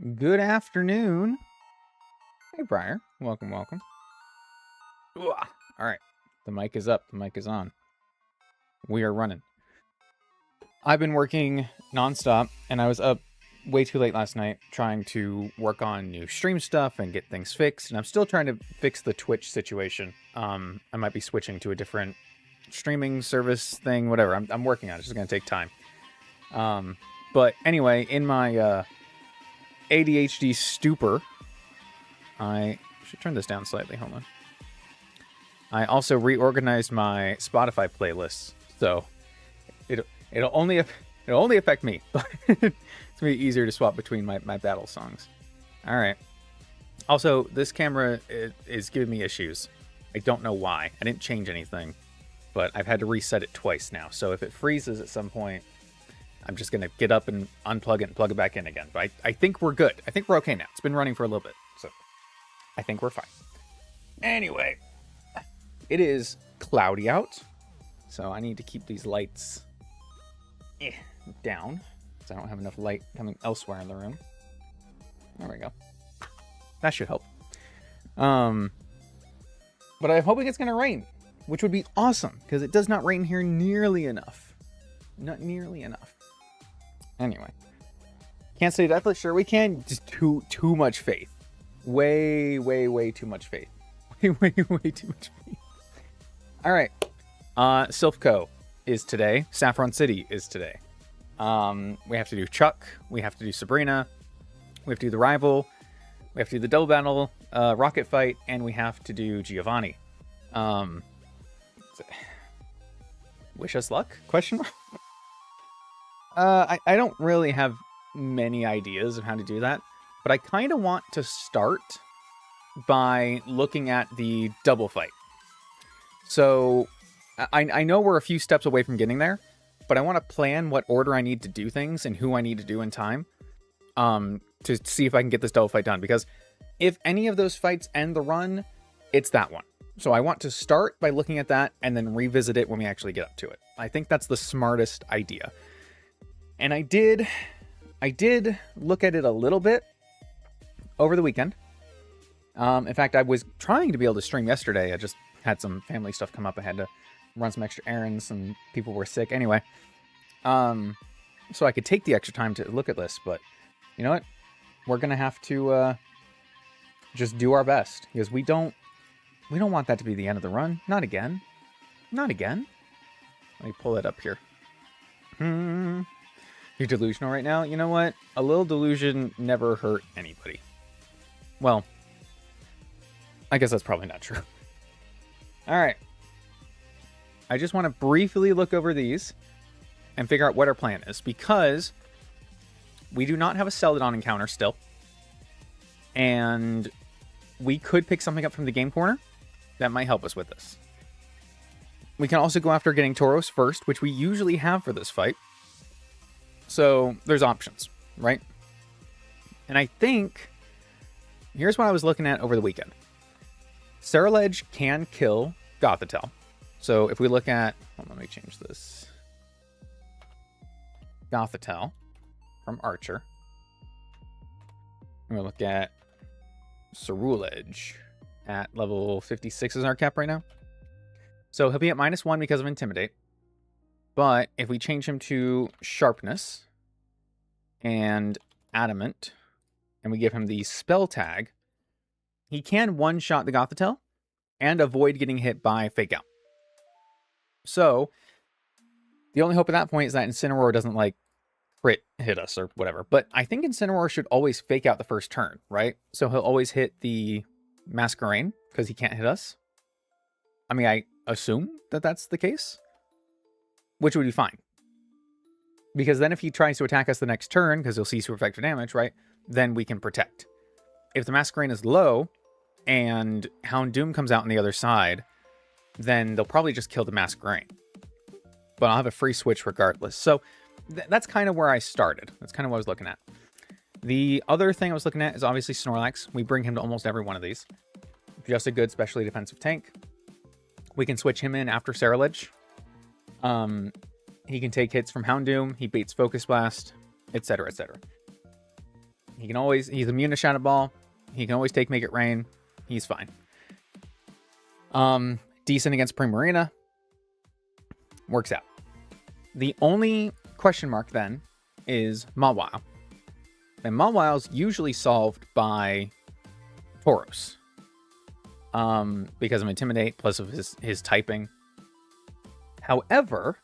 Good afternoon. Hey, Briar. Welcome, welcome. All right. The mic is up. The mic is on. We are running. I've been working nonstop, and I was up way too late last night trying to work on new stream stuff and get things fixed, and I'm still trying to fix the Twitch situation. I might be switching to a different streaming service thing, whatever. I'm working on it. It's just going to take time. But anyway, in my ADHD stupor, I should turn this down slightly. Hold on. I also reorganized my Spotify playlists, so it'll only affect me, but it's gonna be easier to swap between my battle songs. All right. Also, this camera is giving me issues. I don't know why. I didn't change anything, but I've had to reset it twice now. So if it freezes at some point, I'm just gonna get up and unplug it and plug it back in again. But I think we're good. I think we're okay now. It's been running for a little bit, so I think we're fine. Anyway, it is cloudy out, so I need to keep these lights down, because I don't have enough light coming elsewhere in the room. There we go. That should help. But I'm hoping it's gonna rain, which would be awesome, because it does not rain here nearly enough. Not nearly enough. Anyway, can't say Deathless. Sure we can. Just too much faith. Way too much faith. Way too much faith. All right. Silphco is today. Saffron City is today. We have to do Chuck. We have to do Sabrina. We have to do the Rival. We have to do the Double Battle, Rocket Fight, and we have to do Giovanni. Wish us luck? Question mark. I don't really have many ideas of how to do that, but I kind of want to start by looking at the double fight. So I know we're a few steps away from getting there, but I want to plan what order I need to do things and who I need to do in time to see if I can get this double fight done. Because if any of those fights end the run, it's that one. So I want to start by looking at that and then revisit it when we actually get up to it. I think that's the smartest idea. And I did look at it a little bit over the weekend. In fact, I was trying to be able to stream yesterday. I just had some family stuff come up. I had to run some extra errands and people were sick. Anyway, so I could take the extra time to look at this. But you know what? We're going to have to just do our best, because we don't want that to be the end of the run. Not again. Not again. Let me pull it up here. You're delusional right now? You know what? A little delusion never hurt anybody. Well, I guess that's probably not true. All right. I just want to briefly look over these and figure out what our plan is, because we do not have a Celadon encounter still. And we could pick something up from the game corner that might help us with this. We can also go after getting Tauros first, which we usually have for this fight. So there's options, right? And I think, here's what I was looking at over the weekend. Ceruledge can kill Gothitelle. So if we look at, hold on, let me change this. Gothitelle from Archer. I'm going to look at Ceruledge at level 56 is our cap right now. So he'll be at -1 because of Intimidate. But if we change him to Sharpness and Adamant, and we give him the Spell Tag, he can one-shot the Gothitelle and avoid getting hit by Fake Out. So the only hope at that point is that Incineroar doesn't, like, crit hit us or whatever. But I think Incineroar should always Fake Out the first turn, right? So he'll always hit the Masquerain because he can't hit us. I mean, I assume that that's the case, which would be fine. Because then if he tries to attack us the next turn, because he'll cease to effect damage, right? Then we can protect. If the Masquerain is low and Houndoom comes out on the other side, then they'll probably just kill the Masquerain. But I'll have a free switch regardless. So that's kind of where I started. That's kind of what I was looking at. The other thing I was looking at is obviously Snorlax. We bring him to almost every one of these. Just a good specially defensive tank. We can switch him in after Ceruledge. He can take hits from Houndoom. He beats Focus Blast, etc., etc. He's immune to Shadow Ball. He can always take Make It Rain. He's fine. Decent against Primarina. Works out. The only question mark then is Mawile. And Mawile's usually solved by Tauros. Because of Intimidate, plus of his typing. However,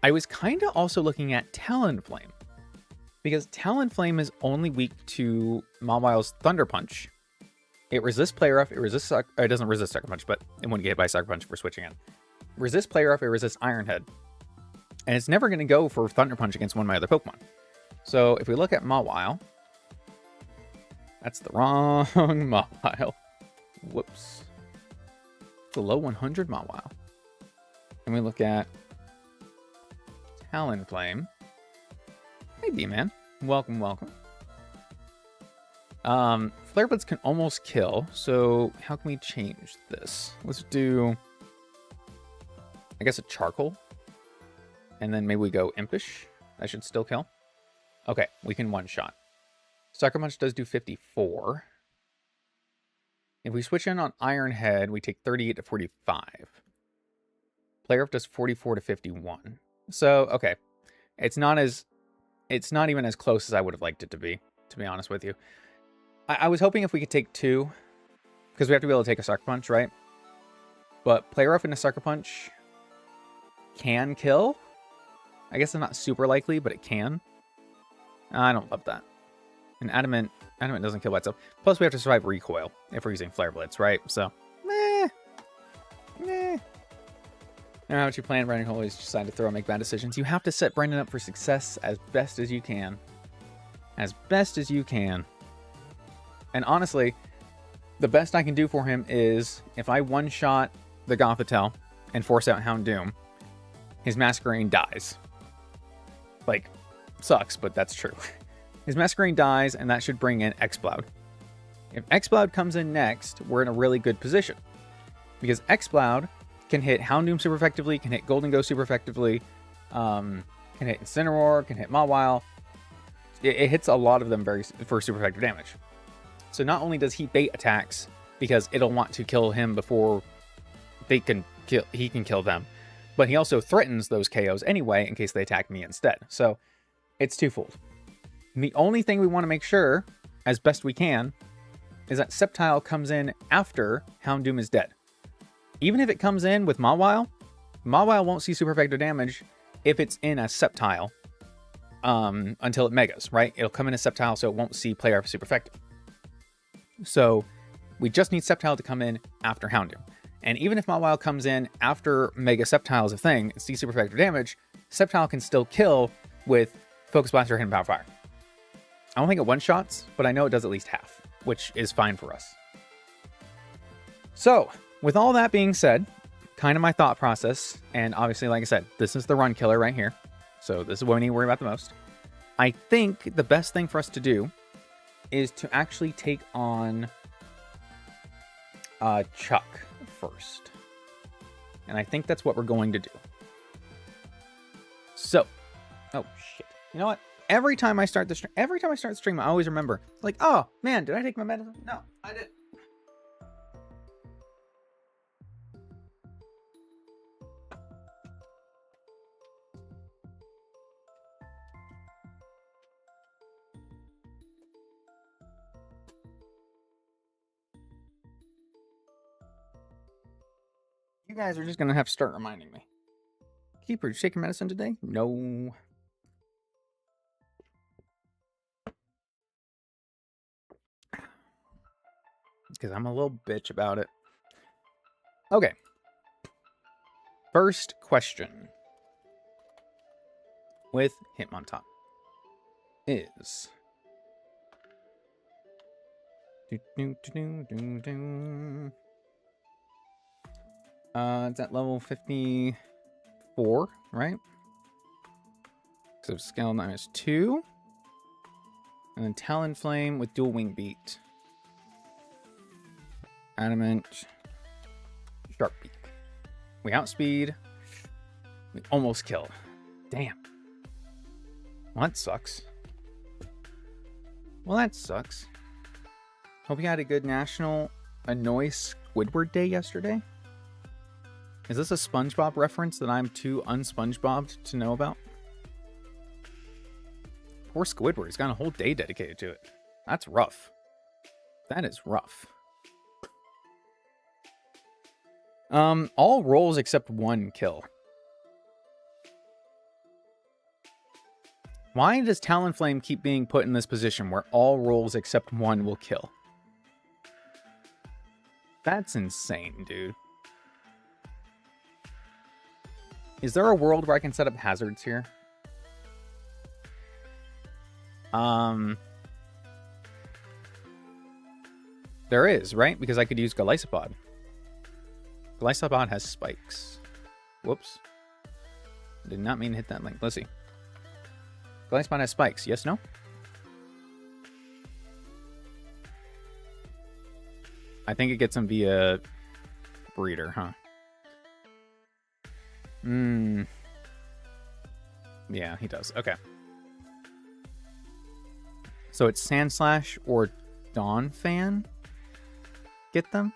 I was kind of also looking at Talonflame. Because Talonflame is only weak to Mawile's Thunder Punch. It resists Play Rough, it doesn't resist Sucker Punch, but it wouldn't get hit by Sucker Punch for switching in. Resist Play Rough, it resists Iron Head. And it's never going to go for Thunder Punch against one of my other Pokemon. So if we look at Mawile, that's the wrong Mawile. Whoops. It's a low 100 Mawile. And we look at Talonflame. Hey, B-Man. Welcome, welcome. Flare Blitz can almost kill, so how can we change this? Let's do, I guess, a Charcoal. And then maybe we go Impish. That should still kill. Okay, we can one-shot. Sucker Punch does do 54. If we switch in on Iron Head, we take 38 to 45. Play Rough does 44 to 51. So, okay. It's not even as close as I would have liked it to be honest with you. I was hoping if we could take 2, because we have to be able to take a Sucker Punch, right? But Play Rough and a Sucker Punch can kill. I guess it's not super likely, but it can. I don't love that. And Adamant doesn't kill by itself. Plus, we have to survive Recoil if we're using Flare Blitz, right? So, meh. I don't know what you plan. Brandon always decide to throw and make bad decisions. You have to set Brandon up for success as best as you can. As best as you can. And honestly, the best I can do for him is if I one-shot the Gothitelle and force out Houndoom, his Masquerain dies. Like, sucks, but that's true. His Masquerain dies, and that should bring in Exploud. If Exploud comes in next, we're in a really good position. Because Exploud can hit Houndoom super effectively, can hit Golden Ghost super effectively, can hit Incineroar, can hit Mawile. It hits a lot of them for super effective damage. So not only does he bait attacks, because it'll want to kill him before he can kill them, but he also threatens those KOs anyway in case they attack me instead. So it's twofold. And the only thing we want to make sure, as best we can, is that Sceptile comes in after Houndoom is dead. Even if it comes in with Mawile, Mawile won't see super effective damage if it's in a Sceptile until it Megas, right? It'll come in as Sceptile, so it won't see Play Rough super effective. So we just need Sceptile to come in after Houndoom. And even if Mawile comes in after Mega Sceptile is a thing and sees super effective damage, Sceptile can still kill with Focus Blast or Hidden Power Fire. I don't think it one-shots, but I know it does at least half, which is fine for us. So, with all that being said, kind of my thought process, and obviously, like I said, this is the run killer right here. So this is what we need to worry about the most. I think the best thing for us to do is to actually take on Chuck first. And I think that's what we're going to do. So, oh shit. You know what? Every time I start the stream, I always remember, like, oh man, did I take my medicine? No, I didn't. You guys are just gonna have to start reminding me. Keeper, did you take your medicine today? No. Because I'm a little bitch about it. Okay. First question with Hitmontop is it's at level 54, right? So scale -2. And then Talonflame with dual wing beat. Adamant. Sharp beak. We outspeed. We almost kill. Damn. Well, that sucks. Well, that sucks. Hope you had a good National Annoy Squidward Day yesterday. Is this a SpongeBob reference that I'm too unSpongebobbed to know about? Poor Squidward, he's got a whole day dedicated to it. That's rough. That is rough. All rolls except one kill. Why does Talonflame keep being put in this position where all rolls except one will kill? That's insane, dude. Is there a world where I can set up hazards here? There is, right? Because I could use Golisopod. Golisopod has spikes. Whoops. Did not mean to hit that link. Let's see. Golisopod has spikes. Yes, no? I think it gets them via breeder, huh? Yeah, he does. Okay. So it's Sandslash or Dawnfan? Get them?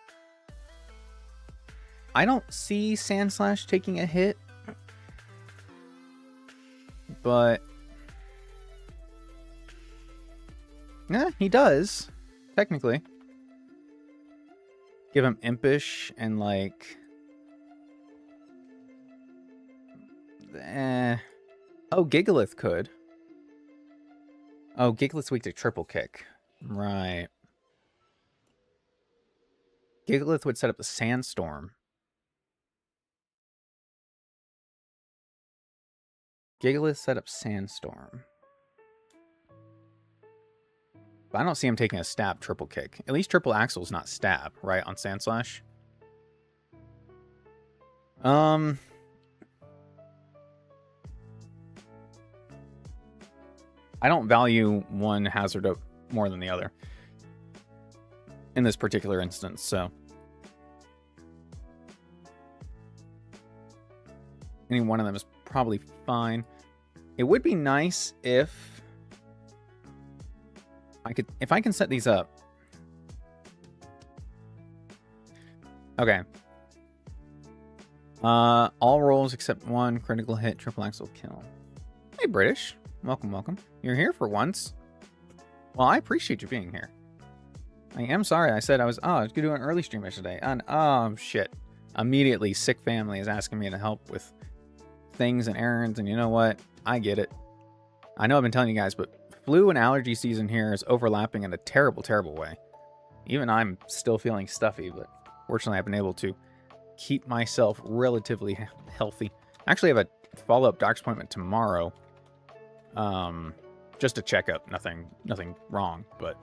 I don't see Sandslash taking a hit. But... yeah, he does. Technically. Give him Impish and like... Oh, Gigalith could. Oh, Gigalith's weak to triple kick. Right. Gigalith would set up the Sandstorm. Gigalith set up Sandstorm. But I don't see him taking a stab triple kick. At least triple axle's not stab, right? On Sandslash. I don't value one hazard up more than the other in this particular instance, so any one of them is probably fine. It would be nice if I can set these up. Okay. All rolls except one critical hit, triple axle kill. Hey, British. Welcome, welcome. You're here for once. Well, I appreciate you being here. I am sorry. I said I was going to do an early stream yesterday. And, oh, shit. Immediately, sick family is asking me to help with things and errands. And you know what? I get it. I know I've been telling you guys, but flu and allergy season here is overlapping in a terrible, terrible way. Even I'm still feeling stuffy, but fortunately I've been able to keep myself relatively healthy. I actually have a follow-up doctor's appointment tomorrow. Just a checkup, nothing wrong, but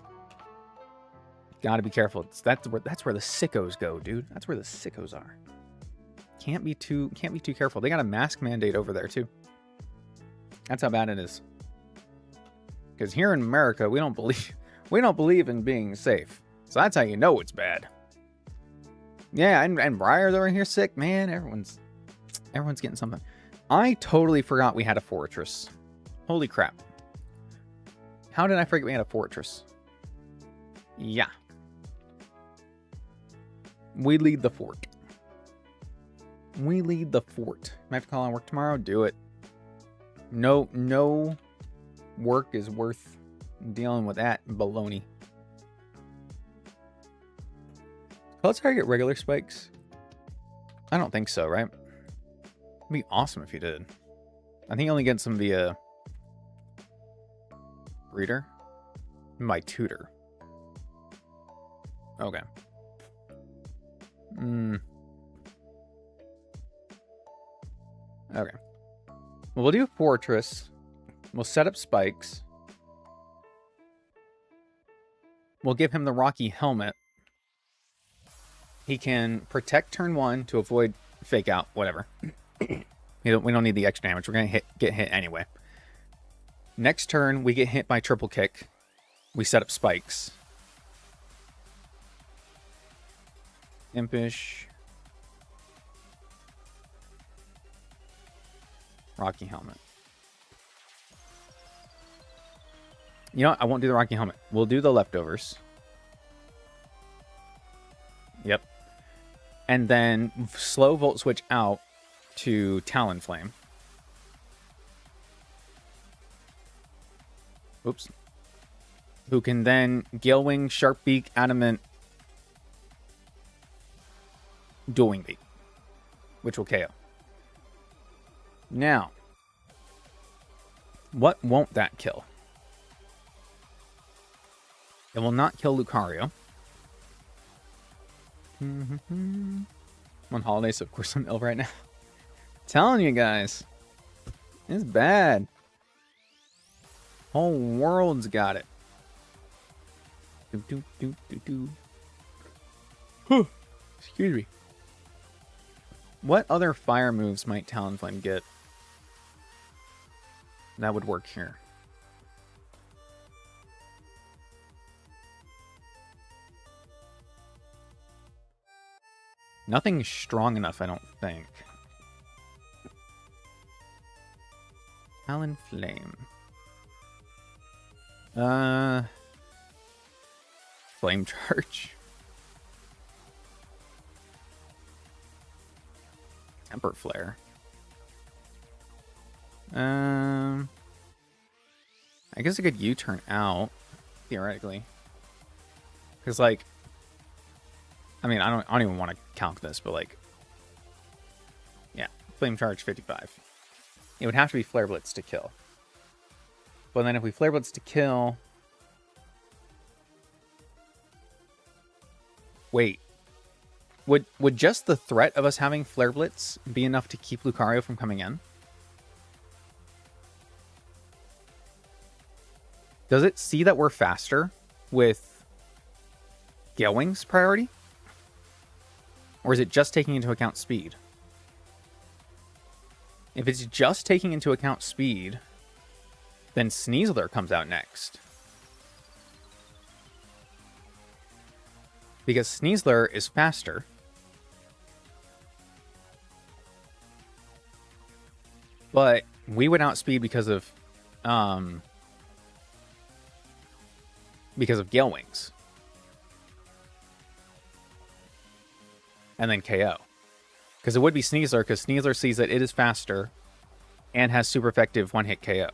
gotta be careful. That's where the sickos go, dude. That's where the sickos are. Can't be too careful. They got a mask mandate over there too. That's how bad it is. Because here in America, we don't believe in being safe. So that's how you know it's bad. Yeah, and Briar's over here sick, man. Everyone's getting something. I totally forgot we had a fortress. Holy crap. How did I forget we had a fortress? Yeah. We lead the fort. We lead the fort. I have to call on work tomorrow? Do it. No work is worth dealing with that baloney. Let's try to get regular spikes. I don't think so, right? It'd be awesome if you did. I think you only get some via breeder. My tutor. Okay. Okay. Well, we'll do a fortress. We'll set up spikes. We'll give him the Rocky Helmet. He can protect turn 1 to avoid fake out, whatever. We don't need the extra damage. We're going to get hit anyway. Next turn, we get hit by triple kick. We set up spikes. Impish. Rocky Helmet. You know what? I won't do the Rocky Helmet. We'll do the leftovers. Yep. And then slow Volt Switch out to Talonflame. Oops. Who can then Gale Wing, Sharp Beak, Adamant, Dual Wing Beat, which will KO. Now, what won't that kill? It will not kill Lucario. I'm on holiday, so of course I'm ill right now. Telling you guys, it's bad. Whole world's got it. Excuse me. What other fire moves might Talonflame get that would work here? Nothing strong enough, I don't think. Talonflame. Flame Charge. Temper Flare. I guess I could U-turn out, theoretically. Because, like, I mean, I don't even want to count this, but, like, yeah, Flame Charge 55. It would have to be Flare Blitz to kill. But then if we Flare Blitz to kill... Wait. Would just the threat of us having Flare Blitz be enough to keep Lucario from coming in? Does it see that we're faster with Gale Wing's priority? Or is it just taking into account speed? If it's just taking into account speed, then Sneasler comes out next. Because Sneasler is faster. But we would outspeed because of Gale Wings. And then KO. Because it would be Sneasler, because Sneasler sees that it is faster and has super effective one-hit KO.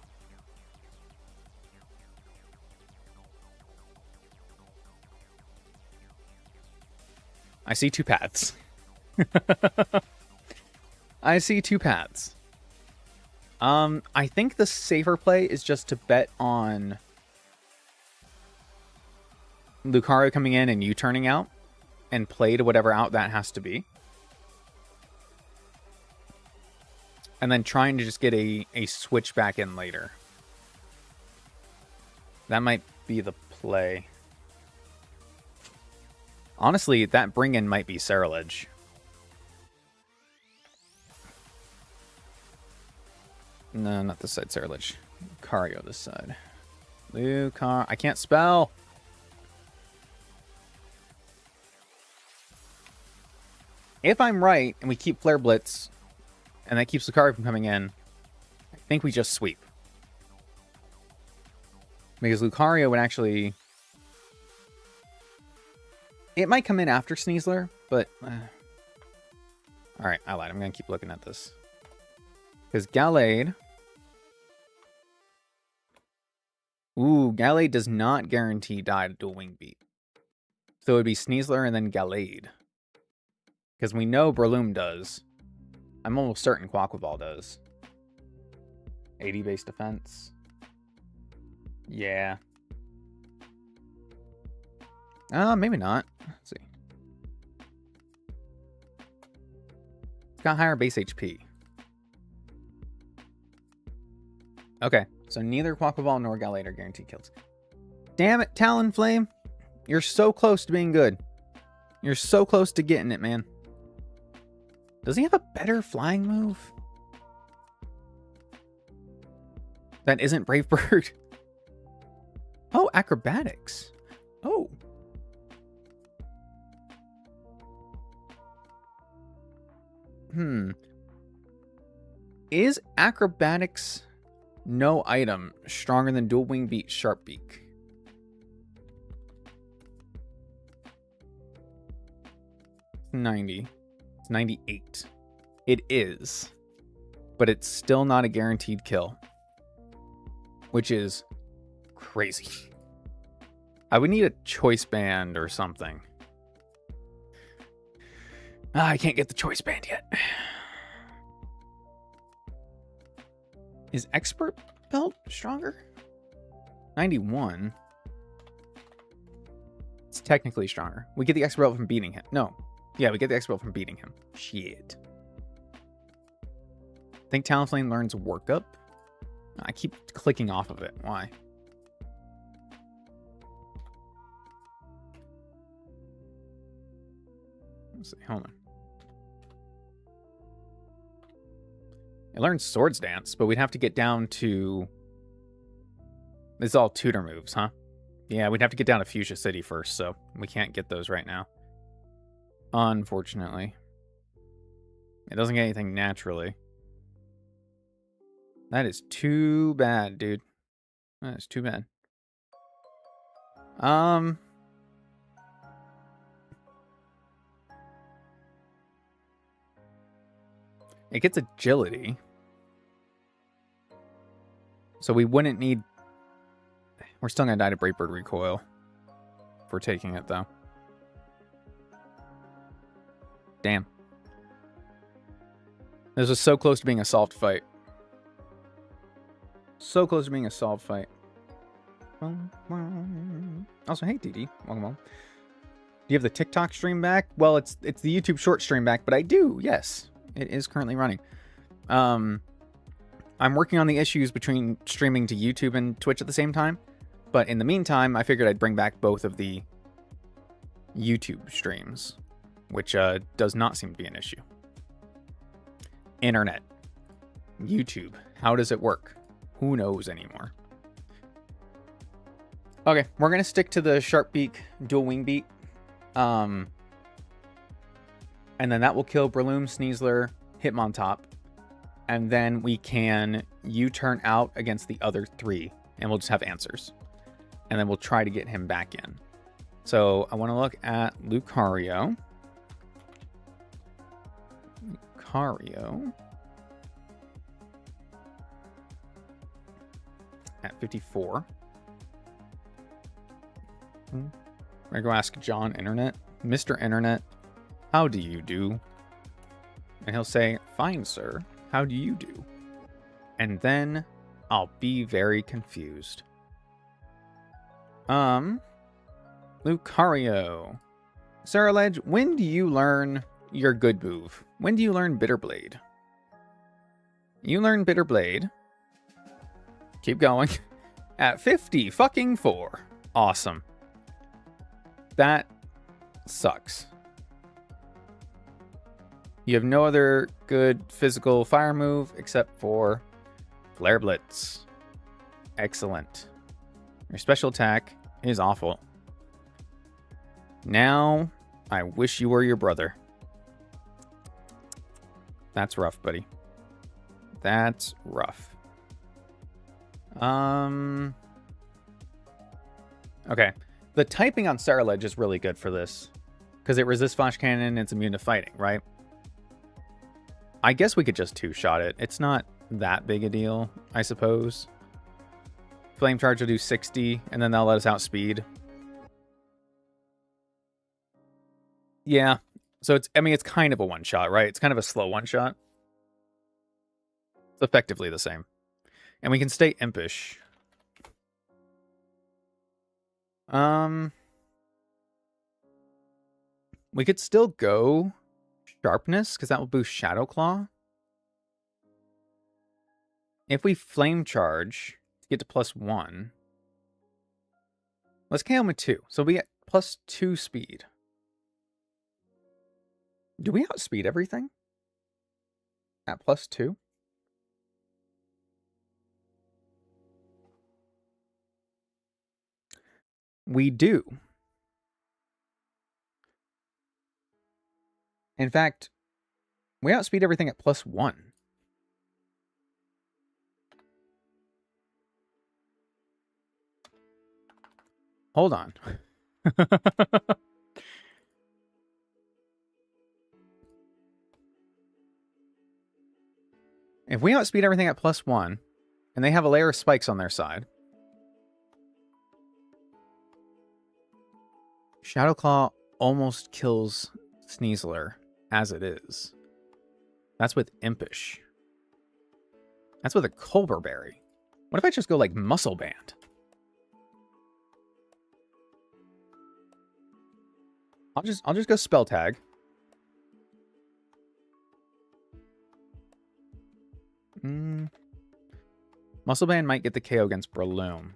I see two paths. I see two paths. I think the safer play is just to bet on Lucario coming in and you turning out and play to whatever out that has to be. And then trying to just get a switch back in later. That might be the play. Honestly, that bring-in might be Ceruledge. No, not this side, Ceruledge. Lucario this side. I can't spell! If I'm right, and we keep Flare Blitz, and that keeps Lucario from coming in, I think we just sweep. Because Lucario would actually... It might come in after Sneasler, but... Alright, I lied. I'm going to keep looking at this. Because Gallade... Ooh, Gallade does not guarantee die to Dual Wing Beat. So it would be Sneasler and then Gallade. Because we know Breloom does. I'm almost certain Quaquaval does. 80 base defense. Yeah. Maybe not. Let's see. It's got higher base HP. Okay, so neither Quaquaval nor Gallade are guaranteed kills. Damn it, Talonflame. You're so close to being good. You're so close to getting it, man. Does he have a better flying move? That isn't Brave Bird. Oh, acrobatics. Oh. Is acrobatics No item stronger than dual wing beat sharp beak. It's 90. It's 98. It is. But it's still not a guaranteed kill. Which is crazy. I would need a choice band or something. I can't get the choice band yet. Is expert belt stronger? 91. It's technically stronger. We get the expert belt from beating him. No. Yeah, we get the expert belt from beating him. Shit. I think Talonflame learns workup. I keep clicking off of it. Why? Let's see. Hold on. It learns Swords Dance, but we'd have to get down to... This is all tutor moves, huh? Yeah, we'd have to get down to Fuchsia City first, so we can't get those right now. Unfortunately. It doesn't get anything naturally. That is too bad, dude. That is too bad. It gets agility. So we wouldn't need... We're still going to die to Brightbird Recoil. If we're taking it, though. Damn. This was so close to being a solved fight. So close to being a solved fight. Also, hey, DD. Welcome home. Do you have the TikTok stream back? Well, it's the YouTube short stream back, but I do, yes. It is currently running. I'm working on the issues between streaming to YouTube and Twitch at the same time. But in the meantime, I figured I'd bring back both of the YouTube streams, which does not seem to be an issue. Internet. YouTube. How does it work? Who knows anymore? Okay, we're going to stick to the Sharp Beak Dual Wing Beat. And then that will kill Breloom, Sneasler, Hitmontop. And then we can U-turn out against the other three. And we'll just have answers. And then we'll try to get him back in. So I want to look at Lucario. At 54. I'm going to go ask John Internet. Mr. Internet, how do you do? And he'll say, fine, sir. How do you do? And then I'll be very confused. Lucario. Saraledge, when do you learn your good move? When do you learn Bitter Blade? You learn Bitter Blade. Keep going. At 50 fucking 4. Awesome. That sucks. You have no other good physical fire move except for Flare Blitz. Excellent. Your special attack is awful. Now, I wish you were your brother. That's rough, buddy. That's rough. Okay. The typing on Saraledge is really good for this. Because it resists Flash Cannon and it's immune to fighting, right? I guess we could just two-shot it. It's not that big a deal, I suppose. Flame Charge will do 60, and then they'll let us outspeed. Yeah. So it's, I mean, it's kind of a one-shot, right? It's kind of a slow one-shot. It's effectively the same. And we can stay impish. We could still go Sharpness, because that will boost Shadow Claw. If we Flame Charge to get to +1, let's KO him with 2. So we get +2 speed. Do we outspeed everything at +2? We do. In fact, we outspeed everything at +1. Hold on. If we outspeed everything at +1, and they have a layer of spikes on their side, Shadowclaw almost kills Sneasler as it is. That's with Impish. That's with a Colbur Berry. What if I just go like Muscle Band? I'll just go Spell Tag. Muscle Band might get the KO against Breloom.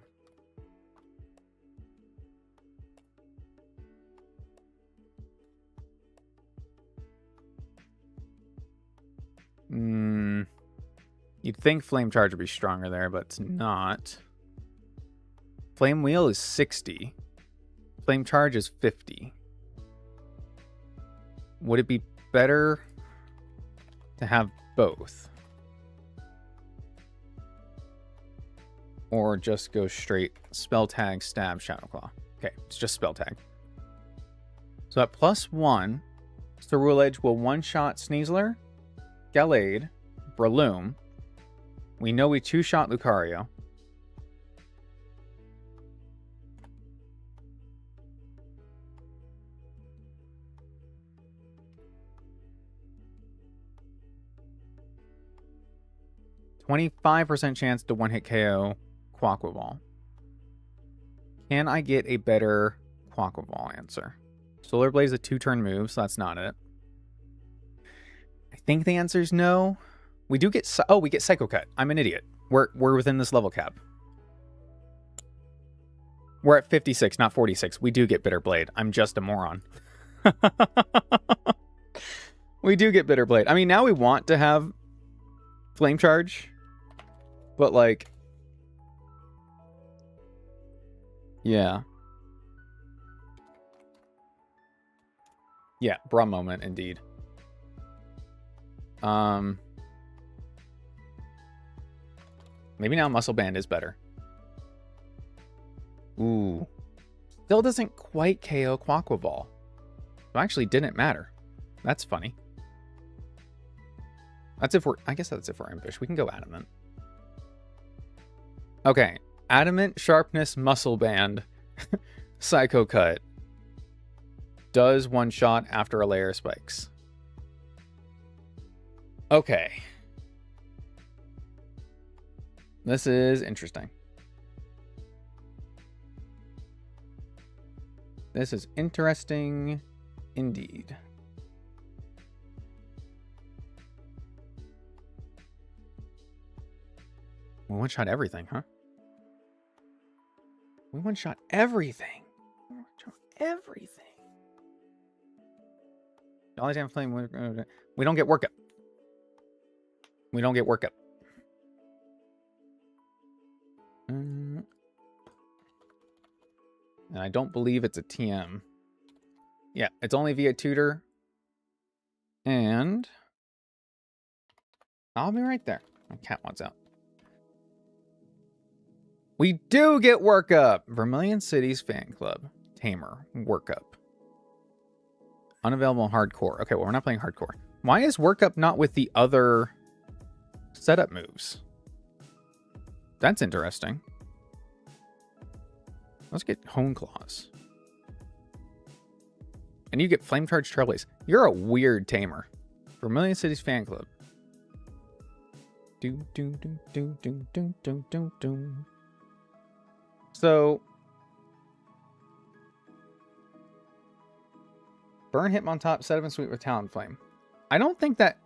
You'd think Flame Charge would be stronger there, but it's not. Flame Wheel is 60. Flame Charge is 50. Would it be better to have both? Or just go straight Spell Tag, Stab, Shadowclaw? Okay, it's just Spell Tag. So at +1, Cerule Edge will one-shot Sneasler, Gallade, Breloom. We know we two-shot Lucario. %25 chance to one-hit KO Quaquaval. Can I get a better Quaquaval answer? Solar Blaze is a 2-turn move, so that's not it. I think the answer is no. We do get... Oh, we get Psycho Cut. I'm an idiot. We're within this level cap. We're at 56, not 46. We do get Bitter Blade. I'm just a moron. We do get Bitter Blade. I mean, now we want to have Flame Charge. But, like... Yeah. Yeah, bra moment, indeed. Maybe now Muscle Band is better. Ooh. Still doesn't quite KO Quaquaval. So actually didn't matter. That's funny. That's if we're... I guess that's if we're Impish. We can go Adamant. Okay. Adamant, Sharpness, Muscle Band, Psycho Cut. Does one shot after a layer of spikes. Okay. This is interesting. This is interesting indeed. We one-shot everything, huh? We one-shot everything. We one-shot everything. Dolly Damn Flame. We don't get workup. We don't get workup. And I don't believe it's a TM. Yeah, it's only via tutor. And I'll be right there. My cat wants out. We do get workup. Vermilion City's fan club. Tamer. Workup. Unavailable hardcore. Okay, well, we're not playing hardcore. Why is workup not with the other setup moves? That's interesting. Let's get Hone Claws. And you get Flame Charge Trailblaze. You're a weird tamer. Vermilion City's fan club. Do do do do do do do do do. So burn Hitmontop, set up and sweep with Talonflame. I don't think that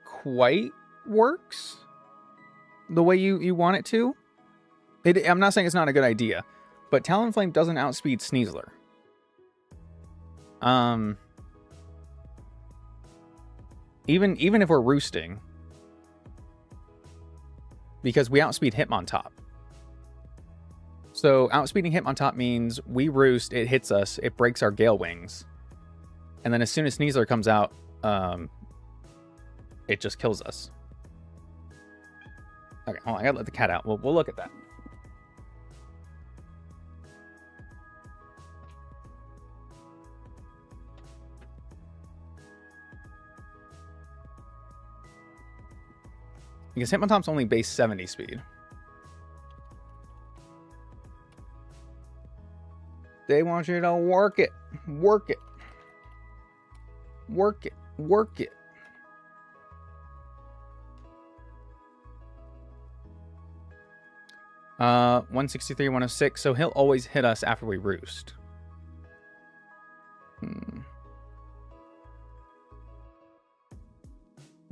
quite works the way you want it to. I'm not saying it's not a good idea, but Talonflame doesn't outspeed Sneasler. Even if we're roosting, because we outspeed Hitmontop. So outspeeding Hitmontop means we roost, it hits us, it breaks our Gale Wings, and then as soon as Sneasler comes out, it just kills us. Okay, hold on, I gotta let the cat out. We'll look at that. Because Hitmontop's only base 70 speed. They want you to work it. Work it. Work it. Work it. Uh, 163, 106. So he'll always hit us after we roost.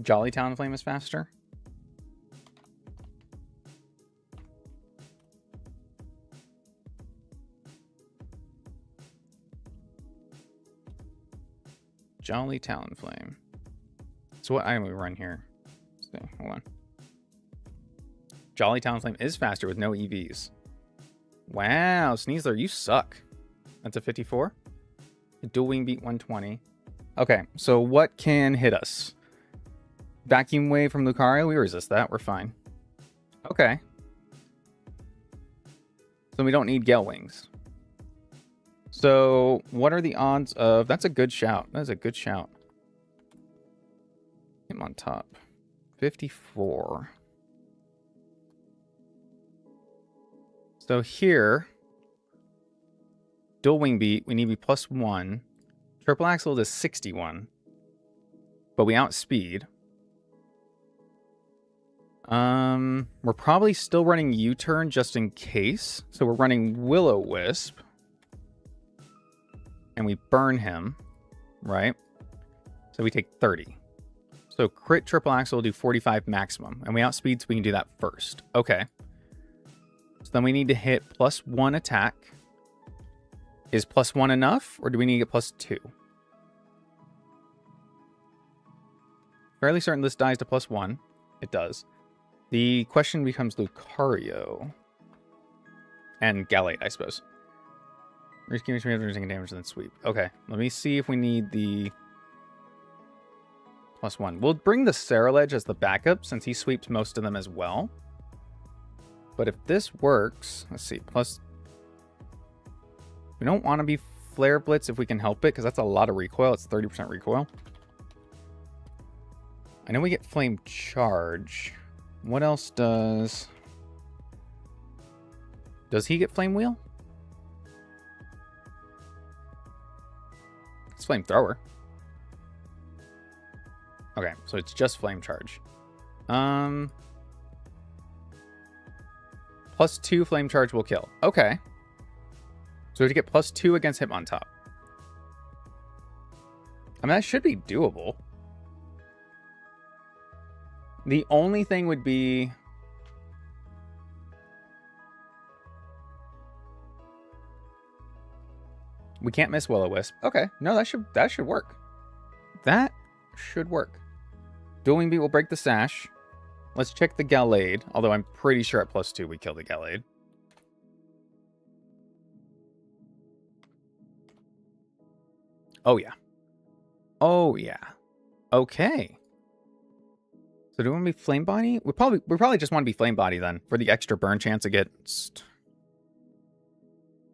Jolly Talonflame is faster. Jolly Talonflame. So what item we run here? So, hold on. Jolly Talonflame is faster with no EVs. Wow, Sneasler, you suck. That's a 54. Dual Wing Beat 120. Okay, so what can hit us? Vacuum Wave from Lucario? We resist that. We're fine. Okay. So we don't need Gale Wings. So what are the odds of... That's a good shout. That's a good shout. Him on top. 54. So here... Dual Wing Beat, we need to be +1. Triple Axle is 61. But we outspeed. We're probably still running U-turn just in case. So we're running Will-O-Wisp. And we burn him, right? So we take 30. So crit triple axle will do 45 maximum. And we outspeed so we can do that first. Okay. So then we need to hit +1 attack. Is +1 enough? Or do we need to get +2? Fairly certain this dies to +1. It does. The question becomes Lucario. And Gallade, I suppose. Risking damage and then sweep. Okay, let me see if we need the +1. We'll bring the Ceruledge as the backup since he sweeps most of them as well. But if this works, let's see, we don't want to be Flare Blitz if we can help it because that's a lot of recoil. It's 30% recoil. I know we get Flame Charge. What else does... Does he get Flame Wheel? It's Flamethrower. Okay, so it's just Flame Charge. +2 Flame Charge will kill. Okay. So we have to get +2 against Hitmontop. I mean, that should be doable. The only thing would be... We can't miss Will-O-Wisp. Okay, no, that should work. That should work. Dual Wing Beat will break the Sash. Let's check the Gallade. Although I'm pretty sure at +2 we kill the Gallade. Oh yeah. Oh yeah. Okay. So do we want to be Flame Body? We probably just want to be Flame Body then for the extra burn chance against...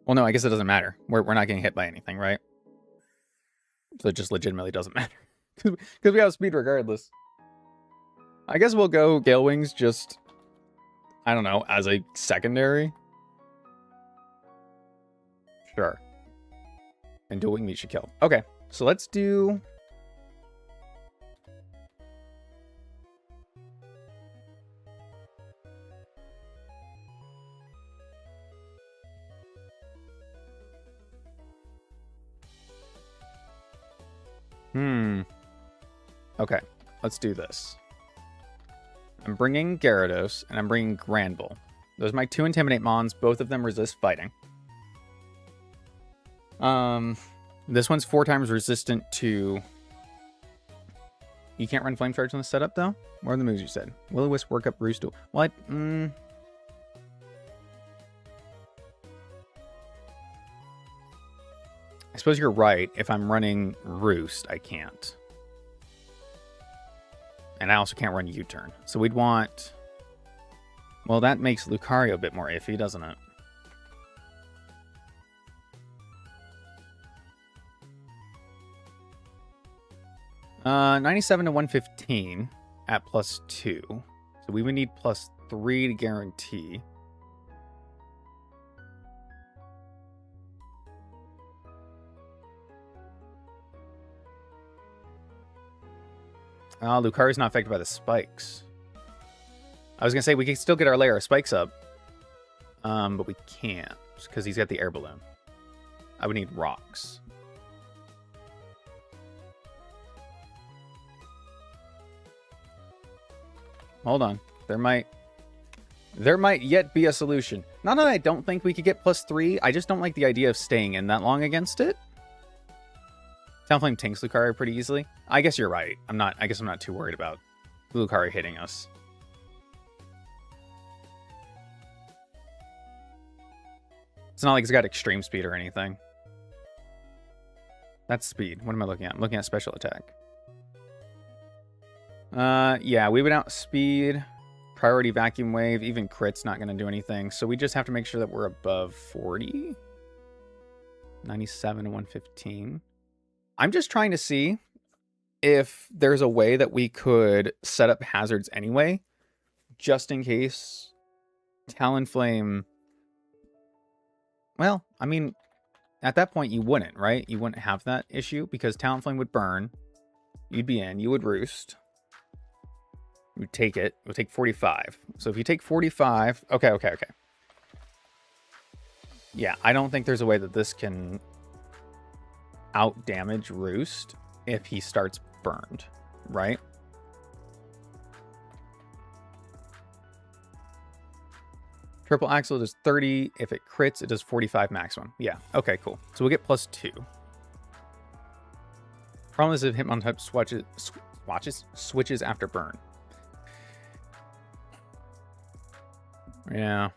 Well, no, I guess it doesn't matter. We're not getting hit by anything, right? So it just legitimately doesn't matter. Because we have speed regardless. I guess we'll go Gale Wings just, I don't know, as a secondary. Sure. And Dual Wing Beat should kill. Okay, so let's do... Okay, let's do this. I'm bringing Gyarados, and I'm bringing Granbull. Those are my 2 Intimidate Mons. Both of them resist fighting. This one's 4 times resistant to... You can't run Flame Charge on the setup, though? What are the moves you said? Will-O-Wisp, Work Up, Roost. What? I suppose you're right. If I'm running Roost, I can't. And I also can't run U-turn. So we'd want... Well, that makes Lucario a bit more iffy, doesn't it? Uh, 97 to 115 at +2. So we would need +3 to guarantee. Lucario's not affected by the spikes. I was going to say we can still get our layer of spikes up. But we can't because he's got the air balloon. I would need rocks. Hold on. There might yet be a solution. Not that I don't think we could get +3. I just don't like the idea of staying in that long against it. Talonflame tanks Lucario pretty easily. I guess you're right. I guess I'm not too worried about Lucario hitting us. It's not like it's got extreme speed or anything. That's speed. What am I looking at? I'm looking at special attack. Yeah, we would outspeed. Priority vacuum wave. Even crit's not going to do anything. So we just have to make sure that we're above 40. 97 and 115. I'm just trying to see if there's a way that we could set up hazards anyway. Just in case Talonflame... Well, I mean, at that point you wouldn't, right? You wouldn't have that issue because Talonflame would burn. You'd be in. You would roost. You would take it. It would take 45. So if you take 45... Okay. Yeah, I don't think there's a way that this can out-damage Roost if he starts burned, right? Triple Axle does 30. If it crits, it does 45 maximum. Yeah, okay, cool. So we'll get +2. Problem is if Hitmontop switches after burn. Yeah.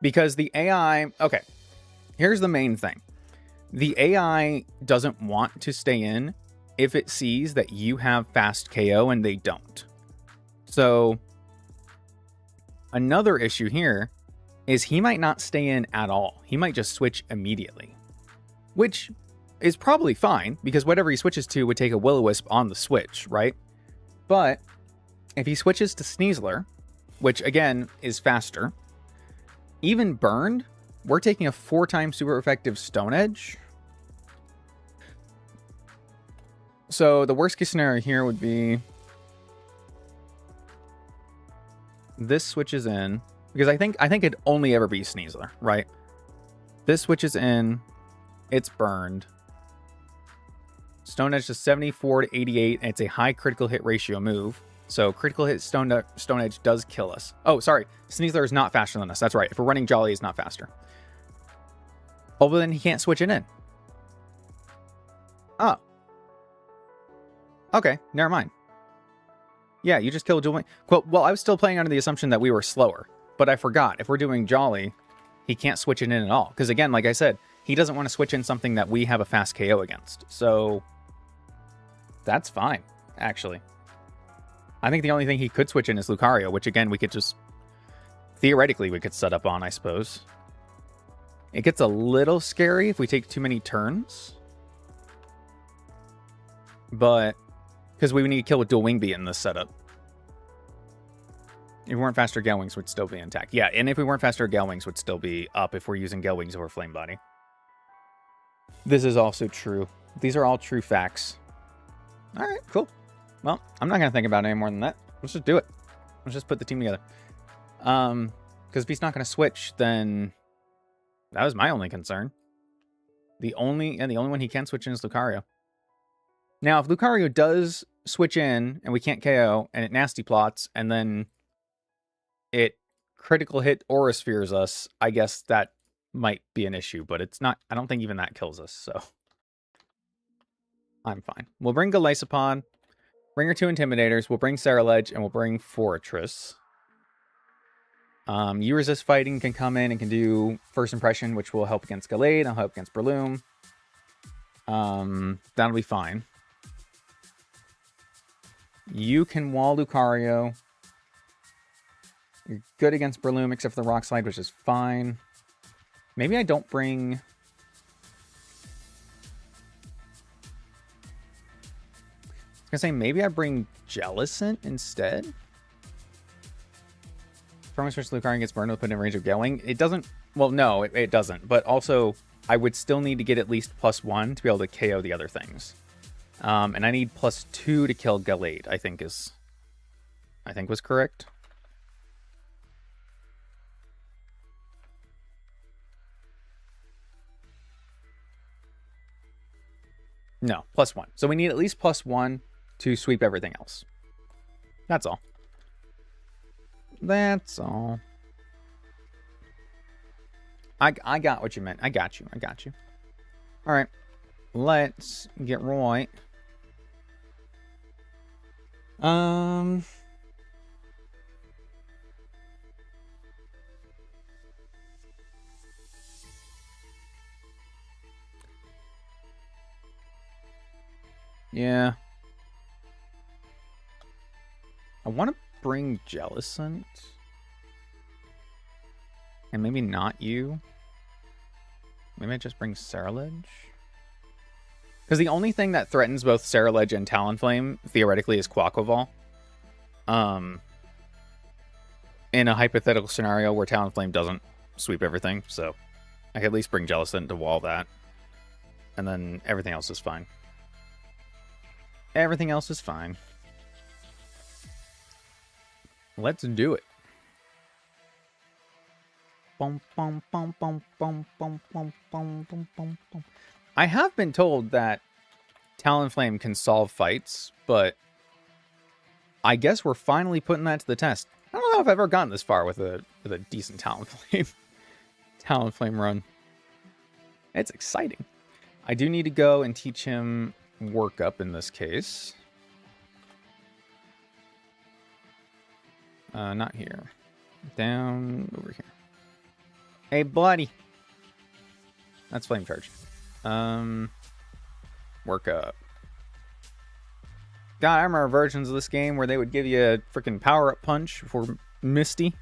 Because the AI... Okay, here's the main thing. The AI doesn't want to stay in if it sees that you have fast KO and they don't. So... Another issue here is he might not stay in at all. He might just switch immediately, which is probably fine because whatever he switches to would take a Will-O-Wisp on the switch, right? But if he switches to Sneasler, which again is faster, even burned, we're taking a 4x super effective Stone Edge. So the worst case scenario here would be this switches in, because I think it'd only ever be Sneasler, right? This switches in, it's burned. Stone Edge to 74 to 88, and it's a high critical hit ratio move. So critical hit Stone Edge does kill us. Oh, sorry, Sneasler is not faster than us. That's right. If we're running Jolly, it's not faster. Oh, but then he can't switch it in. Oh. Okay, never mind. Yeah, you just killed Dual. Well, I was still playing under the assumption that we were slower, but I forgot. If we're doing Jolly, he can't switch it in at all. Because again, like I said, he doesn't want to switch in something that we have a fast KO against. So that's fine, actually. I think the only thing he could switch in is Lucario, which again, we could just... Theoretically, we could set up on, I suppose. It gets a little scary if we take too many turns. But... Because we would need to kill with Dual Wing Beat in this setup. If we weren't faster, Gale Wings would still be intact. Yeah, and if we weren't faster, Gale Wings would still be up if we're using Gale Wings over Flame Body. This is also true. These are all true facts. Alright, cool. Well, I'm not going to think about it any more than that. Let's just do it. Let's just put the team together. Because if he's not going to switch, then... That was my only concern. The only one he can switch in is Lucario. Now, if Lucario does switch in and we can't KO and it nasty plots and then it critical hit Aura Spheres us, I guess that might be an issue, but it's not. I don't think even that kills us, so I'm fine. We'll bring Golisopod, bring our 2 Intimidators, we'll bring Saraledge, and we'll bring Fortress. You Resist Fighting can come in and can do First Impression, which will help against Gallade, and help against Breloom. That'll be fine. You can wall Lucario. You're good against Breloom, except for the Rock Slide, which is fine. Maybe I don't bring... gonna say maybe I bring Jellicent instead. Promise which Lucario gets burned with put in range of Gale-Wing. It doesn't. Well, no, it doesn't. But also, I would still need to get at least +1 to be able to KO the other things. And I need +2 to kill Gallade, I think was correct. No, +1. So we need at least +1 to sweep everything else. That's all. That's all. I got what you meant. I got you. All right. Let's get right. Yeah. I want to bring Jellicent. And maybe not you. Maybe I just bring Ceruledge. Because the only thing that threatens both Ceruledge and Talonflame, theoretically, is Quaquaval. In a hypothetical scenario where Talonflame doesn't sweep everything, so I could at least bring Jellicent to wall that. And then everything else is fine. Everything else is fine. Let's do it. I have been told that Talonflame can solve fights, but I guess we're finally putting that to the test. I don't know if I've ever gotten this far with a decent Talonflame run. It's exciting. I do need to go and teach him work up in this case. Not here. Down over here. Hey, buddy. That's Flame Charge. Work up. God, I remember versions of this game where they would give you a freaking power-up punch for Misty.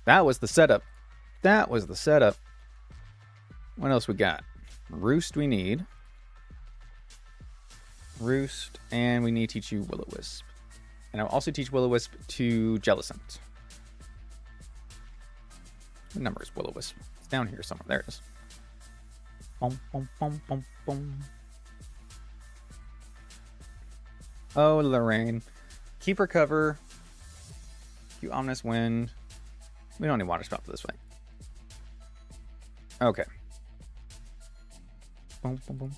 That was the setup. That was the setup. What else we got? Roost we need. Roost, and we need to teach you Will-O-Wisp. And I'll also teach Will-O-Wisp to Jellicent. What number is Will-O-Wisp? It's down here somewhere. There it is. Boom, boom, boom, boom, boom. Oh, Lorraine. Keep her cover. You Ominous Wind. We don't need Water Spout for this fight. Okay. Boom, boom, boom.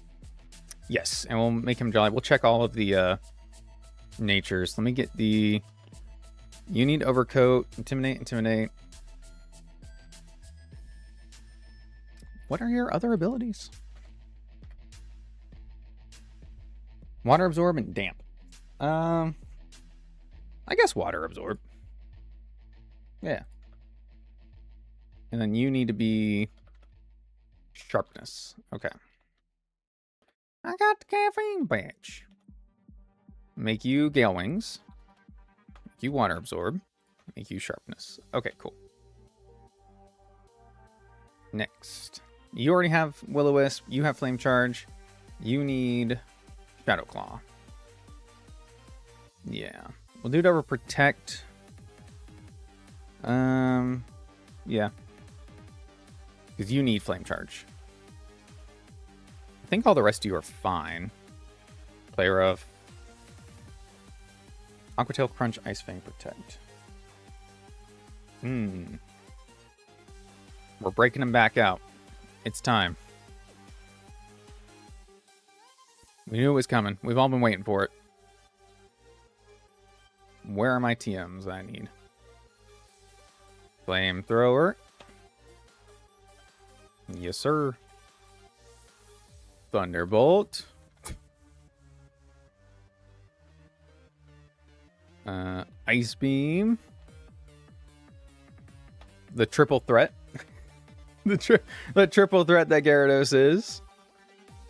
Yes, and we'll make him jolly. We'll check all of the natures. Let me get the... You need Overcoat. Intimidate. What are your other abilities? Water Absorb and Damp. I guess Water Absorb. Yeah. And then you need to be Sharpness. Okay. I got the caffeine badge. Make you Gale Wings. Make you Water Absorb. Make you Sharpness. Okay, cool. Next. You already have Will-O-Wisp. You have Flame Charge. You need Shadow Claw. Yeah. We'll do it over Protect. Yeah. Because you need Flame Charge. I think all the rest of you are fine. Play Rough. Aqua-Tail, Crunch, Ice Fang, Protect. We're breaking them back out. It's time. We knew it was coming. We've all been waiting for it. Where are my TMs I need? Flamethrower. Yes, sir. Thunderbolt. Ice Beam. The triple threat. the triple threat that Gyarados is.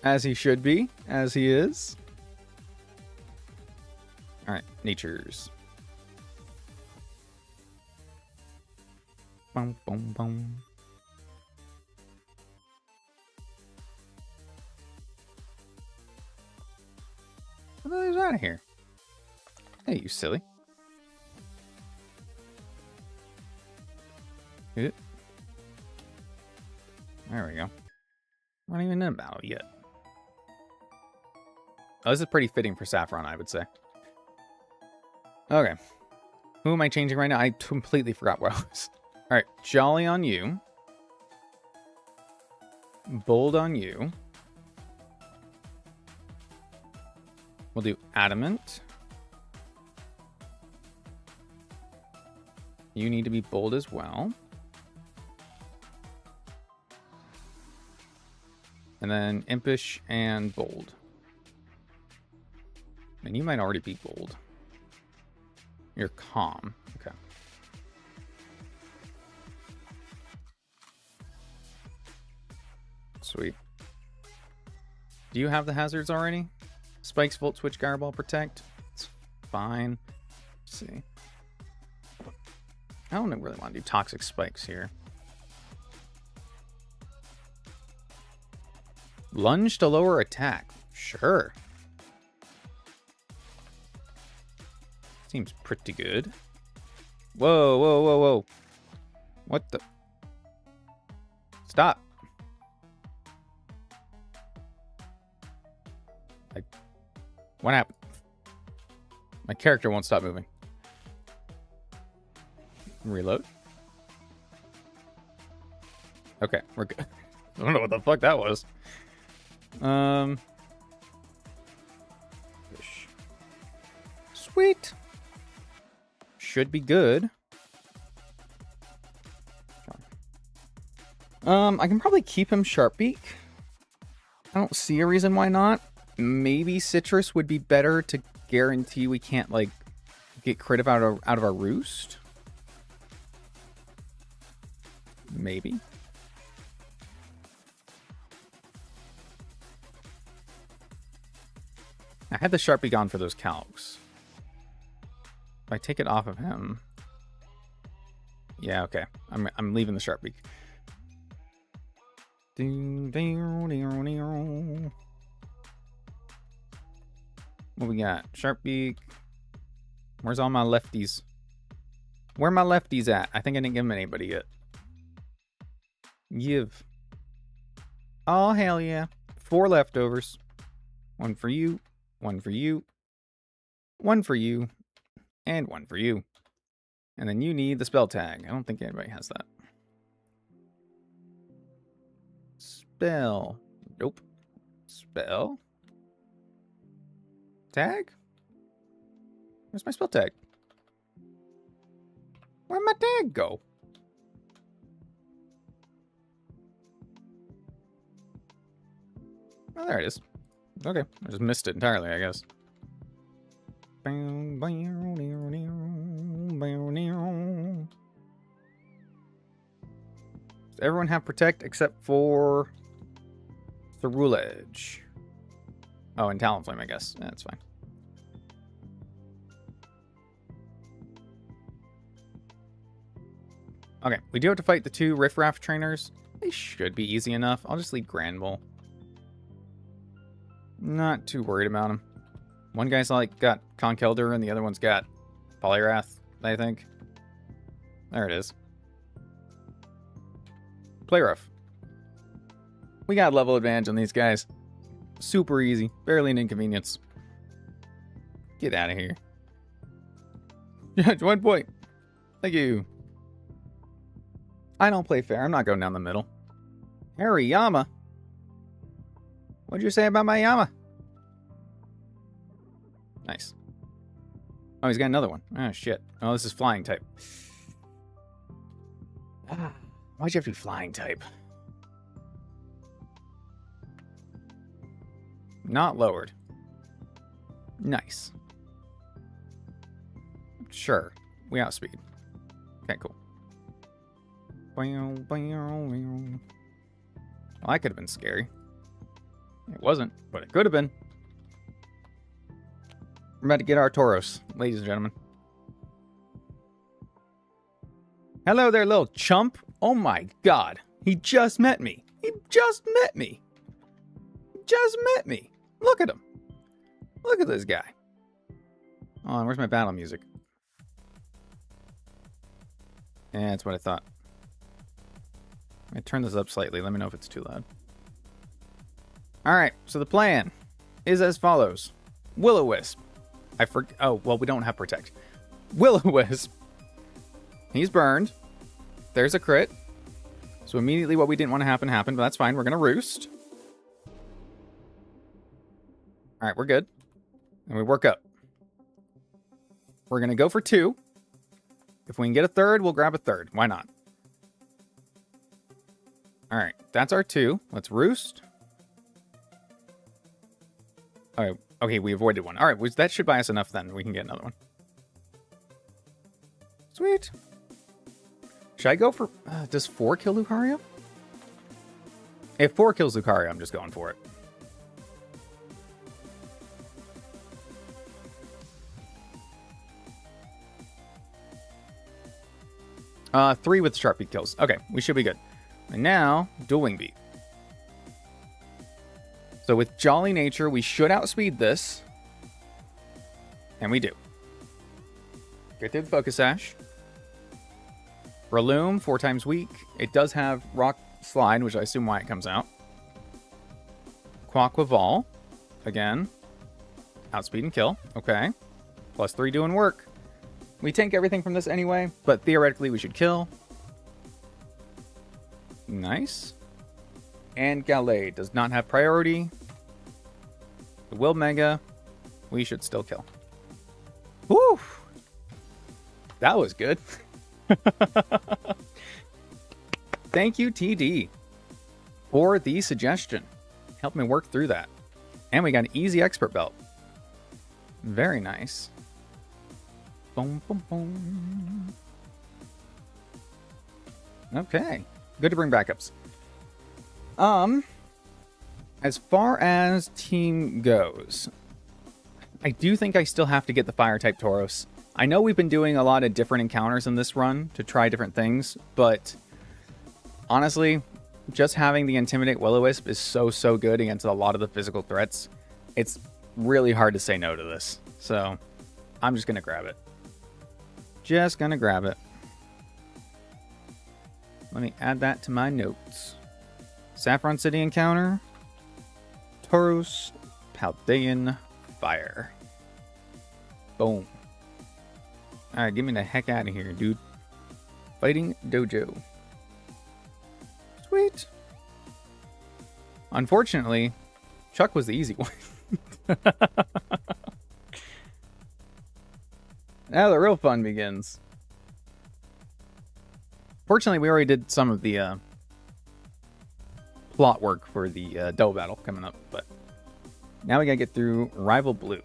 As he should be. As he is. Alright, natures. Boom, boom, boom. Who's out of here? Hey, you silly. Good. There we go. We're not even in a battle yet. Oh, this is pretty fitting for Saffron, I would say. Okay. Who am I changing right now? I completely forgot what I was. Alright, Jolly on you. Bold on you. We'll do Adamant. You need to be bold as well. And then Impish and Bold. And you might already be bold. You're calm. Okay. Sweet. Do you have the hazards already? Spikes, Volt, Switch, Garball, Protect. It's fine. Let's see. I don't really want to do Toxic Spikes here. Lunge to lower attack. Sure. Seems pretty good. Whoa, whoa, whoa, whoa. What the? Stop. What happened? My character won't stop moving. Reload. Okay, we're good. I don't know what the fuck that was. Sweet. Should be good. I can probably keep him Sharpbeak. I don't see a reason why not. Maybe Citrus would be better to guarantee we can't, like, get crit out of our roost. Maybe. I had the Sharpie on for those calcs. If I take it off of him... Yeah, okay. I'm leaving the Sharpie. What we got? Sharpbeak. Where's all my lefties? Where are my lefties at? I think I didn't give them anybody yet. Give. Oh, hell yeah. 4 leftovers. 1 for you. 1 for you. 1 for you. And 1 for you. And then you need the spell tag. I don't think anybody has that. Spell. Nope. Spell. Tag? Where's my spell tag? Where'd my tag go? Oh, there it is. Okay, I just missed it entirely, I guess. Does everyone have Protect except for Thruledge? Oh, and Talonflame, I guess. Yeah, that's fine. Okay, we do have to fight the 2 Riffraff trainers. They should be easy enough. I'll just leave Granbull. Not too worried about them. One guy's like got Conkeldurr and the other one's got Poliwrath, I think. There it is. Play rough. We got level advantage on these guys. Super easy. Barely an inconvenience. Get out of here. 1 point. Thank you. I don't play fair. I'm not going down the middle. Hariyama. What'd you say about my Yama? Nice. Oh, he's got another one. Oh, shit. Oh, this is flying type. Why'd you have to be flying type? Not lowered. Nice. Sure. We outspeed. Okay, cool. Well, that could have been scary. It wasn't, but it could have been. We're about to get our Tauros, ladies and gentlemen. Hello there, little chump. Oh my god. He just met me. He just met me. Just met me. Look at him. Look at this guy. Oh, where's my battle music? Yeah, that's what I thought. I turn this up slightly. Let me know if it's too loud. Alright, so the plan is as follows. Will-O-Wisp. Oh, well, we don't have Protect. Will-O-Wisp. He's burned. There's a crit. So immediately what we didn't want to happen happened, but that's fine. We're going to Roost. Alright, we're good. And we work up. We're going to go for 2. If we can get a 3rd, we'll grab a 3rd. Why not? Alright, that's our 2. Let's Roost. Oh, okay, we avoided one. Alright, well, that should buy us enough then. We can get another one. Sweet. Should I go for... does 4 kill Lucario? If 4 kills Lucario, I'm just going for it. Three with Sharp Beak kills. Okay, we should be good. And now, Dual Wing Beat. So with Jolly Nature, we should outspeed this. And we do. Get through the Focus Sash. Breloom, 4 times weak. It does have Rock Slide, which I assume why it comes out. Quaquaval. Again. Outspeed and kill. Okay. +3 doing work. We tank everything from this anyway, but theoretically we should kill. Nice. And Gallade does not have priority. The Will Mega, we should still kill. Woo! That was good. Thank you, TD, for the suggestion. Helped me work through that. And we got an easy expert belt. Very nice. Boom, boom, boom. Okay. Good to bring backups. As far as team goes, I do think I still have to get the Fire-type Tauros. I know we've been doing a lot of different encounters in this run to try different things, but honestly, just having the Intimidate Will-O-Wisp is so good against a lot of the physical threats. It's really hard to say no to this. So, I'm just going to grab it. Just going to grab it. Let me add that to my notes. Saffron City encounter. Tauros, Paldean, Fire. Boom. Alright, get me the heck out of here, dude. Fighting Dojo. Sweet. Unfortunately, Chuck was the easy one. Now the real fun begins. Fortunately, we already did some of the plot work for the double battle coming up, but now we gotta get through Rival Blue.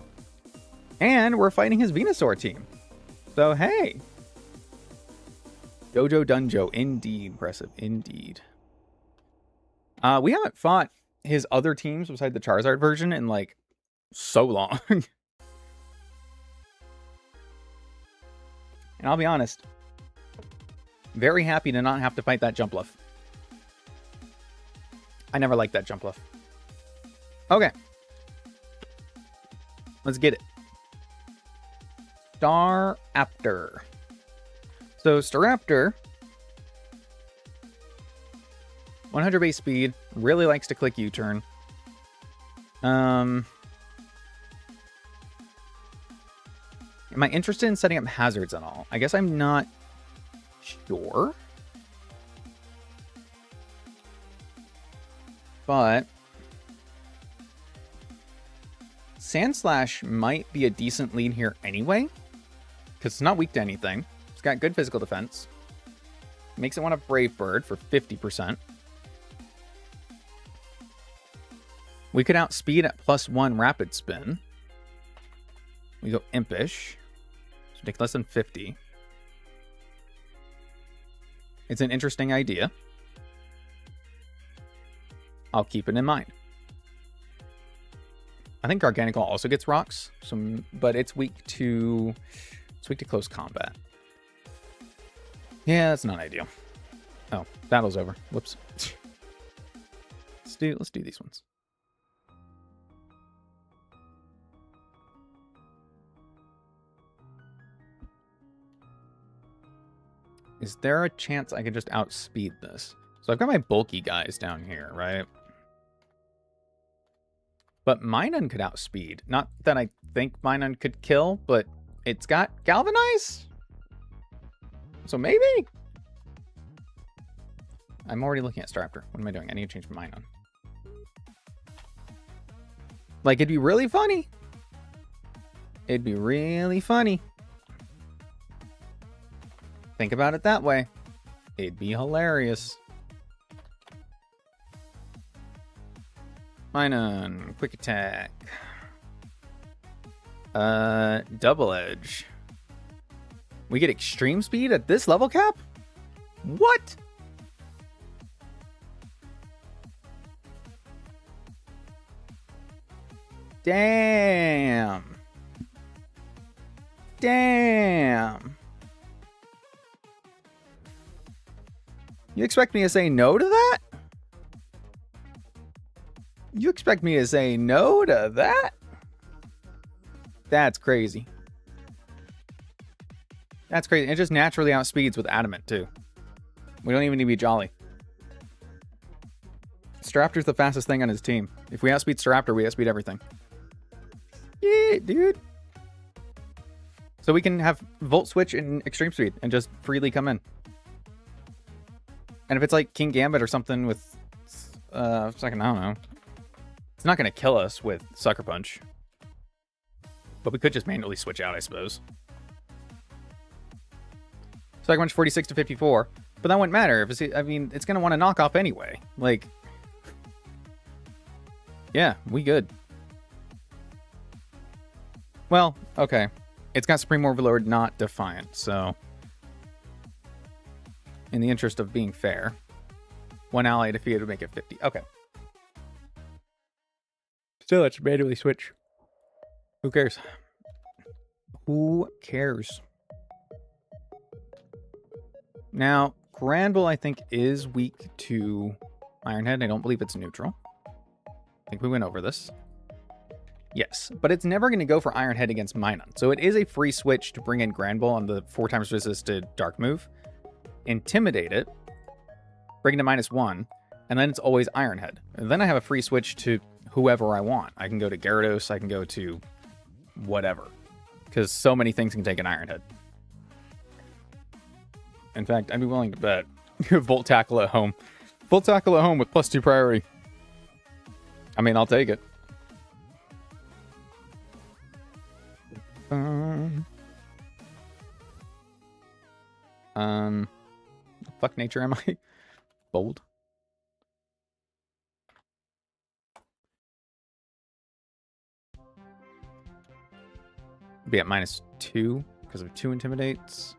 And we're fighting his Venusaur team. So, hey. Dojo Dunjo. Indeed. Impressive. Indeed. We haven't fought his other teams beside the Charizard version in, like, so long. And I'll be honest. Very happy to not have to fight that Jumpluff. I never liked that Jumpluff. Okay. Let's get it. Staraptor. So Staraptor, 100 base speed, really likes to click U-turn. Am I interested in setting up hazards at all? I guess I'm not sure. But Sandslash might be a decent lead here anyway, because it's not weak to anything. It's got good physical defense. Makes it want a Brave Bird for 50%. We could outspeed at +1 Rapid Spin. We go Impish. So take less than 50. It's an interesting idea. I'll keep it in mind. I think Garganacl also gets rocks, but it's weak to close combat. Yeah, that's not ideal. Oh, battle's over. Whoops. Let's do these ones. Is there a chance I could just outspeed this? So I've got my bulky guys down here, right? But Minun could outspeed. Not that I think Minun could kill, but it's got Galvanize? So maybe? I'm already looking at Staraptor. What am I doing? I need to change Minun. Like, it'd be really funny. It'd be really funny. Think about it that way. It'd be hilarious. Minun, quick attack. Double edge. We get extreme speed at this level cap? What? Damn. Damn. You expect me to say no to that? You expect me to say no to that? That's crazy. That's crazy. It just naturally outspeeds with Adamant, too. We don't even need to be jolly. Staraptor's the fastest thing on his team. If we outspeed Staraptor, we outspeed everything. Yeah, dude. So we can have Volt Switch and Extreme Speed and just freely come in. And if it's like King Gambit or something with... second, I don't know. It's not going to kill us with Sucker Punch. But we could just manually switch out, I suppose. Sucker Punch 46 to 54. But that wouldn't matter. If it's, I mean, it's going to want to knock off anyway. Like... Yeah, we good. Well, okay. It's got Supreme Overlord, not Defiant, so... In the interest of being fair, one ally defeated would make it 50. Okay. Still, let's manually switch. Who cares? Who cares? Now, Granville, I think, is weak to Ironhead. I don't believe it's neutral. I think we went over this. Yes, but it's never going to go for Ironhead against Minun. So it is a free switch to bring in Granville on the 4 times resisted Dark move. Intimidate it, bring it to -1, and then it's always Ironhead. And then I have a free switch to whoever I want. I can go to Gyarados, I can go to whatever. Because so many things can take an Ironhead. In fact, I'd be willing to bet Volt Tackle at home. Volt Tackle at home with +2 priority. I mean, I'll take it. Fuck nature am I? Bold. Be at -2 because of 2 intimidates.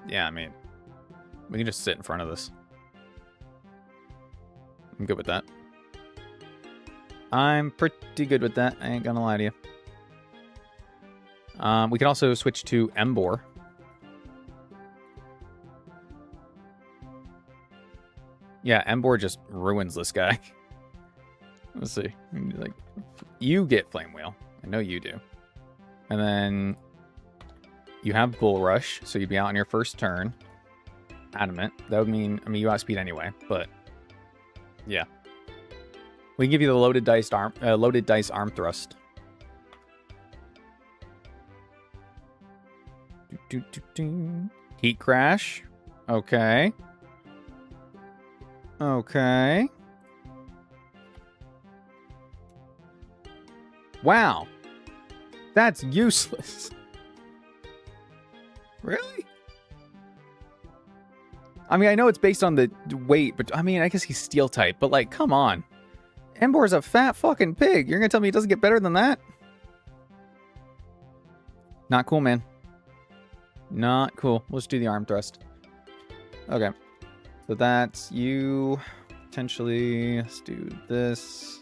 Yeah, I mean, we can just sit in front of this. I'm good with that. I'm pretty good with that. I ain't gonna lie to you. We can also switch to Embor. Yeah, Embor just ruins this guy. Let's see. Like, you get Flame Wheel. I know you do. And then you have Bull Rush, so you'd be out on your first turn. Adamant. That would mean, I mean, you outspeed anyway, but yeah. We can give you the loaded dice arm thrust. Heat Crash. Okay. Okay. Wow. That's useless. Really? I mean, I know it's based on the weight, but I mean, I guess he's steel type, but like, come on. Embor's a fat fucking pig. You're gonna tell me it doesn't get better than that? Not cool, man. Not cool. Let's do the arm thrust. Okay. So that's you. Potentially, let's do this.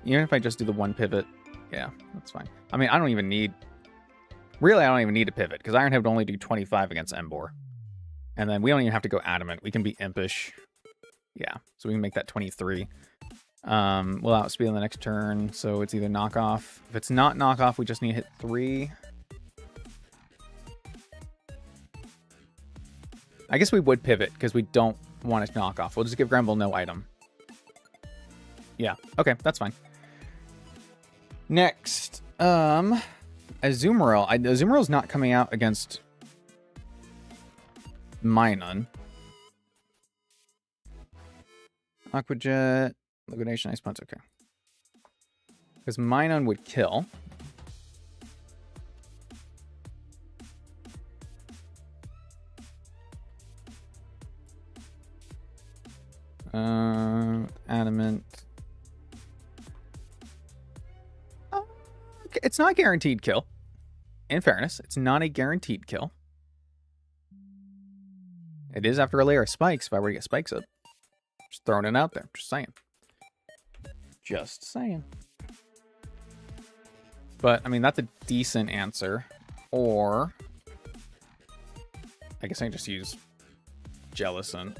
Even if I just do the 1 pivot, yeah, that's fine. I mean, I don't even need... Really, I don't even need to pivot, because Ironhead would only do 25 against Embor. And then we don't even have to go Adamant. We can be Impish. Yeah, so we can make that 23. We'll outspeed on the next turn, so it's either knockoff. If it's not knockoff, we just need to hit 3. I guess we would pivot because we don't want to knock off. We'll just give Gramble no item. Yeah, okay, that's fine. Next, Azumarill. Azumarill's not coming out against Minun. Aqua Jet, Liquidation, Ice Punch, okay. Because Minun would kill. Adamant. Oh, okay. It's not a guaranteed kill. In fairness, it's not a guaranteed kill. It is after a layer of spikes if I were to get spikes up. Just throwing it out there. Just saying. Just saying. But, I mean, that's a decent answer. Or, I guess I can just use Jellicent.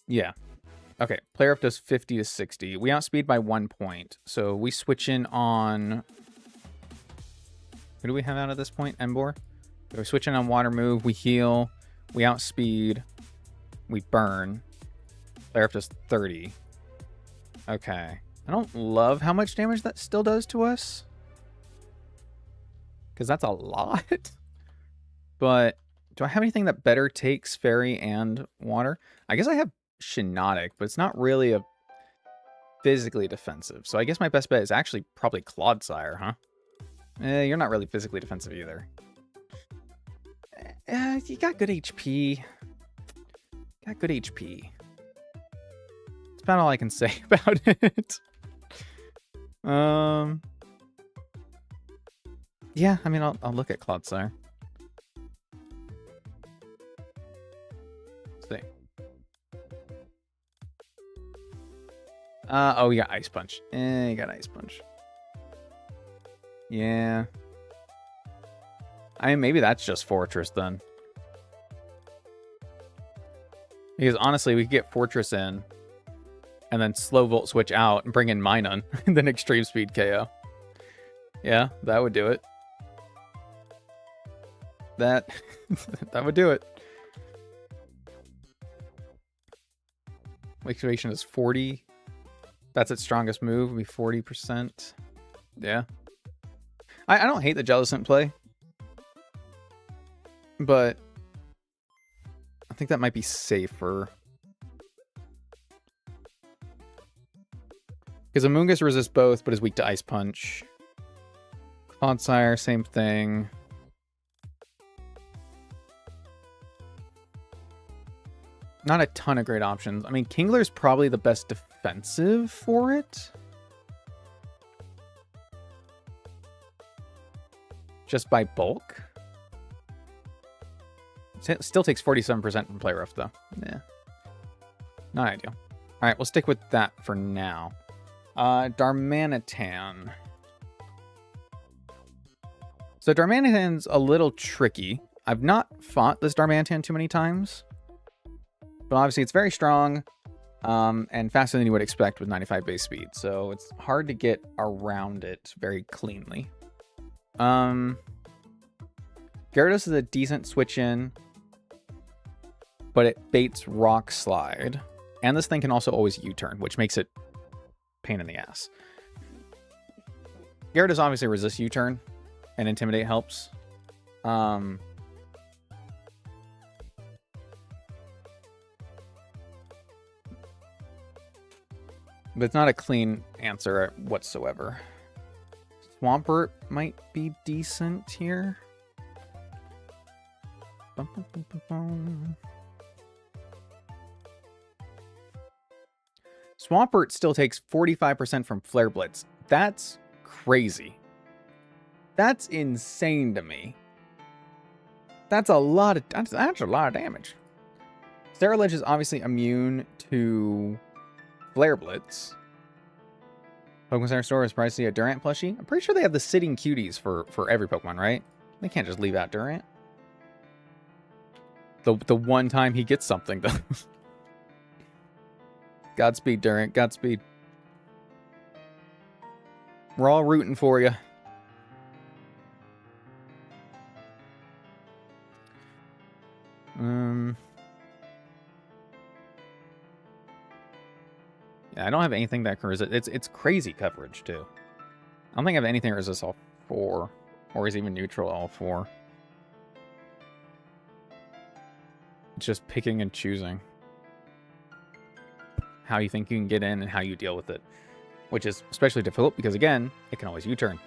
Yeah. Okay. Player up does 50 to 60. We outspeed by 1 point. So we switch in on... Who do we have out at this point? Embor? So we switch in on water move. We heal. We outspeed. We burn. Player up does 30. Okay. I don't love how much damage that still does to us. Because that's a lot. But do I have anything that better takes fairy and water? I guess I have Shiinotic, but it's not really a physically defensive. So I guess my best bet is actually probably Clodsire, huh? You're not really physically defensive either. You got good HP. Got good HP. That's about all I can say about it. Yeah, I mean, I'll look at Clodsire. Let's see. Oh, you got Ice Punch. You got Ice Punch. Yeah. I mean, maybe that's just Fortress then. Because honestly, we could get Fortress in, and then slow Volt Switch out, and bring in Minun, and then Extreme Speed KO. Yeah, that would do it. That would do it. Liquidation is 40. That's its strongest move, would be 40%. Yeah. I don't hate the Jellicent play. But I think that might be safer. Because Amoonguss resists both, but is weak to Ice Punch. Clodsire, same thing. Not a ton of great options. I mean, Kingler's probably the best defensive for it. Just by bulk. It still takes 47% from play rough, though. Yeah. Not ideal. All right, we'll stick with that for now. Darmanitan. So Darmanitan's a little tricky. I've not fought this Darmanitan too many times. But obviously it's very strong and faster than you would expect with 95 base speed. So it's hard to get around it very cleanly. Gyarados is a decent switch in, but it baits Rock Slide. And this thing can also always U-turn, which makes it pain in the ass. Gyarados obviously resists U-turn, and Intimidate helps. But it's not a clean answer whatsoever. Swampert might be decent here. Bum, bum, bum, bum, bum. Swampert still takes 45% from Flare Blitz. That's crazy. That's insane to me. That's a lot of that's a lot of damage. Sterilege is obviously immune to Flare Blitz. Pokemon Center Store is pricey a Durant plushie. I'm pretty sure they have the sitting cuties for every Pokemon, right? They can't just leave out Durant. The one time he gets something, though. Godspeed, Durant. Godspeed. We're all rooting for you. Yeah, I don't have anything that can resist. It's crazy coverage, too. I don't think I have anything that resists all 4. Or is even neutral all 4. It's just picking and choosing how you think you can get in and how you deal with it. Which is especially difficult because, again, it can always U-turn.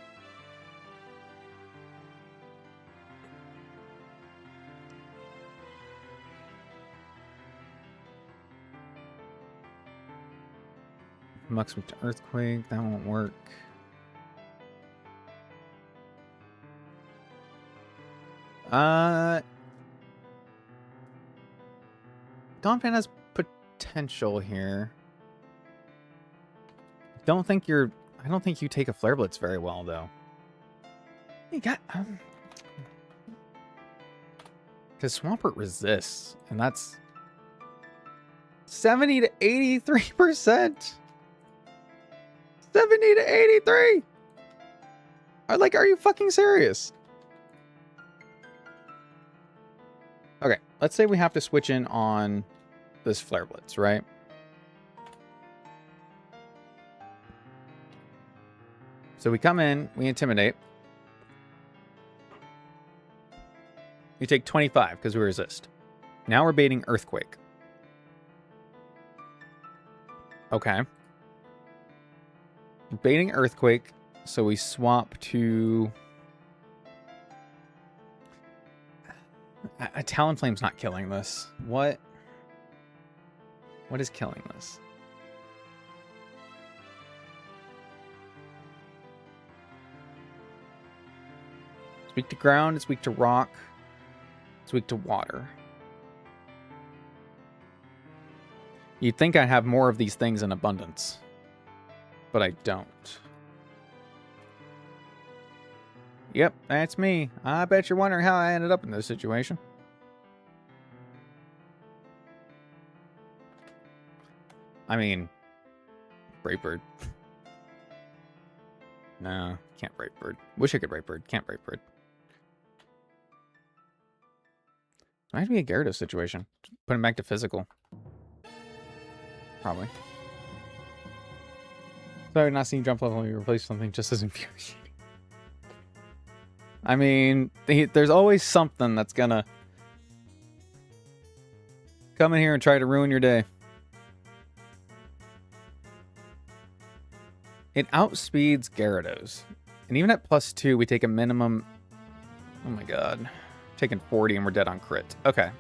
Mucks with Earthquake. That won't work. Donphan has potential here. I don't think you take a Flare Blitz very well, though. You got because Swampert resists, and that's 70 to 83%. 70 to 83. Are you fucking serious? Okay, let's say we have to switch in on this Flare Blitz, right? So we come in, we Intimidate. You take 25 because we resist. Now we're baiting Earthquake. Okay. We're baiting Earthquake, so we swap to... A Talonflame's not killing this. What? What is killing this? It's weak to ground, it's weak to rock, it's weak to water. You'd think I'd have more of these things in abundance, but I don't. Yep, that's me. I bet you're wondering how I ended up in this situation. I mean, Brave Bird. No, can't Brave Bird. Wish I could Brave Bird. Can't Brave Bird. Might be a Gyarados situation. Put him back to physical. Probably. Sorry, not seeing jump level when you replace something just as infuriating. I mean, there's always something that's gonna come in here and try to ruin your day. It outspeeds Gyarados. And even at +2, we take a minimum... Oh my god. Taking 40 and we're dead on crit. Okay.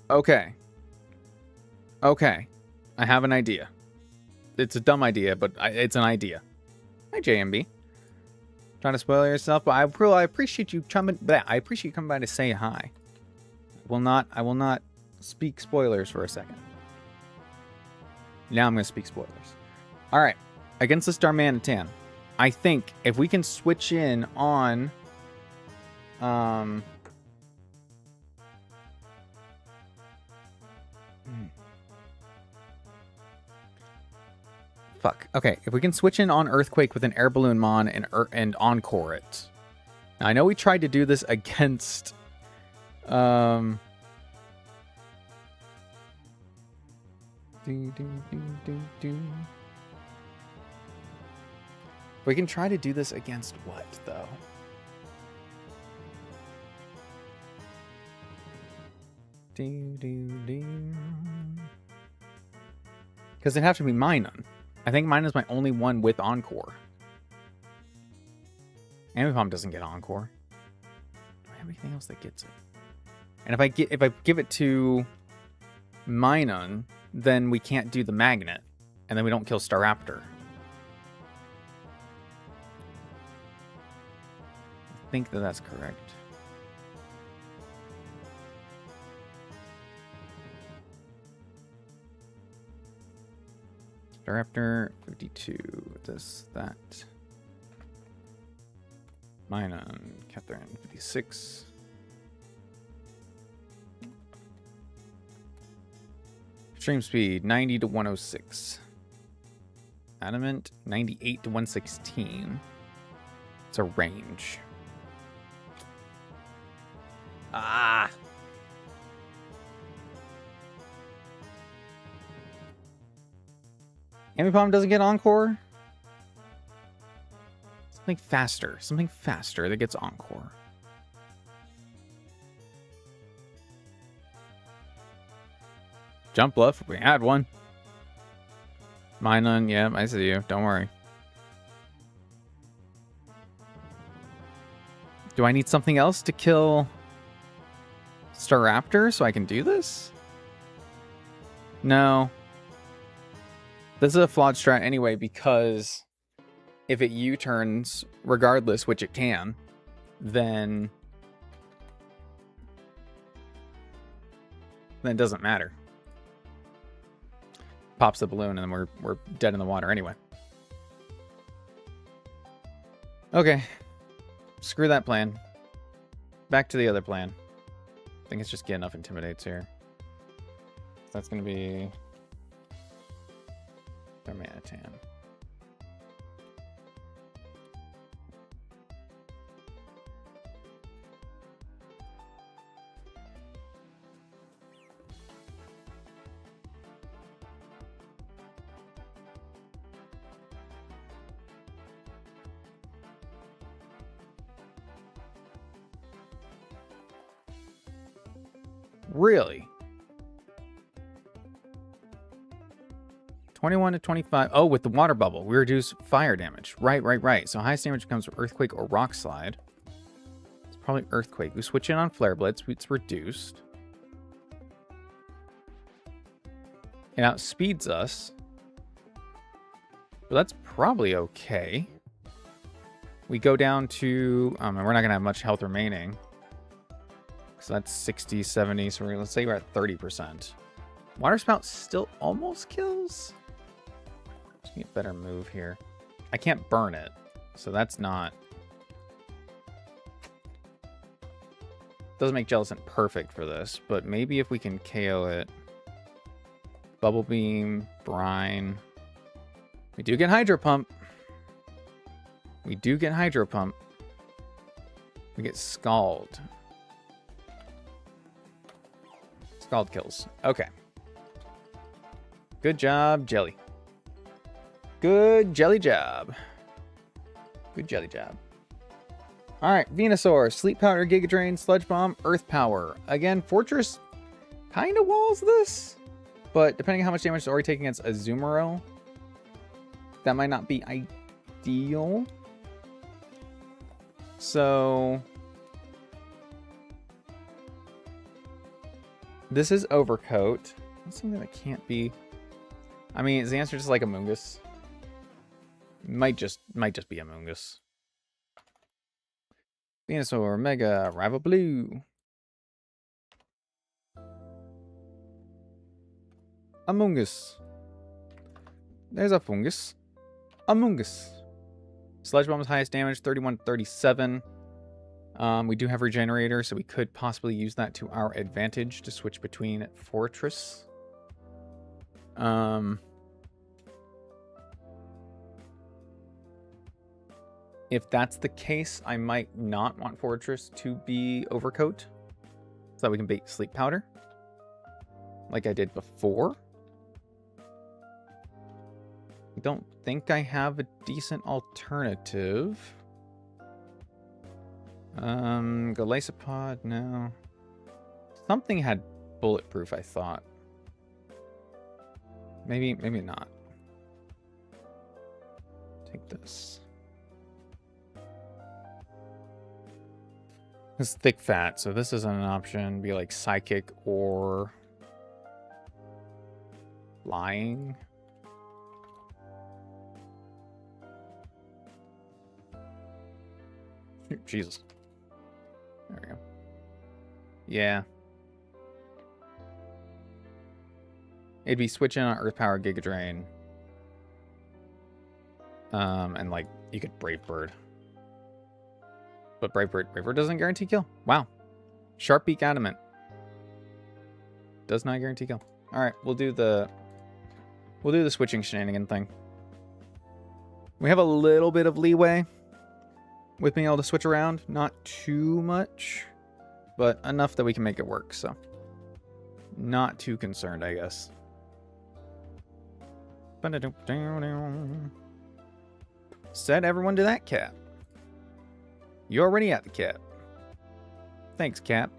Okay. Okay. I have an idea. It's a dumb idea, but it's an idea. Hi, JMB. Trying to spoil yourself, but I appreciate you coming. I appreciate you coming by to say hi. I will not speak spoilers for a second. Now I'm going to speak spoilers. All right, against the Darmanitan, I think if we can switch in on, Fuck. Okay, if we can switch in on Earthquake with an Air Balloon Mon and Encore it. Now, I know we tried to do this against... We can try to do this against what, though? Because it'd have to be Minun. I think mine is my only one with Encore. Ambipom doesn't get Encore. Do I have anything else that gets it? And if I give it to Minun, then we can't do the Magnet, and then we don't kill Staraptor. I think that's correct. Staraptor, 52. This, that. Mine on Catherine, 56. Stream speed, 90 to 106. Adamant, 98 to 116. It's a range. Ah! Amipom doesn't get Encore? Something faster. Something faster that gets Encore. Jump Bluff, we had one. Minun, yeah, I see you. Don't worry. Do I need something else to kill Staraptor so I can do this? No. This is a flawed strat anyway, because if it U-turns, regardless, which it can, then it doesn't matter. Pops the balloon and then we're dead in the water anyway. Okay. Screw that plan. Back to the other plan. I think it's just get enough intimidates here. That's going to be Darmanitan. Really? 21 to 25. Oh, with the water bubble, we reduce fire damage. Right. So highest damage comes from Earthquake or Rock Slide. It's probably Earthquake. We switch in on Flare Blitz. It's reduced. It outspeeds us. But that's probably okay. We go down to... and we're not going to have much health remaining. So that's 60, 70. So let's say we're at 30%. Water Spout still almost kills. Just need a better move here. I can't burn it. So that's not... Doesn't make Jellicent perfect for this. But maybe if we can KO it. Bubble Beam, Brine. We do get Hydro Pump. We do get Hydro Pump. We get Scald. Scald kills. Okay. Good job, Jelly. Good Jelly job. Good Jelly job. Alright, Venusaur, Sleep Powder, Giga Drain, Sludge Bomb, Earth Power. Again, Fortress kind of walls this, but depending on how much damage it's already taking against Azumarill, that might not be ideal. So... this is Overcoat. That's something that can't be... I mean, is the answer just like Amoonguss? Might just be Amoonguss. Venusaur, Mega, Rival Blue. Amoonguss. There's a Fungus. Amoonguss. Sludge Bomb's highest damage, 31-37. We do have Regenerator, so we could possibly use that to our advantage to switch between Fortress. If that's the case, I might not want Fortress to be Overcoat, so that we can bait Sleep Powder, like I did before. I don't think I have a decent alternative. Golisopod, no. Something had bulletproof, I thought. Maybe not. Take this. It's thick fat, so this isn't an option. Be like Psychic or Lying. Jesus. There we go. Yeah. It'd be switching on Earth Power, Giga Drain. And like you could Brave Bird. But Brave Bird doesn't guarantee kill. Wow. Sharp Beak Adamant. Does not guarantee kill. Alright, we'll do the switching shenanigan thing. We have a little bit of leeway with being able to switch around. Not too much, but enough that we can make it work, so. Not too concerned, I guess. Set everyone to that cap. You're already at the cap. Thanks, Cap.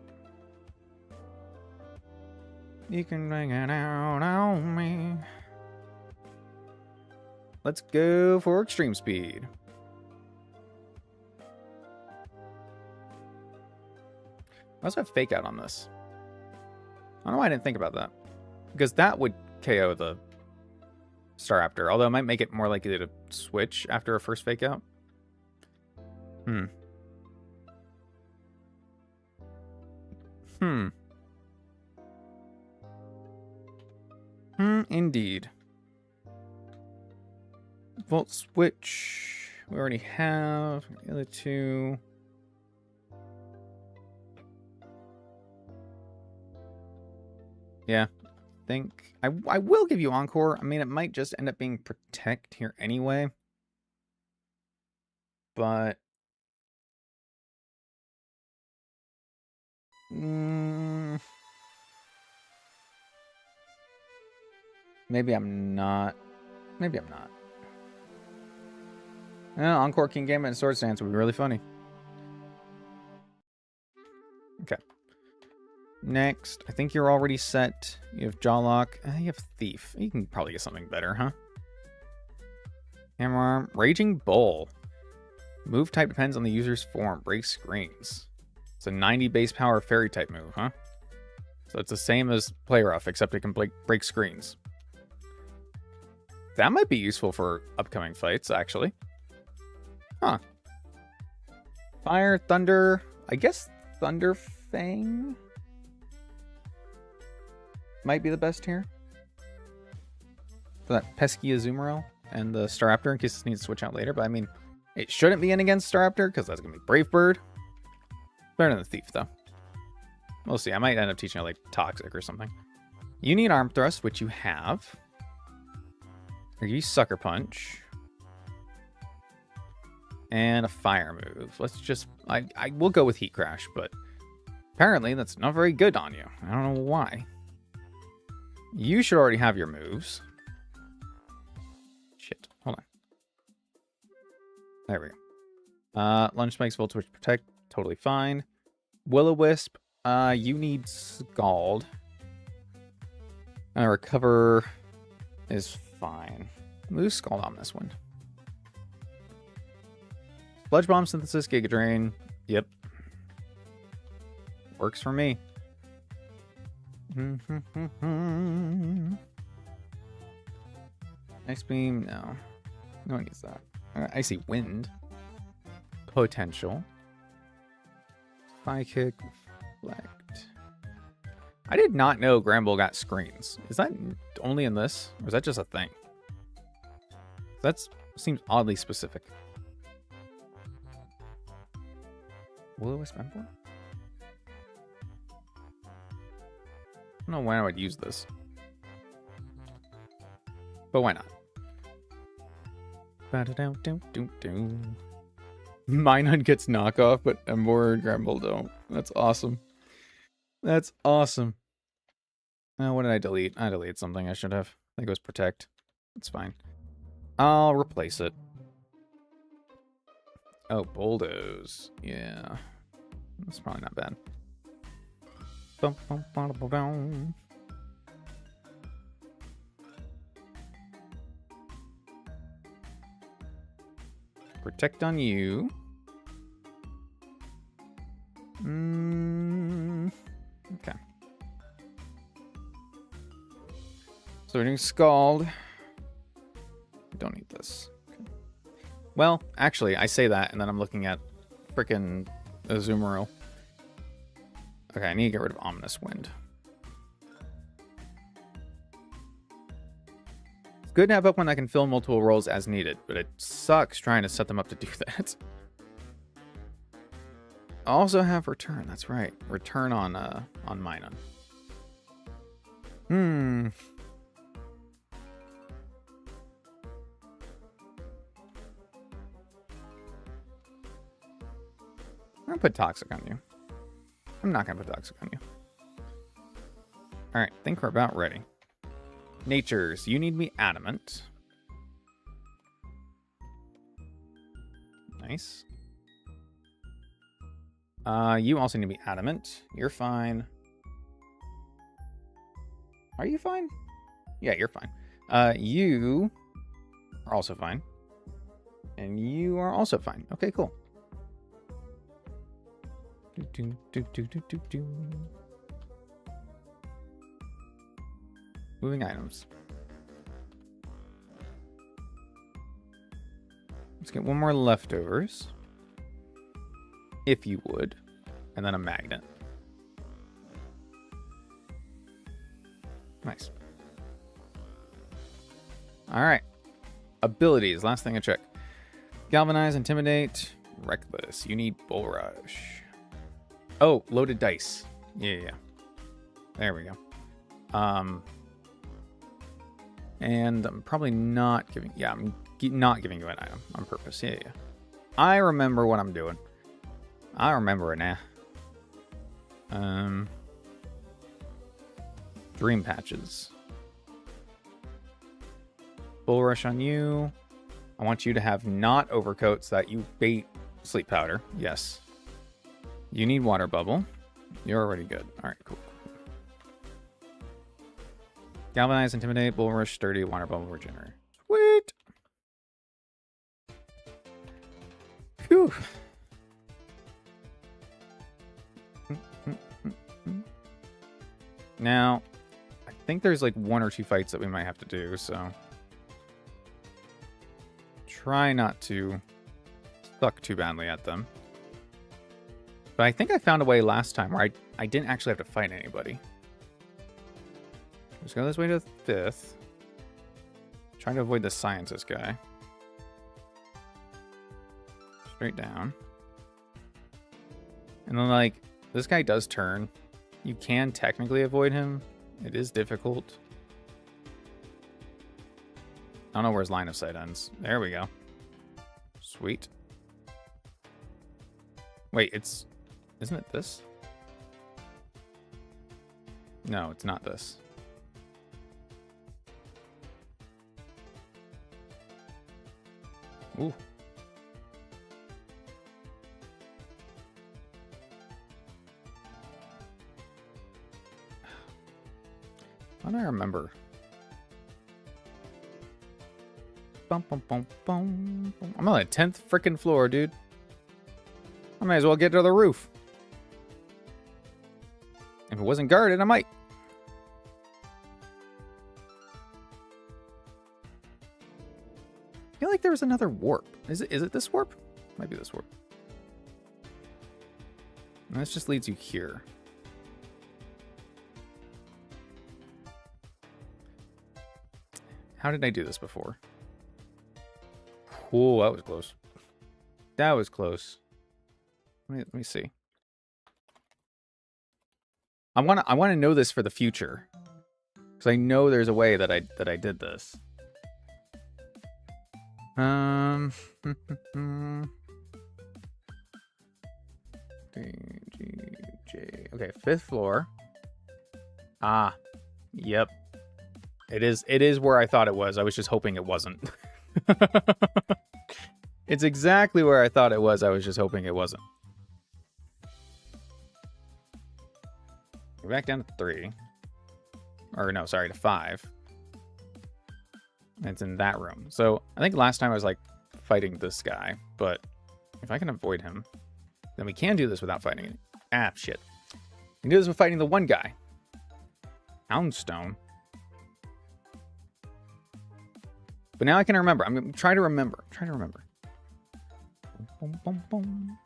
You can bring it out on me. Let's go for extreme speed. I also have fake out on this. I don't know why I didn't think about that. Because that would KO the Staraptor. Although it might make it more likely to switch after a first fake out. Indeed. Volt switch. We already have the other two. Yeah. I will give you Encore. I mean, it might just end up being Protect here anyway. But maybe I'm not. Maybe I'm not. Encore King Game and Sword Stance would be really funny. Okay. Next, I think you're already set. You have Jawlock. You have Thief. You can probably get something better, huh? Hammer Arm. Raging Bull. Move type depends on the user's form. Break screens. It's a 90 base power fairy type move, huh? So it's the same as Play Rough, except it can break screens. That might be useful for upcoming fights, actually. Huh. Fire, Thunder. I guess Thunder Fang might be the best here. For that pesky Azumarill and the Staraptor in case this needs to switch out later. But I mean, it shouldn't be in against Staraptor because that's going to be Brave Bird. Better than the Thief, though. We'll see. I might end up teaching it like Toxic or something. You need Arm Thrust, which you have. Or you Sucker Punch. And a Fire move. Let's just... I will go with Heat Crash, but apparently that's not very good on you. I don't know why. You should already have your moves. Shit. Hold on. There we go. Lunge Spikes, Volt Switch, Protect. Totally fine. Will-O-Wisp. You need Scald. Recover is fine. Move Scald on this one. Sludge Bomb, Synthesis, Giga Drain. Yep. Works for me. Ice Beam, no. No one needs that. Icy Wind. Potential. Fly Kick. Reflect. I did not know Granbull got screens. Is that only in this? Or is that just a thing? That seems oddly specific. Will-O-Wisp Emblem? I don't know when I would use this. But why not? Minehunt gets knockoff, but Emboar and Granbull don't. That's awesome. That's awesome. What did I delete? I deleted something I should have. I think it was Protect. It's fine. I'll replace it. Oh, Bulldoze. Yeah. That's probably not bad. Protect on you. Okay. So we're doing Scald. Don't need this. Okay. Well, actually, I say that, and then I'm looking at frickin' Azumarill. Okay, I need to get rid of Ominous Wind. good to have Pokemon that can fill multiple roles as needed, but it sucks trying to set them up to do that. I also have Return. That's right. Return on Minun. I'm gonna put Toxic on you. I'm not gonna put Toxic on you. Alright, think we're about ready. Natures, you need to be Adamant. Nice. You also need to be Adamant. You're fine. Are you fine? Yeah, you're fine. You are also fine. And you are also fine. Okay, cool. Moving items. Let's get one more leftovers. If you would. And then a magnet. Nice. Alright. Abilities. Last thing I check. Galvanize, Intimidate, Reckless. You need Bull Rush. Oh, loaded dice. Yeah. There we go. And I'm probably not giving... Yeah, I'm not giving you an item on purpose. Yeah. I remember what I'm doing. I remember it now. Dream Patches. Bull Rush on you. I want you to have not overcoats that you bait Sleep Powder. Yes. You need Water Bubble. You're already good. Alright, cool. Galvanize, Intimidate, Bull Rush, Sturdy, Water Bubble, Regenerate. Sweet! Phew. Now, I think there's like 1 or 2 fights that we might have to do, so... Try not to suck too badly at them. But I think I found a way last time where I didn't actually have to fight anybody. Let's go this way to the 5th. Trying to avoid the Scientist guy. Straight down. And then, like, this guy does turn. You can technically avoid him. It is difficult. I don't know where his line of sight ends. There we go. Sweet. Wait, isn't it this? No, it's not this. Ooh. How do I remember? Bum, bum, bum, bum, bum. I'm on the 10th freaking floor, dude. I might as well get to the roof. If it wasn't guarded, I might. I feel like there was another warp. Is it this warp? Might be this warp. And this just leads you here. How did I do this before? Oh, that was close. That was close. Let me see. I want to know this for the future, because I know there's a way that I did this. DGJ. Okay, 5th floor. Ah, yep. It is where I thought it was. I was just hoping it wasn't. It's exactly where I thought it was. I was just hoping it wasn't. We're back down to 3. Or no, sorry, to 5. And it's in that room. So I think last time I was like fighting this guy, but if I can avoid him, then we can do this without fighting it. Ah, shit. We can do this with fighting the one guy. Houndstone. But now I can remember. I'm trying to remember. Boom, boom, boom.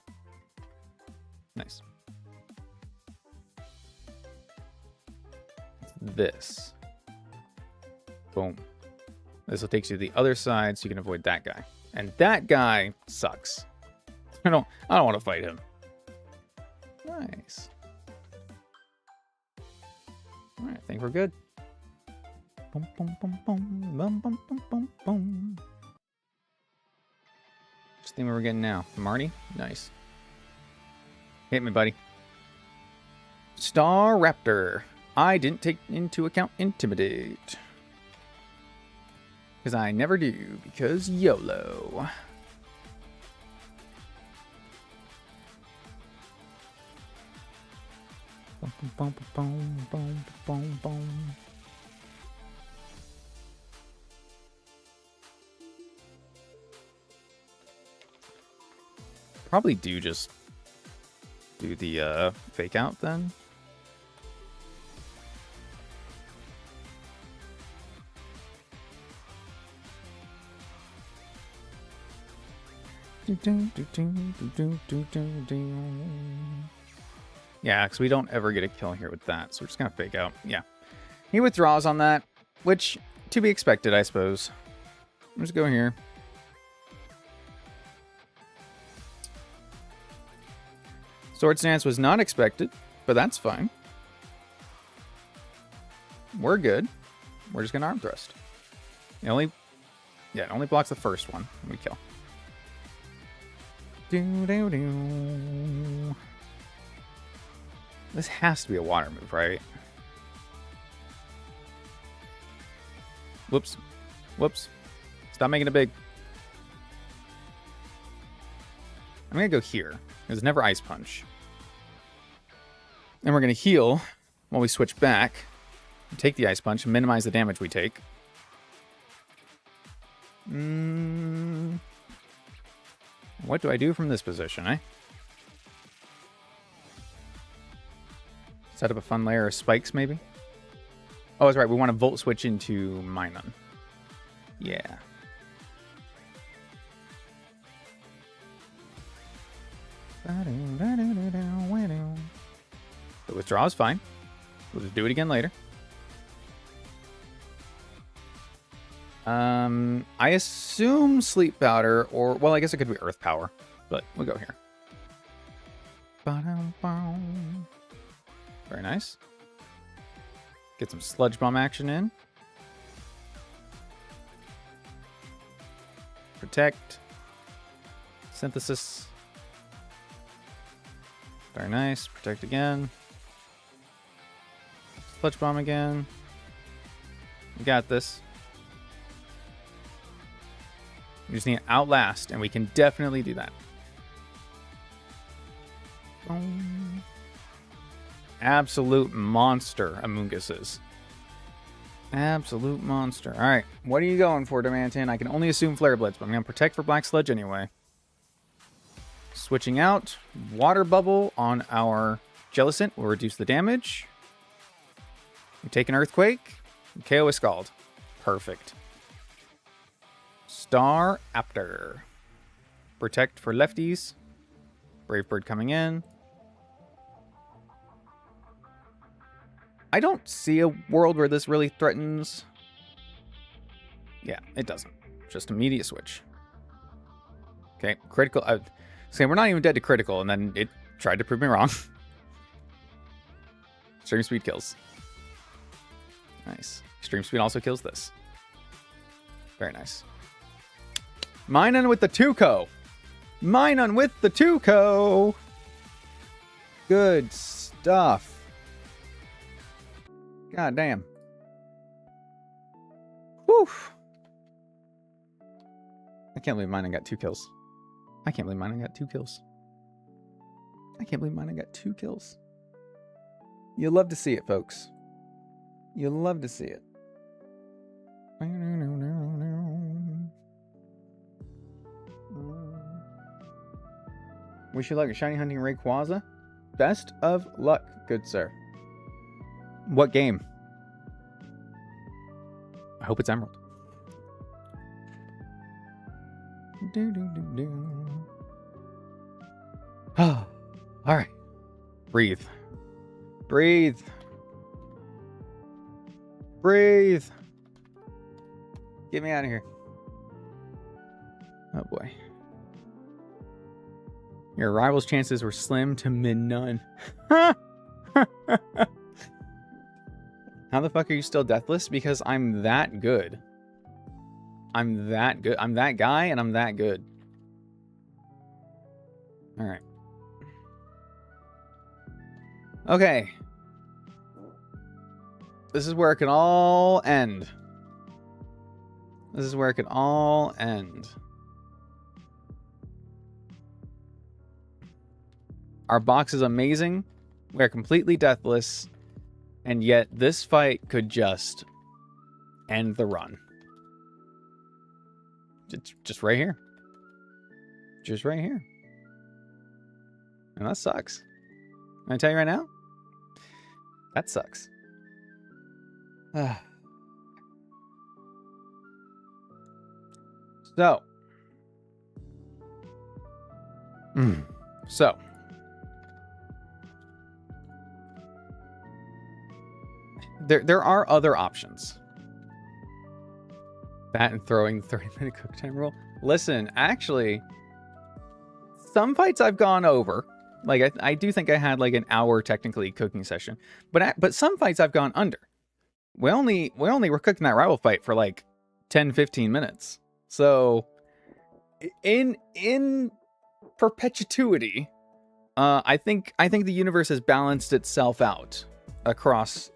Nice. This. Boom. This will take you to the other side so you can avoid that guy. And that guy sucks. I don't want to fight him. Nice. All right, I think we're good. Boom, boom, boom, boom, boom, boom, boom, boom, boom. Just think what we're getting now. Marty? Nice. Hit me, buddy. Star Raptor. I didn't take into account Intimidate. Because I never do, because YOLO. Boom, boom, boom, boom, boom, boom. Probably just do the fake out then. Yeah, because we don't ever get a kill here with that, so we're just gonna fake out. Yeah, he withdraws on that, which to be expected, I suppose. Let's go here. Sword Stance was not expected, but that's fine. We're good. We're just gonna arm thrust. It only blocks the first one. We kill. This has to be a water move, right? Whoops. Whoops. Stop making it big. I'm going to go here. There's never Ice Punch. And we're going to heal while we switch back. Take the Ice Punch and minimize the damage we take. What do I do from this position, eh? Set up a fun layer of spikes, maybe? Oh, that's right. We want to Volt Switch into Minun. Yeah. The withdraw is fine. We'll just do it again later. I assume Sleep Powder, or, well, I guess it could be Earth Power, but we'll go here. Very nice. Get some Sludge Bomb action in. Protect. Synthesis. Very nice. Protect again. Sludge Bomb again. We got this. We just need to Outlast, and we can definitely do that. Boom. Absolute monster, Amoongus is. Absolute monster. All right, what are you going for, Demantin? I can only assume Flare Blitz, but I'm going to protect for Black Sludge anyway. Switching out. Water Bubble on our Jellicent will reduce the damage. We take an Earthquake. KO is Scald. Perfect. Star Raptor. Protect for lefties. Brave Bird coming in. I don't see a world where this really threatens. Yeah, it doesn't. Just immediate switch. Okay, critical. Say we're not even dead to critical, and then it tried to prove me wrong. Extreme Speed kills. Nice. Extreme Speed also kills this. Very nice. Minun with the Tuco. Minun with the Tuco. Good stuff. God damn. Whew. I can't believe Minun got 2 kills. I can't believe Minun got 2 kills. I can't believe Minun got 2 kills. You'll love to see it, folks. You'll love to see it. Wish you luck at Shiny Hunting Rayquaza. Best of luck, good sir. What game? I hope it's Emerald. Oh, all right. Breathe. Breathe. Breathe. Get me out of here. Oh boy. Your rival's chances were slim to none. How the fuck are you still deathless? Because I'm that good. I'm that good. I'm that guy and I'm that good. Alright. Okay. This is where it can all end. This is where it can all end. Our box is amazing. We're completely deathless. And yet this fight could just end the run. Just right here. Just right here. And that sucks. Can I tell you right now? That sucks. So. So. There are other options. That and throwing the 30-minute cook time rule. Listen, actually, some fights I've gone over. Like, I do think I had like an hour technically cooking session. But some fights I've gone under. We only were cooking that rival fight for like 10-15 minutes. So in perpetuity, I think the universe has balanced itself out across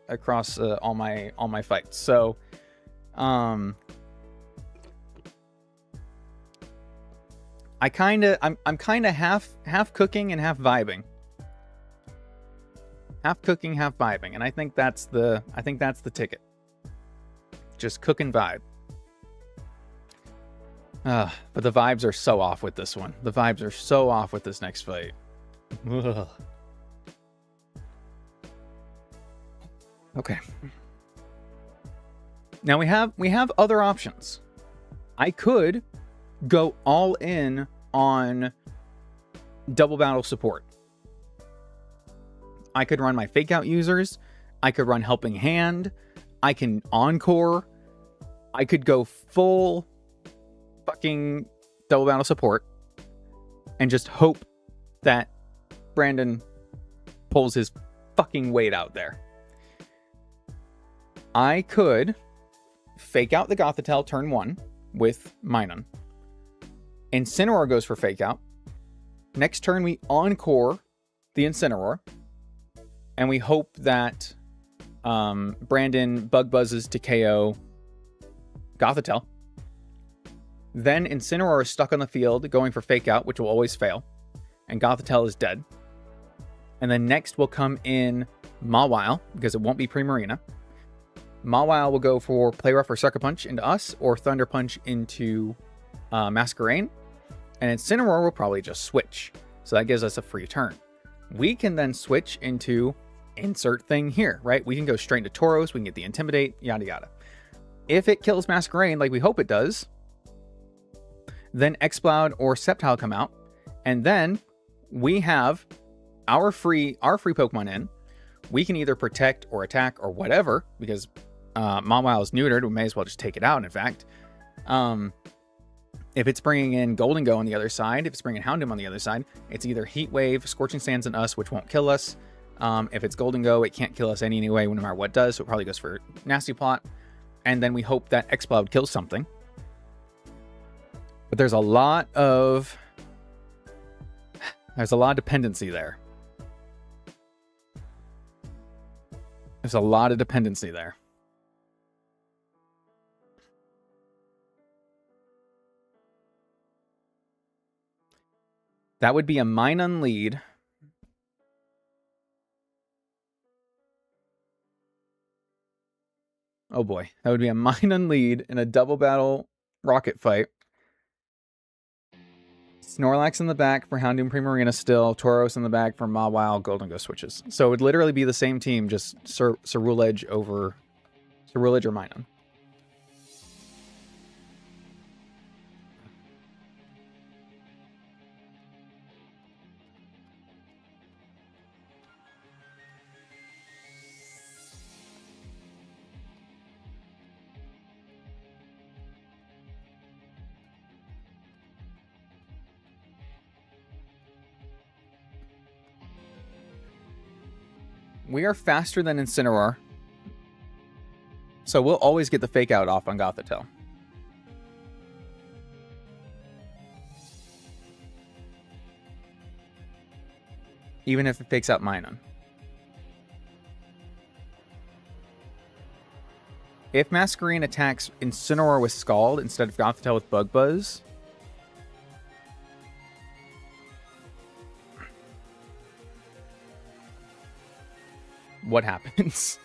all my fights. So I'm kind of half cooking and half vibing. Half cooking, half vibing, and I think that's the ticket. Just cook and vibe. But the vibes are so off with this one. The vibes are so off with this next fight. Ugh. Okay. Now we have other options. I could go all in on double battle support. I could run my fake out users. I could run helping hand. I can encore. I could go full fucking double battle support and just hope that Brandon pulls his fucking weight out there. I could fake out the Gothitelle turn 1 with Minun. Incineroar goes for fake out. Next turn we encore the Incineroar. And we hope that Brandon bug buzzes to KO Gothitelle. Then Incineroar is stuck on the field going for fake out, which will always fail. And Gothitelle is dead. And then next will come in Mawile, because it won't be Primarina. Mawile will go for Play Rough or Sucker Punch into us, or Thunder Punch into Masquerain. And Incineroar will probably just switch. So that gives us a free turn. We can then switch into insert thing here, right? We can go straight into Tauros, we can get the Intimidate, yada yada. If it kills Masquerain, like we hope it does, then Exploud or Sceptile come out, and then we have our free Pokemon in. We can either protect or attack or whatever, because Mawile is neutered, we may as well just take it out, in fact. If it's bringing in Golden Go on the other side, if it's bringing Houndoom on the other side, it's either Heat Wave, Scorching Sands, and us, which won't kill us. If it's Golden Go, it can't kill us anyway, no matter what it does, so it probably goes for Nasty Plot. And then we hope that Exploud kills something. But there's a lot of dependency there. There's a lot of dependency there. That would be a Minun lead. Oh boy. That would be a Minun lead in a double battle rocket fight. Snorlax in the back for Houndoom Primarina still. Tauros in the back for Mawile Golden Ghost switches. So it would literally be the same team, just Ceruledge or Minun. We are faster than Incineroar. So we'll always get the fake out off on Gothitelle. Even if it fakes out Minun. If Masquerain attacks Incineroar with Scald instead of Gothitelle with Bug Buzz, what happens?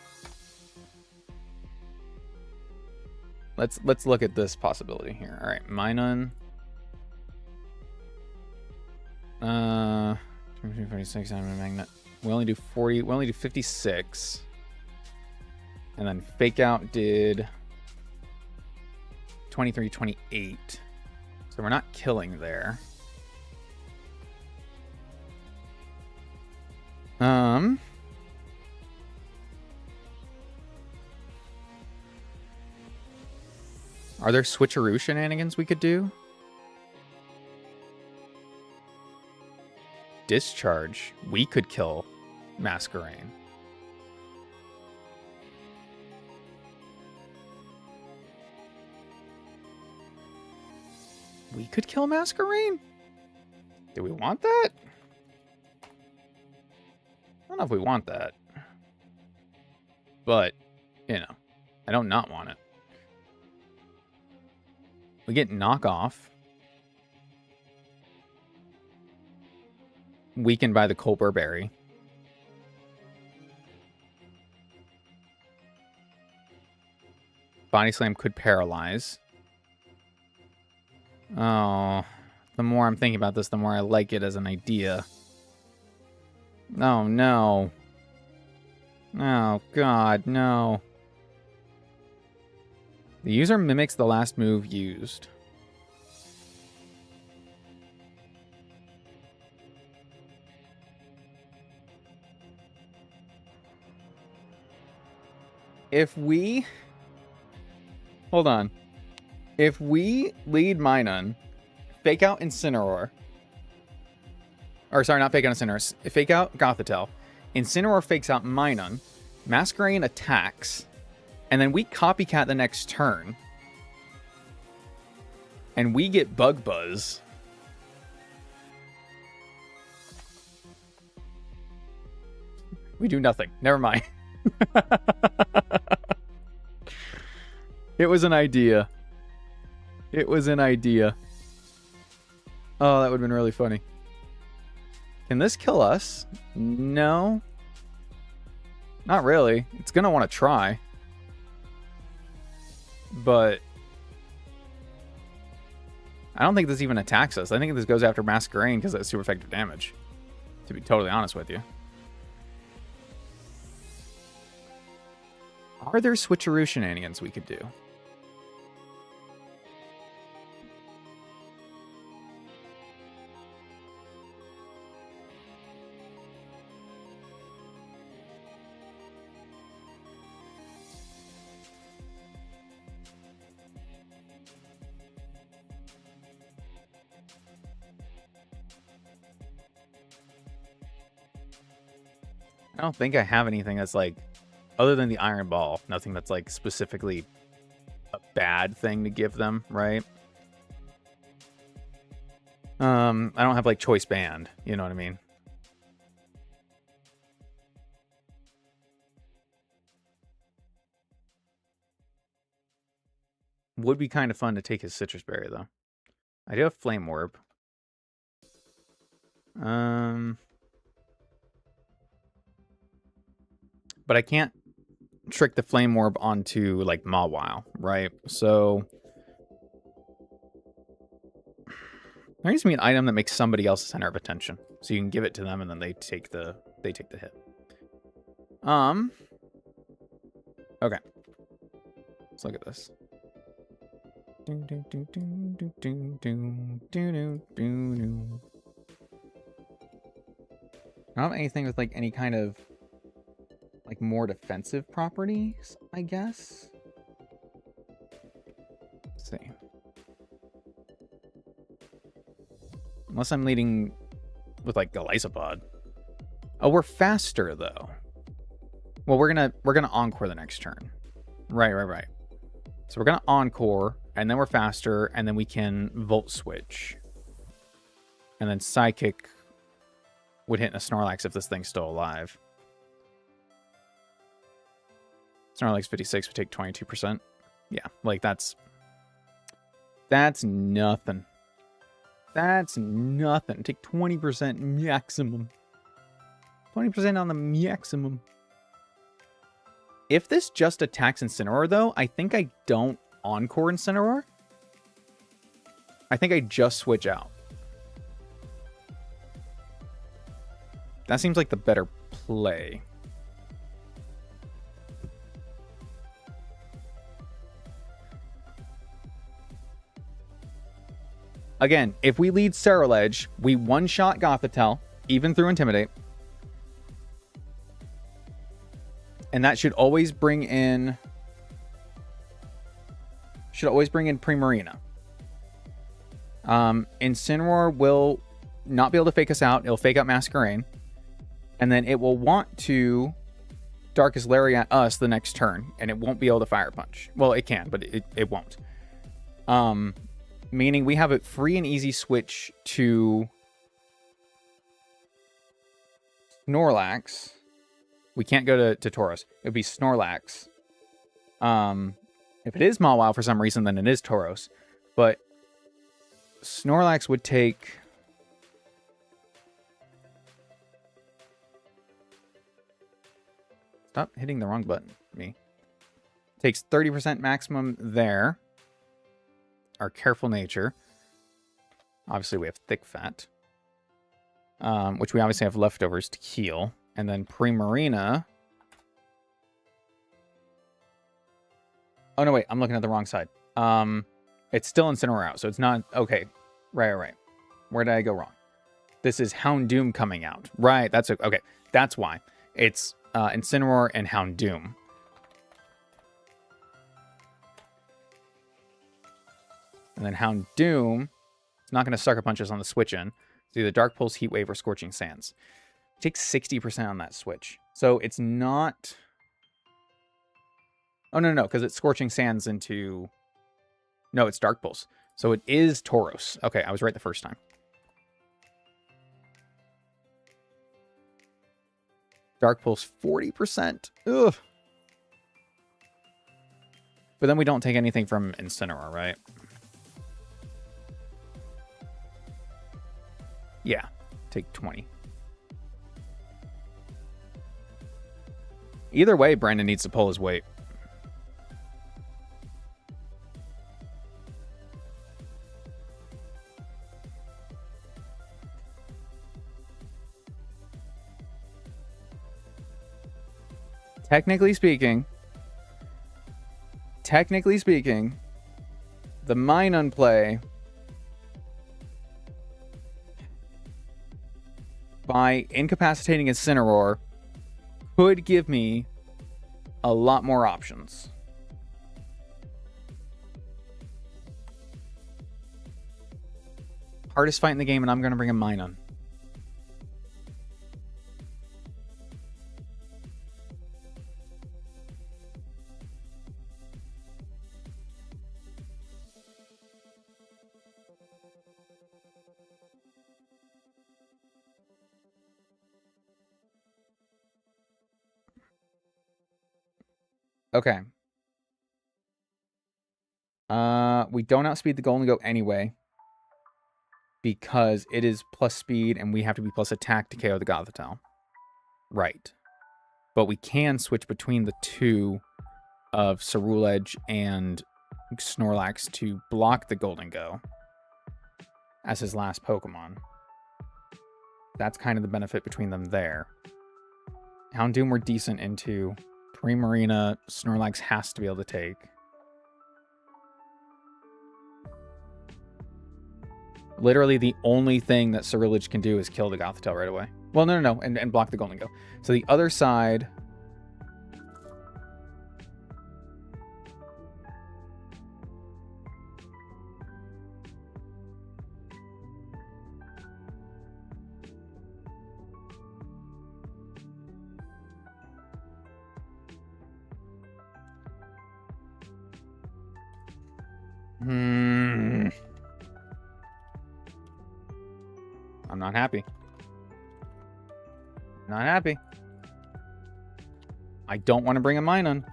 Let's look at this possibility here. All right, Minun. 46. I'm a magnet. We only do 40. We only do 56. And then Fake Out did 23, 28. So we're not killing there. Are there switcheroo shenanigans we could do? Discharge. We could kill Masquerain. We could kill Masquerain? Do we want that? I don't know if we want that. But, you know, I don't not want it. We get knockoff. Weakened by the Colbur Berry. Body Slam could paralyze. Oh, the more I'm thinking about this, the more I like it as an idea. Oh, no. Oh, God, no. The user mimics the last move used. If we... Hold on. If we lead Minun, Fake Out Incineroar... Or, sorry, not Fake Out Incineroar. Fake Out Gothitelle. Incineroar fakes out Minun. Masquerain attacks. And then we copycat the next turn. And we get Bug Buzz. We do nothing. Never mind. It was an idea. It was an idea. Oh, that would have been really funny. Can this kill us? No. Not really. It's going to want to try. But I don't think this even attacks us. I think this goes after Masquerain because that's super effective damage. To be totally honest with you. Are there switcheroo shenanigans we could do? I don't think I have anything that's like, other than the Iron Ball, nothing that's like specifically a bad thing to give them, right? I don't have like Choice Band, you know what I mean? Would be kind of fun to take his Citrus Berry though. I do have Flame Orb. But I can't trick the Flame Orb onto, like, Mawile, right? So there needs to be an item that makes somebody else the center of attention. So you can give it to them and then they take the hit. Okay. Let's look at this. I don't have anything with, like, any kind of like more defensive properties, I guess. Let's see. Unless I'm leading with like Golisopod. Oh, we're faster though. Well, we're gonna encore the next turn. Right. So we're gonna encore, and then we're faster, and then we can volt switch. And then Psychic would hit in a Snorlax if this thing's still alive. Snorlax 56 would take 22%. Yeah, like that's nothing. That's nothing. Take 20% maximum. 20% on the maximum. If this just attacks Incineroar, though, I think I don't encore Incineroar. I think I just switch out. That seems like the better play. Again, if we lead Ceruledge, we one-shot Gothitelle, even through Intimidate. And that should always bring in... Primarina. Incineroar will not be able to fake us out. It'll fake out Masquerain. And then it will want to Darkest Lariat us the next turn. And it won't be able to Fire Punch. Well, it can, but it won't. Meaning we have a free and easy switch to Snorlax. We can't go to Tauros. It would be Snorlax. If it is Mawile for some reason, then it is Tauros. But Snorlax would take... Stop hitting the wrong button, me. Takes 30% maximum there. Our Careful Nature. Obviously, we have Thick Fat. Which we obviously have leftovers to heal. And then Primarina. Oh, no, wait. I'm looking at the wrong side. It's still Incineroar out, so it's not... Okay. Right. Where did I go wrong? This is Houndoom coming out. Right, that's... Okay, that's why. It's Incineroar and Houndoom. And then Houndoom is not going to Sucker Punch us on the switch in. It's either Dark Pulse, Heat Wave, or Scorching Sands. It takes 60% on that switch. So it's not... Oh, no, because it's Scorching Sands into... No, it's Dark Pulse. So it is Tauros. Okay, I was right the first time. Dark Pulse, 40%. Ugh. But then we don't take anything from Incineroar, right? Yeah, take 20. Either way, Brandon needs to pull his weight. Technically speaking, the Minun play by incapacitating Incineroar could give me a lot more options. Hardest fight in the game, and I'm going to bring a Minun. Okay. We don't outspeed the Golden Goat anyway. Because it is plus speed and we have to be plus attack to KO the Gothitelle. Right. But we can switch between the two of Ceruledge and Snorlax to block the Golden Go as his last Pokemon. That's kind of the benefit between them there. Houndoom we're decent into. Primarina, Snorlax has to be able to take. Literally the only thing that Ceruledge can do is kill the Gothitelle right away. Well, no, and block the Golden Go. So the other side... I'm not happy. Not happy. I don't want to bring a mine on.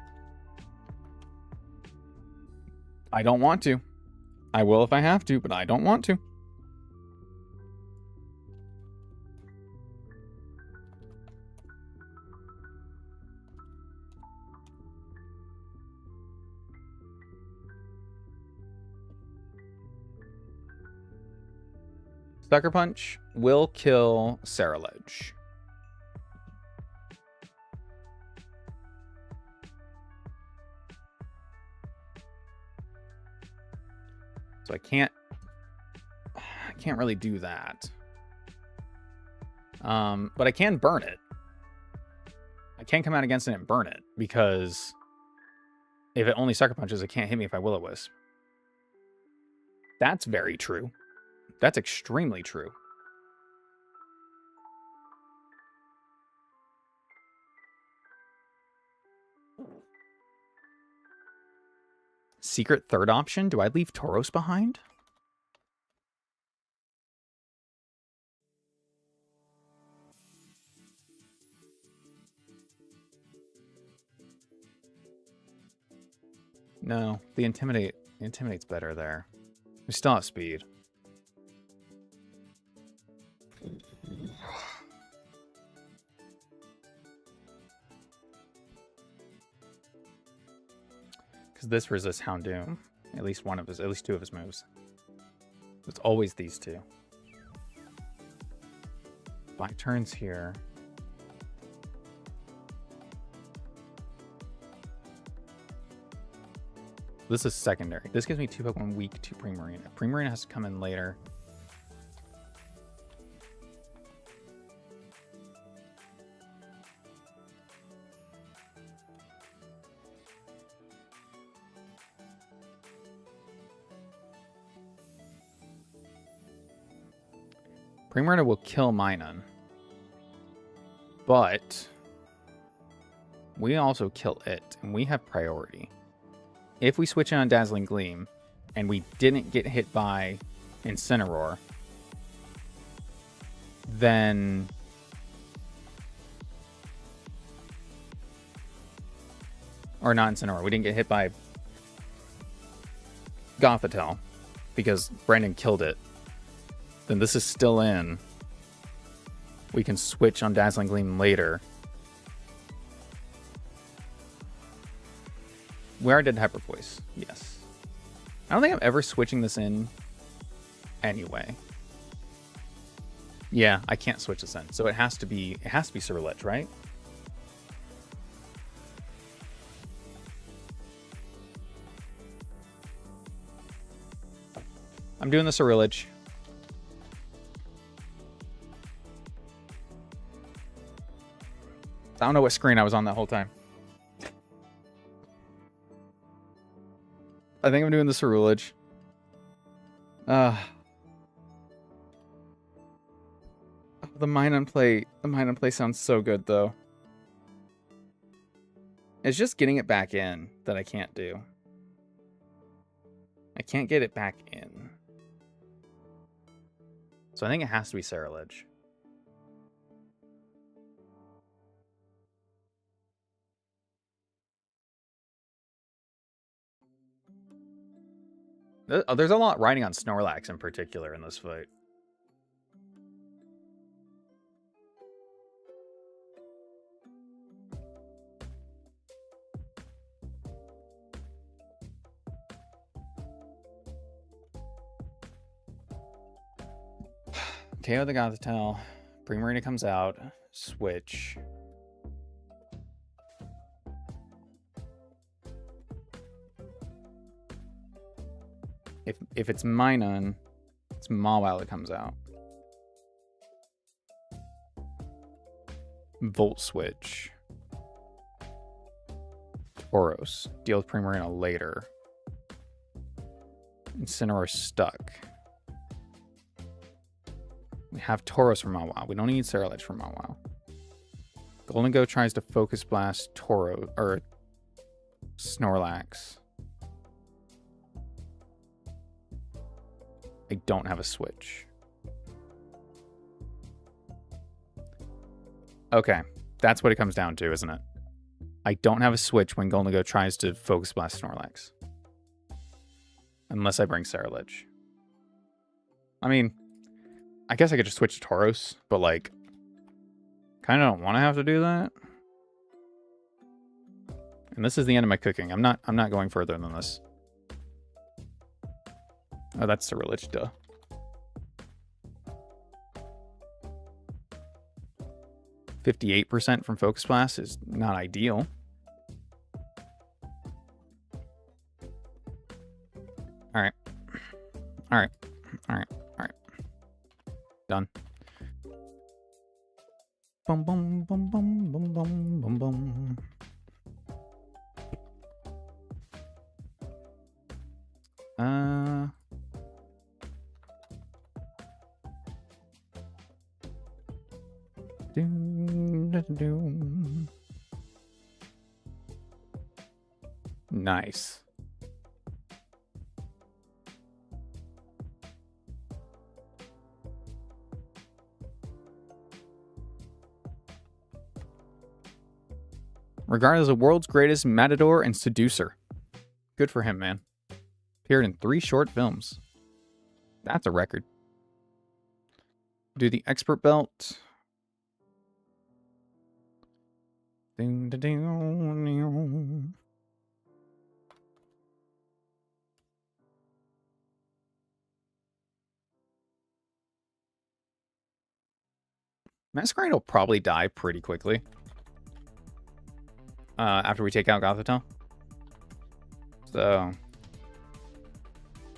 I don't want to. I will if I have to, but I don't want to. Sucker Punch will kill Saraledge. So I can't really do that. But I can burn it. I can come out against it and burn it, because if it only Sucker Punches, it can't hit me if I Will-O-Wisp. That's very true. That's extremely true. Secret third option? Do I leave Tauros behind? No, the Intimidate's better there. We still have speed. Because this resists Houndoom. At least two of his moves. It's always these two. 5 turns here. This is secondary. This gives me 2 Pokemon weak to Primarina. Primarina has to come in later. Primarina will kill Minun. But we also kill it, and we have priority. If we switch in on Dazzling Gleam, and we didn't get hit by Incineroar, then or not Incineroar, we didn't get hit by Gothitelle, because Brandon killed it, then this is still in. We can switch on Dazzling Gleam later. We already did Hyper Voice, yes. I don't think I'm ever switching this in anyway. Yeah, I can't switch this in. So it has to be Ceruledge, right? I'm doing the Ceruledge. I don't know what screen I was on that whole time. I think I'm doing the Ceruledge. The Minun play sounds so good though. It's just getting it back in that I can't do. I can't get it back in. So I think it has to be Ceruledge. There's a lot riding on Snorlax in particular in this fight. KO the Gothitelle. Primarina comes out. Switch. If it's Minun, it's Mawile that comes out. Volt Switch. Tauros. Deal with Primarina later. Incineroar stuck. We have Tauros for Mawile. We don't need Ceruledge for Mawile. Golden Go tries to Focus Blast Tauros or Snorlax. I don't have a switch. Okay, that's what it comes down to, isn't it? I don't have a switch when Golden Go tries to Focus Blast Snorlax. Unless I bring Saralidge. I mean, I guess I could just switch to Tauros, but like, kind of don't want to have to do that. And this is the end of my cooking. I'm not going further than this. Oh, that's Saralidge, duh. %58% from Focus Blast is not ideal. Alright. Alright. Alright. Alright. Done. Bum bum bum bum bum bum bum bum. Nice. Regarded as the world's greatest matador and seducer. Good for him, man. Appeared in 3 short films. That's a record. Do the expert belt. Ding, ding, ding. Masquerade will probably die pretty quickly. After we take out Gothitelle. So,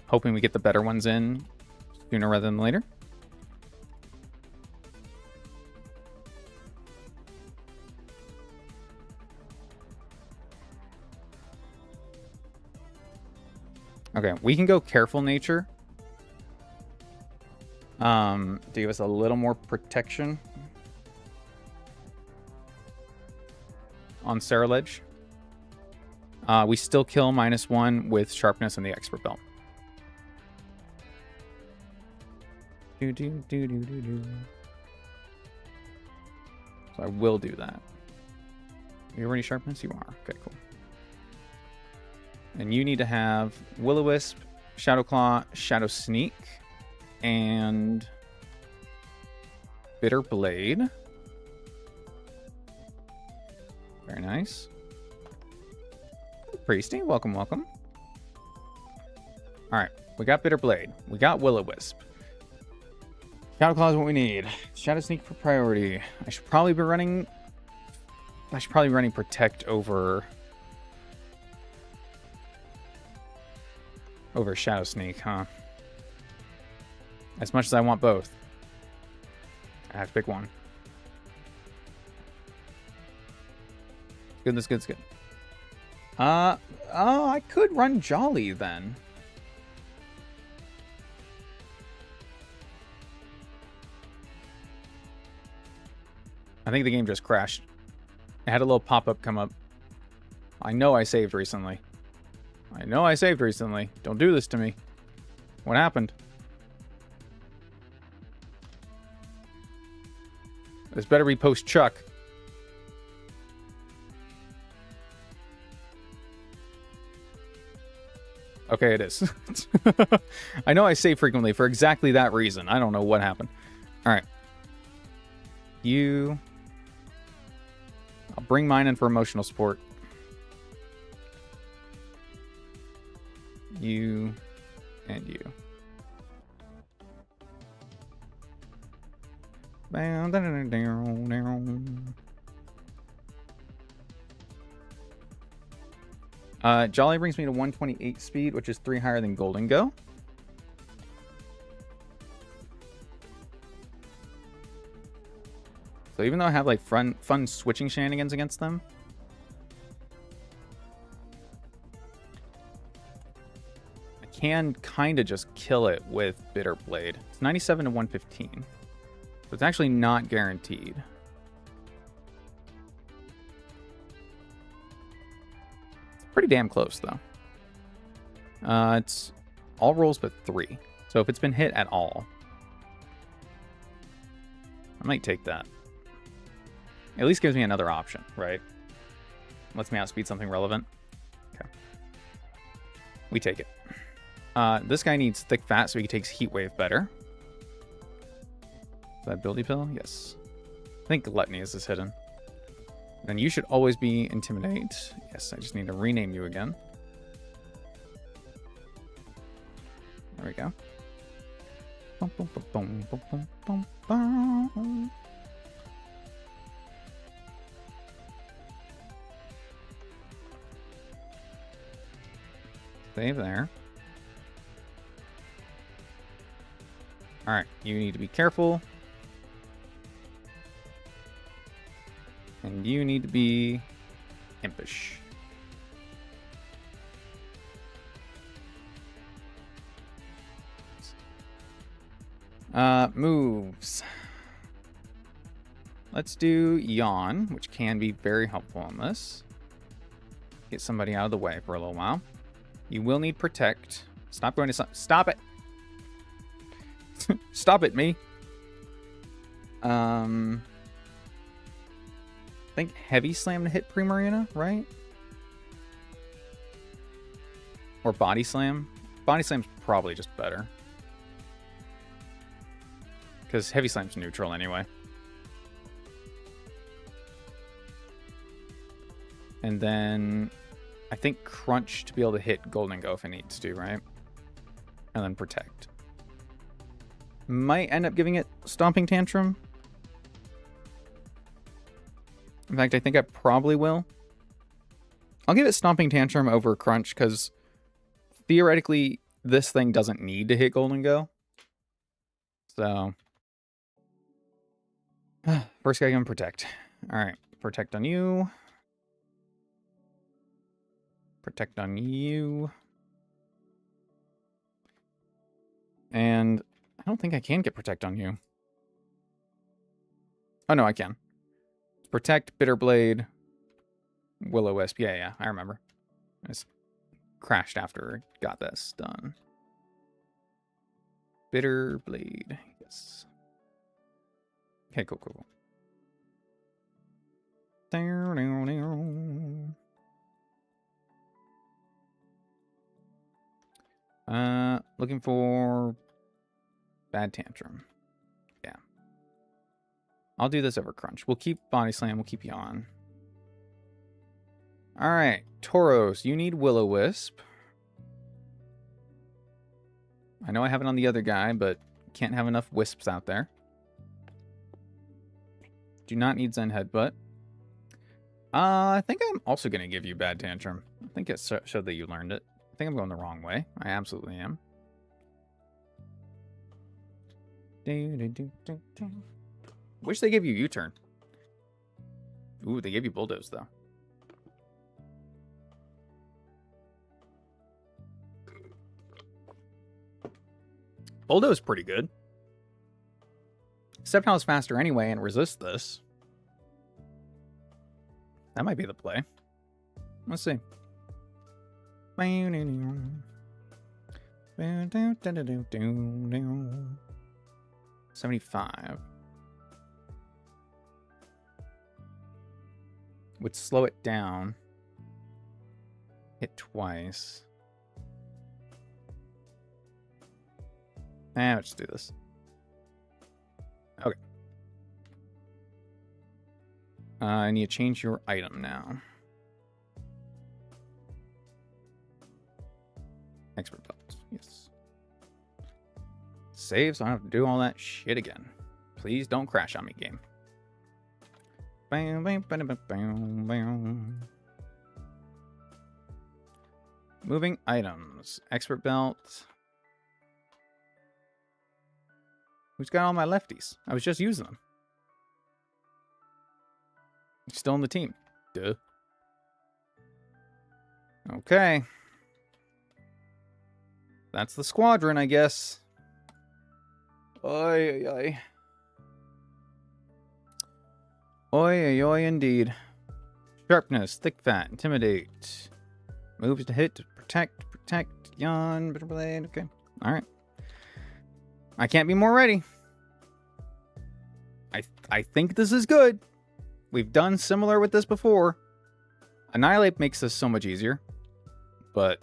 hoping we get the better ones in sooner rather than later. Okay, we can go Careful Nature. To give us a little more protection on Saralidge. We still kill -1 with Sharpness and the Expert Belt. So I will do that. You already Sharpness? You are. Okay, cool. And you need to have Will-O-Wisp, Shadow Claw, Shadow Sneak, and Bitter Blade. Very nice. Priesty, welcome, welcome. Alright, we got Bitter Blade. We got Will-O-Wisp. Shadow Claw is what we need. Shadow Sneak for priority. I should probably be running Protect over Shadow Sneak, huh? As much as I want both, I have to pick one. Good, that's good, that's good. Oh, I could run Jolly then. I think the game just crashed. It had a little pop-up come up. I know I saved recently. Don't do this to me. What happened? This better be post Chuck. Okay, it is. I know I save frequently for exactly that reason. I don't know what happened. Alright. You... I'll bring mine in for emotional support. You... and you. Jolly brings me to 128 speed, which is 3 higher than Golden Go. So even though I have like fun switching shenanigans against them, I can kind of just kill it with Bitter Blade. It's 97 to 115. So it's actually not guaranteed. It's pretty damn close, though. It's all rolls but 3. So if it's been hit at all, I might take that. At least gives me another option, right? Lets me outspeed something relevant. Okay. We take it. This guy needs thick fat, so he takes heat wave better. Is that ability pill? Yes. I think gluttony is hidden. Then you should always be intimidate. Yes, I just need to rename you again. There we go. Boom, boom, boom, boom, boom, boom, boom. Save there. Alright, you need to be careful. And you need to be impish. Moves. Let's do Yawn, which can be very helpful on this. Get somebody out of the way for a little while. You will need Protect. Stop going to... Stop it! Stop it, me! I think Heavy Slam to hit Primarina, right? Or Body Slam. Body Slam's probably just better. Because Heavy Slam's neutral anyway. And then I think Crunch to be able to hit Golden Go if it needs to, right? And then Protect. Might end up giving it Stomping Tantrum. In fact, I think I probably will. I'll give it Stomping Tantrum over Crunch because theoretically this thing doesn't need to hit Golden Go. So first guy gonna Protect. Alright, Protect on you. Protect on you. And I don't think I can get Protect on you. Oh no, I can. Protect, Bitterblade, Will-O-Wisp. Yeah, I remember. I just crashed after I got this done. Bitterblade, yes. Okay, cool. Looking for Bad Tantrum. Yeah. I'll do this over Crunch. We'll keep Body Slam. We'll keep Yawn. Alright. Tauros, you need Will-O-Wisp. I know I have it on the other guy, but can't have enough Wisps out there. Do not need Zen Headbutt. I think I'm also going to give you Bad Tantrum. I think it showed that you learned it. I think I'm going the wrong way. I absolutely am. Wish they gave you U-turn. Ooh, they gave you Bulldoze, though. Bulldoze is pretty good. Sceptile is faster anyway and resists this. That might be the play. Let's see. 75. Would slow it down. Hit twice. Let's do this. Okay. I need to change your item now. Expert belt. Yes. Save so I don't have to do all that shit again. Please don't crash on me, game. Bam, bam, bam, bam, bam, bam. Moving items. Expert belt. Who's got all my lefties? I was just using them. Still on the team. Duh. Okay. That's the squadron, I guess. Oi, oi, oi. Oi, oi, oi, indeed. Sharpness, thick fat, intimidate. Moves to hit, protect, yawn, bitter blade. Okay. Alright. I can't be more ready. I think this is good. We've done similar with this before. Annihilate makes this so much easier. But...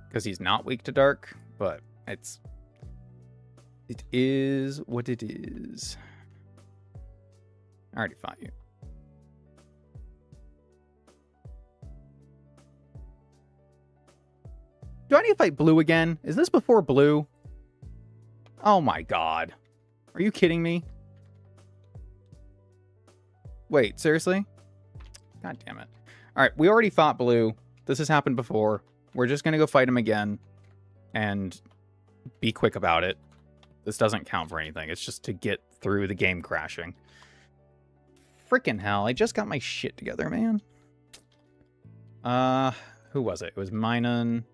because he's not weak to dark. But it is what it is. I already fought you. Do I need to fight blue again? Is this before blue? Oh my god. Are you kidding me? Wait, seriously? God damn it. Alright, we already fought blue. This has happened before. We're just gonna go fight him again. And be quick about it. This doesn't count for anything. It's just to get through the game crashing. Freaking hell. I just got my shit together, man. Who was it? It was Minun.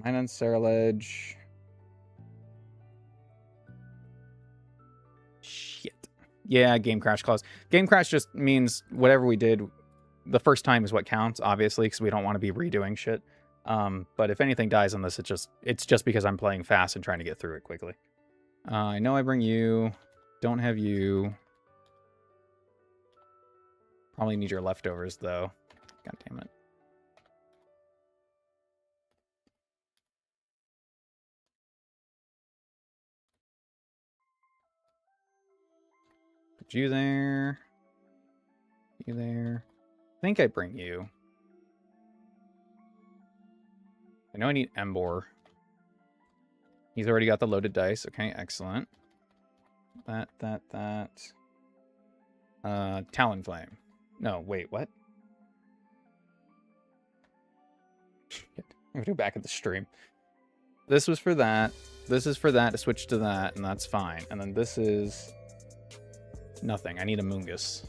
Minun, Saraledge. Shit. Yeah, game crash clause. Game crash just means whatever we did the first time is what counts, obviously, because we don't want to be redoing shit. But if anything dies on this, it's just because I'm playing fast and trying to get through it quickly. I know I bring you. Don't have you. Probably need your leftovers, though. God damn it. Put you there. You there. I think I bring you. I know I need Embor. He's already got the loaded dice. Okay, excellent. That. Talonflame. No, wait, what? Shit. I'm gonna go back at the stream. This was for that. This is for that to switch to that, and that's fine. And then this is nothing. I need a Mungus.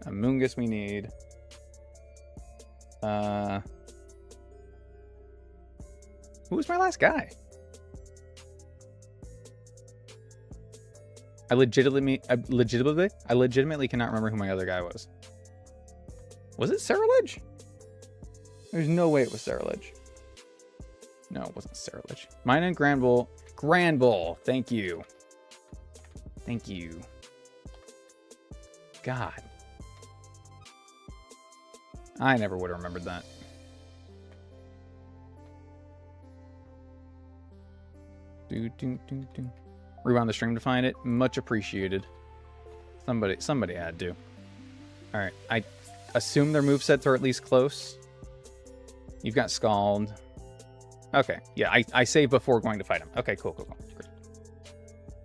A Mungus we need. Who was my last guy? I legitimately cannot remember who my other guy was. Was it Saraledge? There's no way it was Saraledge. No, it wasn't Saraledge. Mine and Granbull. Granbull. Thank you. Thank you. God. I never would have remembered that. Rewound the stream to find it. Much appreciated. Somebody had to. Alright, I assume their movesets are at least close. You've got Scald. Okay, yeah, I saved before going to fight him. Okay, cool. Great.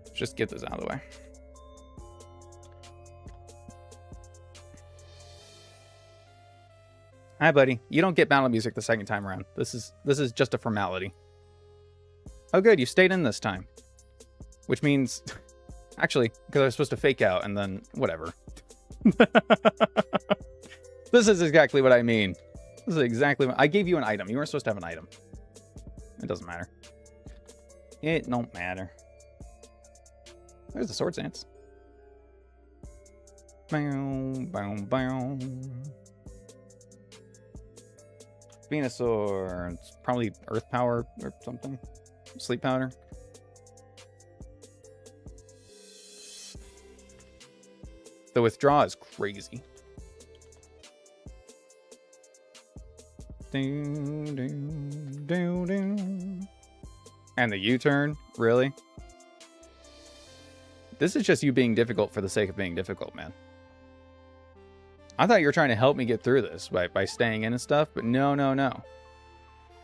Let's just get this out of the way. Hi, buddy. You don't get battle music the second time around. This is just a formality. Oh, good. You stayed in this time. Which means... Actually, because I was supposed to fake out and then... Whatever. This is exactly what I mean. This is exactly what... I gave you an item. You weren't supposed to have an item. It doesn't matter. It don't matter. There's the Sword Stance. Bow, bow, bow. Venusaur. It's probably Earth Power or something. Sleep Powder. The withdraw is crazy. And the U-turn? Really? This is just you being difficult for the sake of being difficult, man. I thought you were trying to help me get through this by staying in and stuff, but no.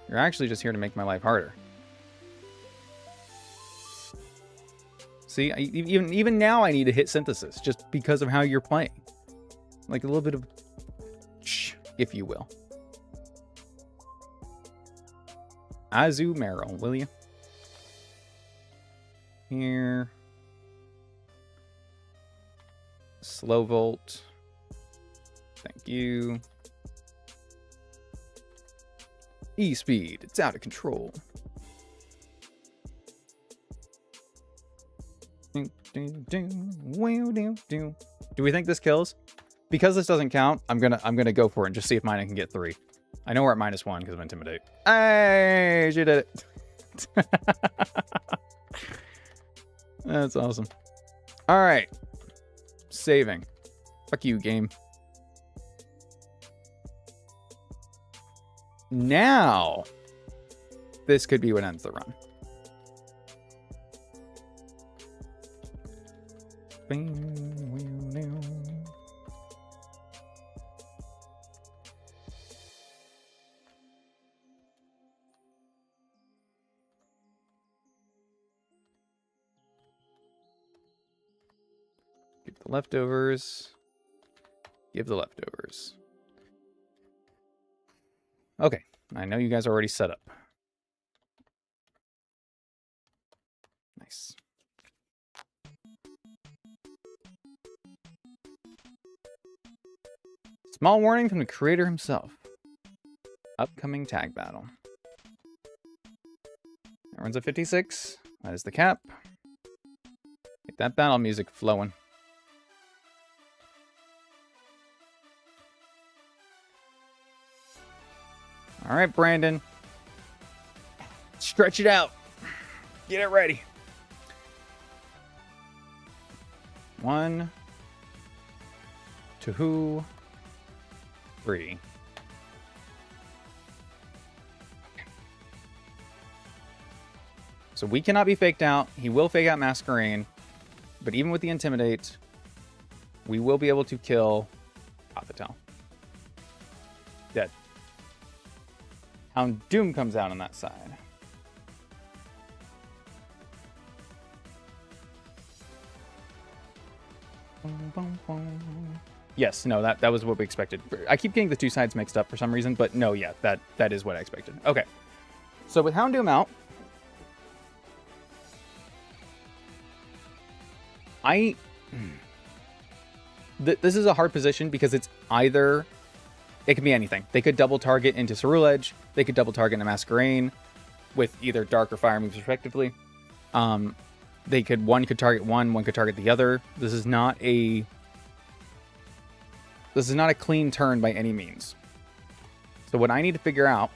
You're actually just here to make my life harder. See, even now I need to hit synthesis just because of how you're playing. Like a little bit of if you will. Azumarill, will you? Here. Slow Volt. Thank you. E-Speed. It's out of control. Do we think this kills? Because this doesn't count, I'm gonna go for it and just see if mine can get 3. I know we're at -1 because of Intimidate. Hey, she did it. That's awesome. All right. Saving. Fuck you, game. Now, this could be what ends the run. Give the leftovers. Give the leftovers. Okay, I know you guys are already set up. Nice. Small warning from the creator himself. Upcoming tag battle. Everyone's at 56. That is the cap. Get that battle music flowing. All right, Brandon. Stretch it out. Get it ready. 1, 2, 3. So we cannot be faked out. He will fake out Masquerain. But even with the Intimidate, we will be able to kill Pathatel. Dead. Hound Doom comes out on that side. Yes, no, that was what we expected. I keep getting the two sides mixed up for some reason, but no, yeah, that is what I expected. Okay. So with Hound Doom out, this is a hard position because it's either... It can be anything. They could double target into Cerule Edge. They could double target into Masquerain with either Dark or Fire moves respectively. One could target one could target the other. This is not a clean turn by any means. So what I need to figure out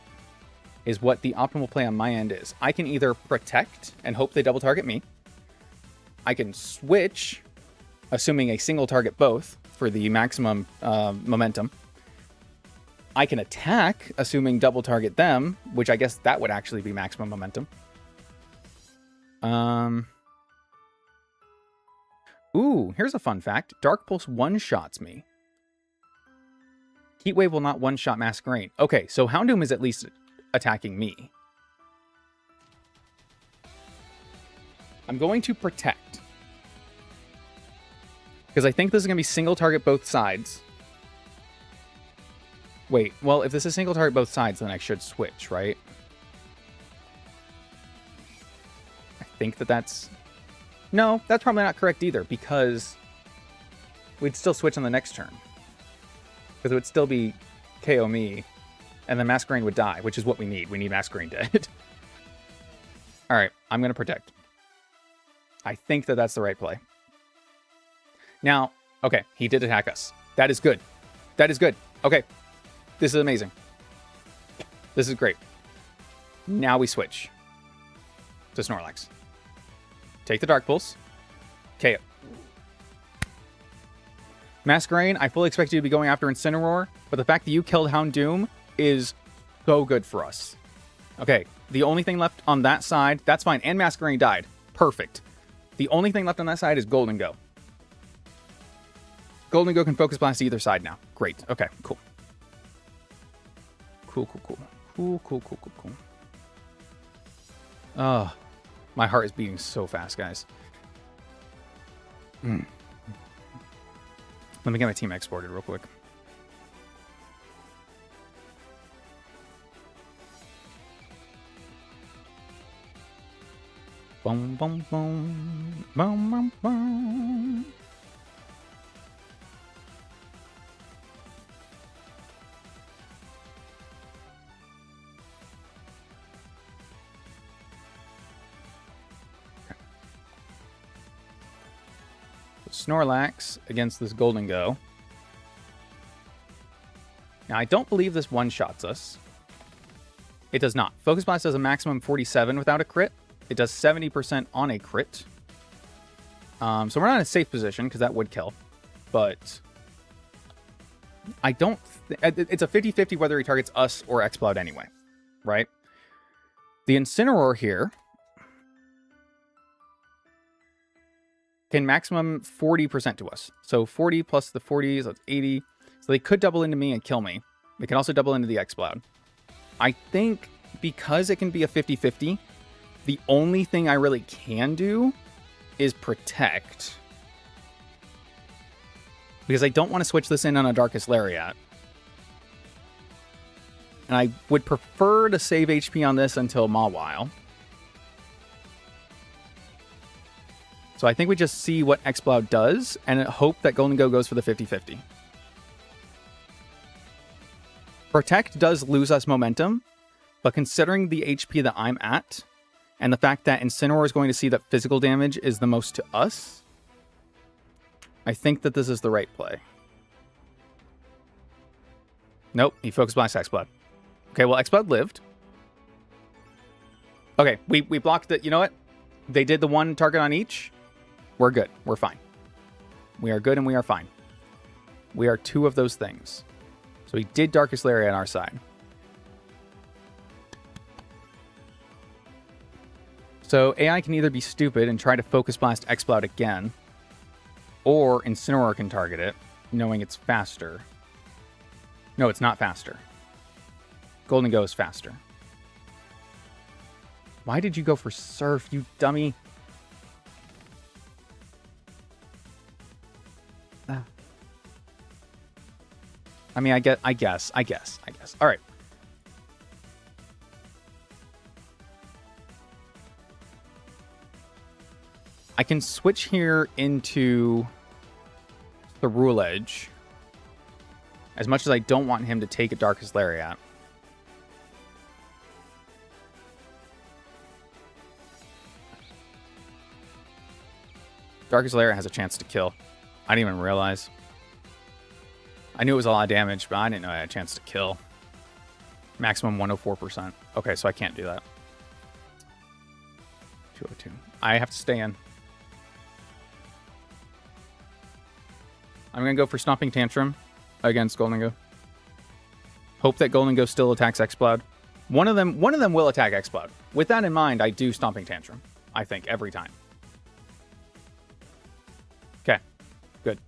is what the optimal play on my end is. I can either protect and hope they double target me. I can switch, assuming a single target both for the maximum momentum. I can attack, assuming double target them, which I guess that would actually be maximum momentum. Ooh, here's a fun fact. Dark Pulse one-shots me. Heatwave will not one-shot Masquerain. Okay, so Houndoom is at least attacking me. I'm going to protect. Because I think this is going to be single target both sides. Wait, well, if this is single target both sides, then I should switch, right? I think that's... No, that's probably not correct either, because we'd still switch on the next turn. Because it would still be KO me, and then Masquerain would die, which is what we need. We need Masquerain dead. Alright, I'm going to protect. I think that's the right play. Now, okay, he did attack us. That is good. That is good. Okay. This is amazing. This is great. Now we switch to Snorlax. Take the Dark Pulse. KO. Masquerain, I fully expect you to be going after Incineroar, but the fact that you killed Houndoom is so good for us. Okay, the only thing left on that side, that's fine, and Masquerain died. Perfect. The only thing left on that side is Golden Go. Golden Go can Focus Blast to either side now. Great. Okay, cool. Cool. Oh, my heart is beating so fast, guys. Let me get my team exported real quick. Boom, boom, boom. Boom, boom, boom. Snorlax against this Golden Go. Now, I don't believe this one-shots us. It does not. Focus Blast does a maximum 47 without a crit. It does 70% on a crit. So we're not in a safe position because that would kill. But I don't... It's a 50-50 whether he targets us or Exploud anyway. Right? The Incineroar here can maximum 40% to us. So 40 plus the 40s, that's 80. So they could double into me and kill me. They can also double into the Exploud. I think because it can be a 50-50, the only thing I really can do is protect. Because I don't want to switch this in on a Darkest Lariat. And I would prefer to save HP on this until Mawile. So I think we just see what Exploud does and hope that Golden Go goes for the 50-50. Protect does lose us momentum, but considering the HP that I'm at, and the fact that Incineroar is going to see that physical damage is the most to us, I think that this is the right play. Nope, he Focus Blast Exploud. Okay, well, Exploud lived. Okay, we blocked it. You know what? They did the one target on each. We're good. We're fine. We are good and we are fine. We are two of those things. So he did Darkest Lariat on our side. So AI can either be stupid and try to Focus Blast Exploud again, or Incineroar can target it, knowing it's faster. No, it's not faster. Golden Go is faster. Why did you go for Surf, you dummy? I mean, I guess. All right. I can switch here into the Rule Edge. As much as I don't want him to take a Darkest Lariat. Darkest Lariat has a chance to kill. I didn't even realize. I knew it was a lot of damage, but I didn't know I had a chance to kill. Maximum 104%. Okay, so I can't do that. 202. I have to stay in. I'm going to go for Stomping Tantrum against Golden Go. Hope that Golden Go still attacks Exploud. One of them will attack Exploud. With that in mind, I do Stomping Tantrum, I think, every time. Okay, good.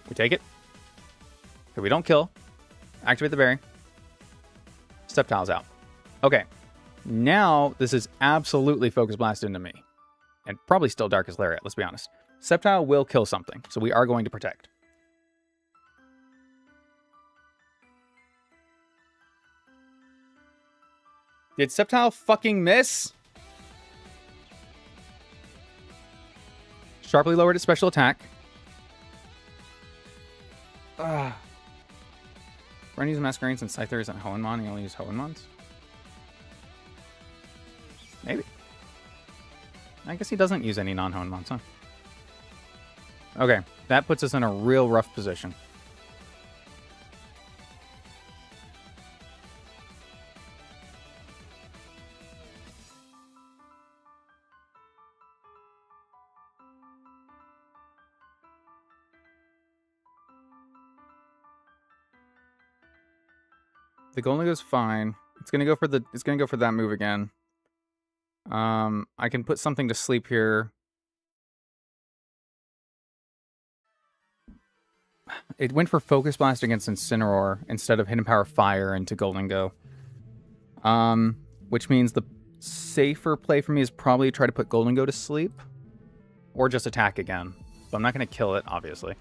We take it. Okay, we don't kill. Activate the berry. Sceptile's out. Okay, now this is absolutely Focus Blast into me. And probably still Darkest Lariat, let's be honest. Sceptile will kill something, so we are going to protect. Did Sceptile fucking miss? Sharply lowered its special attack. Run using Masquerades and Scythers and Hoenn. You only use Hoenns? Maybe. I guess he doesn't use any non-Hoenn, huh? Okay, that puts us in a real rough position. The Golden Go's fine. It's gonna go for that move again. I can put something to sleep here. It went for Focus Blast against Incineroar instead of Hidden Power Fire into Golden Go. Which means the safer play for me is probably try to put Golden Go to sleep. Or just attack again. But I'm not gonna kill it, obviously.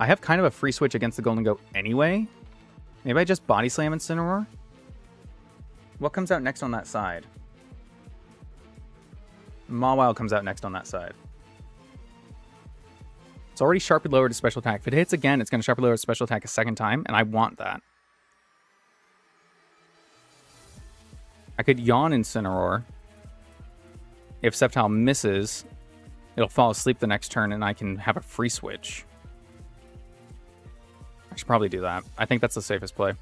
I have kind of a free switch against the Golden Go anyway. Maybe I just Body Slam Incineroar? What comes out next on that side? Mawile comes out next on that side. It's already sharply lowered its special attack. If it hits again, it's going to sharply lower its special attack a second time, and I want that. I could Yawn Incineroar. If Sceptile misses, it'll fall asleep the next turn, and I can have a free switch. I should probably do that. I think that's the safest play.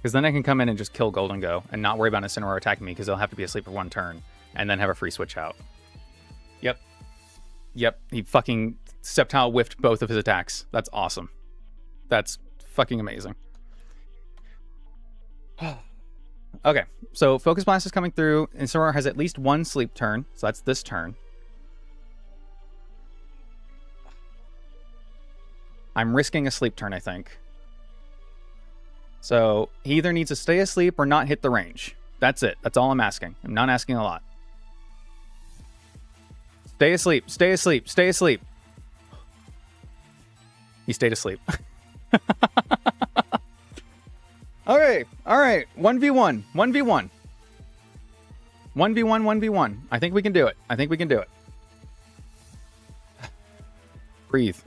Because then I can come in and just kill Golden Go and not worry about Incineroar attacking me because they'll have to be asleep for 1 turn and then have a free switch out. Yep. Yep. He fucking Sceptile whiffed both of his attacks. That's awesome. That's fucking amazing. Okay. So Focus Blast is coming through. Incineroar has at least 1 sleep turn. So that's this turn. I'm risking a sleep turn, I think. So he either needs to stay asleep or not hit the range. That's it. That's all I'm asking. I'm not asking a lot. Stay asleep. Stay asleep. Stay asleep. He stayed asleep. Okay. All right. 1v1. 1v1. 1v1. 1v1. I think we can do it. I think we can do it. Breathe.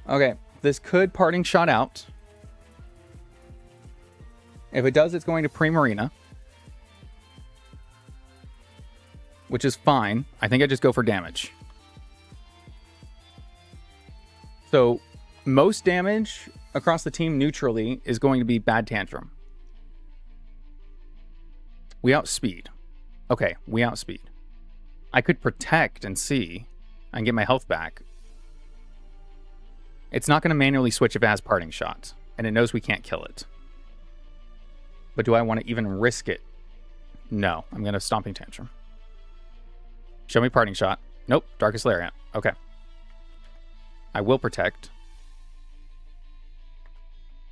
Okay. This could Parting Shot out. If it does, it's going to Primarina. Which is fine. I think I just go for damage. So, most damage across the team neutrally is going to be Bad Tantrum. We outspeed. Okay, we outspeed. I could protect and see and get my health back. It's not going to manually switch if it has Parting Shot, and it knows we can't kill it. But do I want to even risk it? No, I'm going to Stomping Tantrum. Show me Parting Shot. Nope, Darkest Lariat. Okay. I will protect.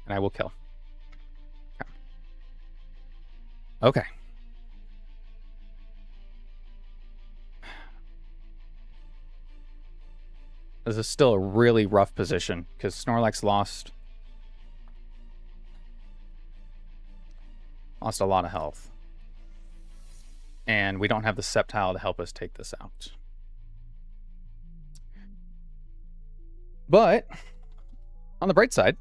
And I will kill. Okay. This is still a really rough position because Snorlax lost a lot of health. And we don't have the Sceptile to help us take this out. But on the bright side,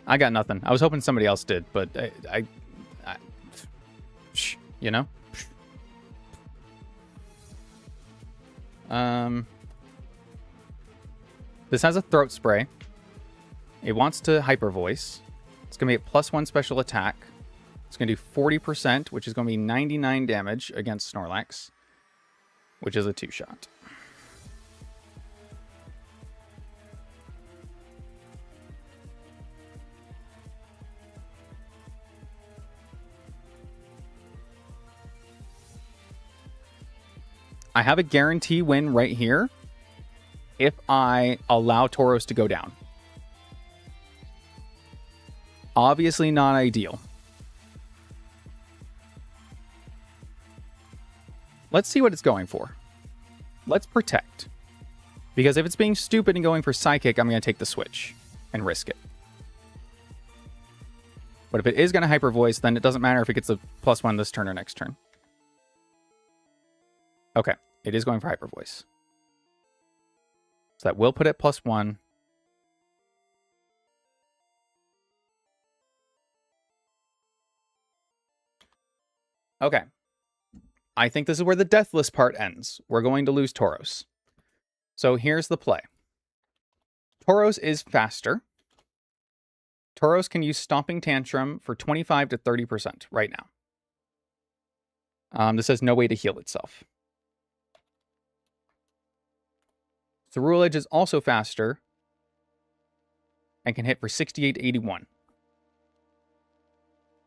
I got nothing. I was hoping somebody else did, but I you know? This has a Throat Spray. It wants to Hyper Voice. It's going to be a +1 special attack. It's going to do 40%, which is going to be 99 damage against Snorlax, which is a 2-shot. I have a guarantee win right here if I allow Tauros to go down. Obviously not ideal. Let's see what it's going for. Let's protect. Because if it's being stupid and going for Psychic, I'm going to take the switch and risk it. But if it is going to Hyper Voice, then it doesn't matter if it gets a +1 this turn or next turn. Okay, it is going for Hyper Voice. So that will put it +1. Okay. I think this is where the Deathless part ends. We're going to lose Tauros. So here's the play. Tauros is faster. Tauros can use Stomping Tantrum for 25 to 30% right now. This has no way to heal itself. Cerulean Edge is also faster and can hit for 68 to 81.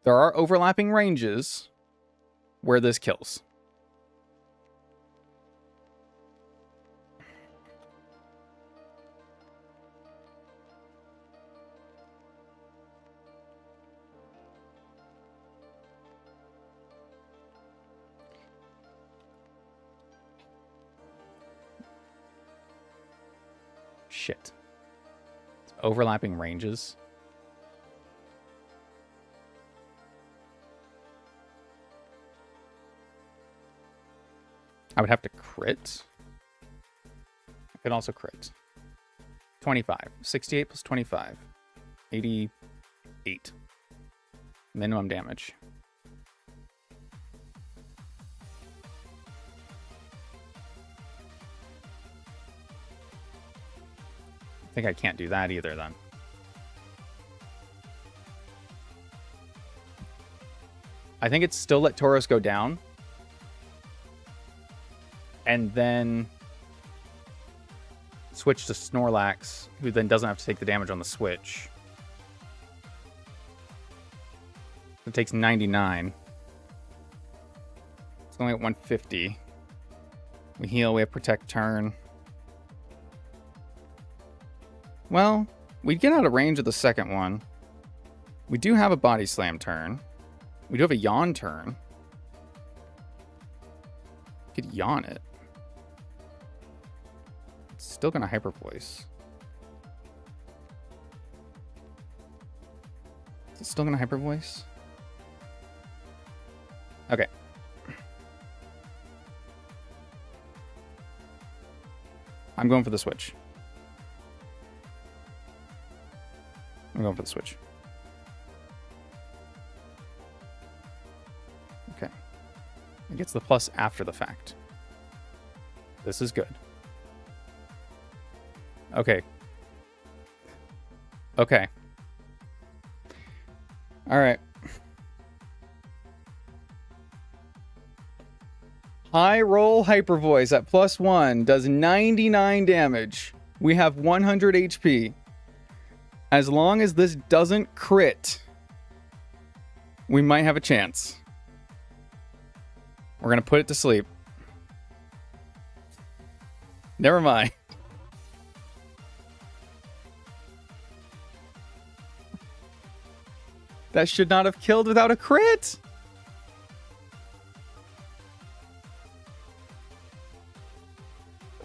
There are overlapping ranges where this kills. Shit. It's overlapping ranges. I would have to crit. I could also crit. 25. 68 plus 25. 88. Minimum damage. think I can't do that either then. I think it's still let Tauros go down. And then switch to Snorlax, who then doesn't have to take the damage on the switch. It takes 99. It's only at 150. We heal, we have Protect turn. Well, we get out of range of the second one. We do have a Body Slam turn. We do have a Yawn turn. We could Yawn it. It's still gonna Hyper Voice. Is it still gonna Hyper Voice? Okay. I'm going for the switch. I'm going for the switch. Okay. It gets the plus after the fact. This is good. Okay. Okay. All right. High roll Hyper Voice at +1 does 99 damage. We have 100 HP. As long as this doesn't crit, we might have a chance. We're going to put it to sleep. Never mind. That should not have killed without a crit.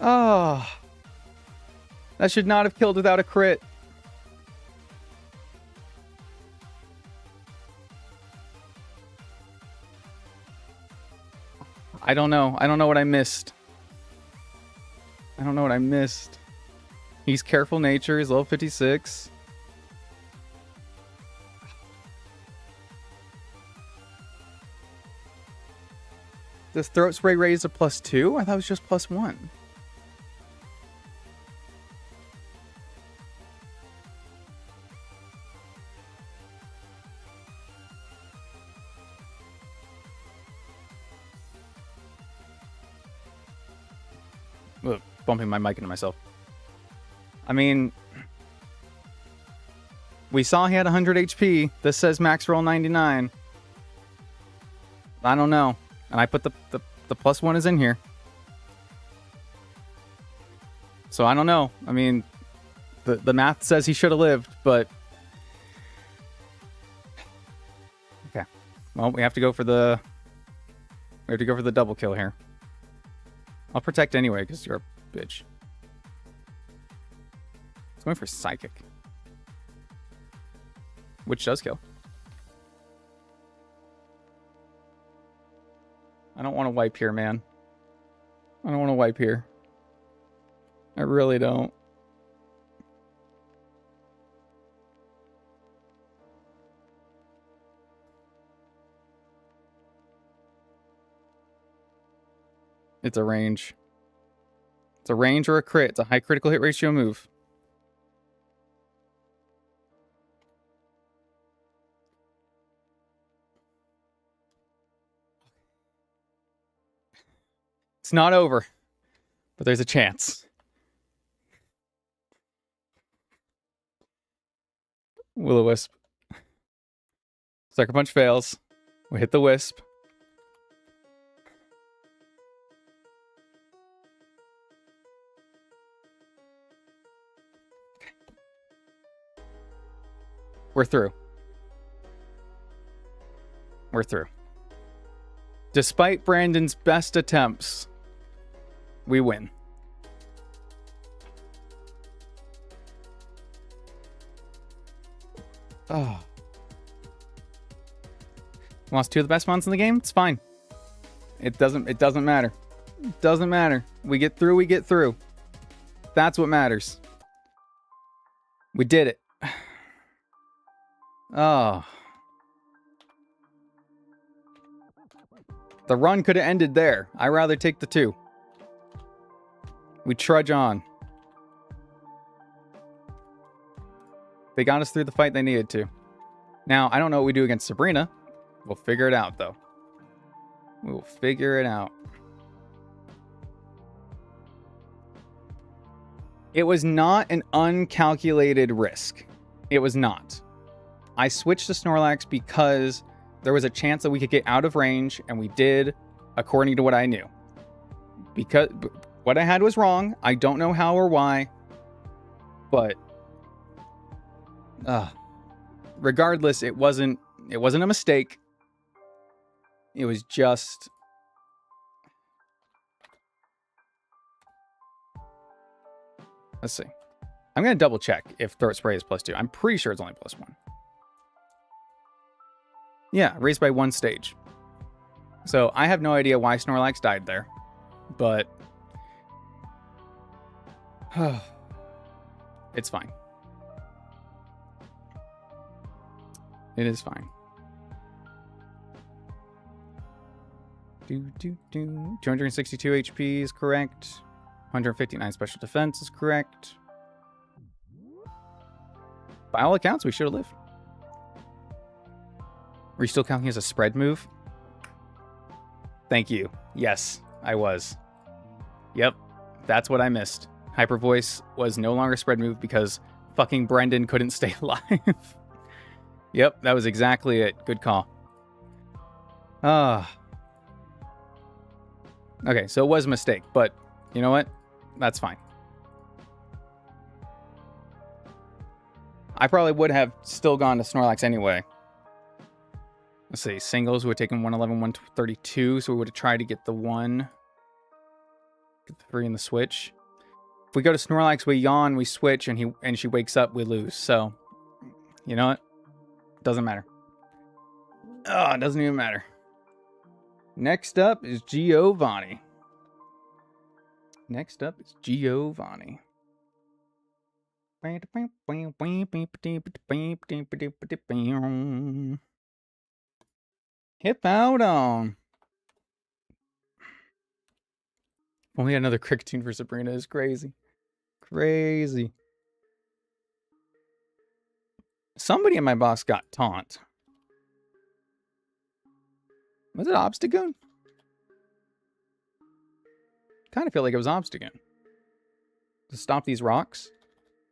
Oh. That should not have killed without a crit. I don't know. I don't know what I missed. I don't know what I missed. He's Careful Nature. He's level 56. Does Throat Spray raise to +2? I thought it was just +1. Ugh, bumping my mic into myself. I mean, we saw he had 100 HP. This says max roll 99. I don't know. And I put the +1 is in here. So I don't know. I mean, the math says he should have lived, but okay. Well, we have to go for the double kill here. I'll protect anyway because you're a bitch. It's going for Psychic, which does kill. I don't want to wipe here, man. I don't want to wipe here. I really don't. It's a range. It's a range or a crit. It's a high critical hit ratio move. It's not over, but there's a chance. Will-O-Wisp. Sucker Punch fails. We hit the Wisp. We're through. We're through. Despite Brandon's best attempts, we win. Oh. Lost 2 of the best mons in the game? It's fine. It doesn't matter. It doesn't matter. We get through, we get through. That's what matters. We did it. Oh. The run could have ended there. I'd rather take the 2. We trudge on. They got us through the fight they needed to. Now, I don't know what we do against Sabrina. We'll figure it out, though. We'll figure it out. It was not an uncalculated risk. It was not. I switched to Snorlax because there was a chance that we could get out of range, and we did, according to what I knew. Because what I had was wrong. I don't know how or why, but regardless, it wasn't a mistake. It was just let's see. I'm going to double check if Throat Spray is +2. I'm pretty sure it's only +1. Yeah, raised by 1 stage. So I have no idea why Snorlax died there, but it's fine. It is fine. 262 HP is correct. 159 special defense is correct. By all accounts, we should have lived. Were you still counting as a spread move? Thank you. Yes, I was. Yep, that's what I missed. Hyper Voice was no longer spread move because fucking Brendan couldn't stay alive. Yep, that was exactly it. Good call. Okay, so it was a mistake, but you know what? That's fine. I probably would have still gone to Snorlax anyway. Let's see, singles would have taken 111, 132, so we would have tried to get the 1. Get the 3 in the switch. If we go to Snorlax, we yawn, we switch, and she wakes up, we lose. So, you know what? Doesn't matter. Oh, it doesn't even matter. Next up is Giovanni. Hippowdon. Only another Kricketune for Sabrina is crazy. Crazy. Somebody in my box got taunt. Was it Obstagoon? Kind of feel like it was Obstagoon. To stop these rocks?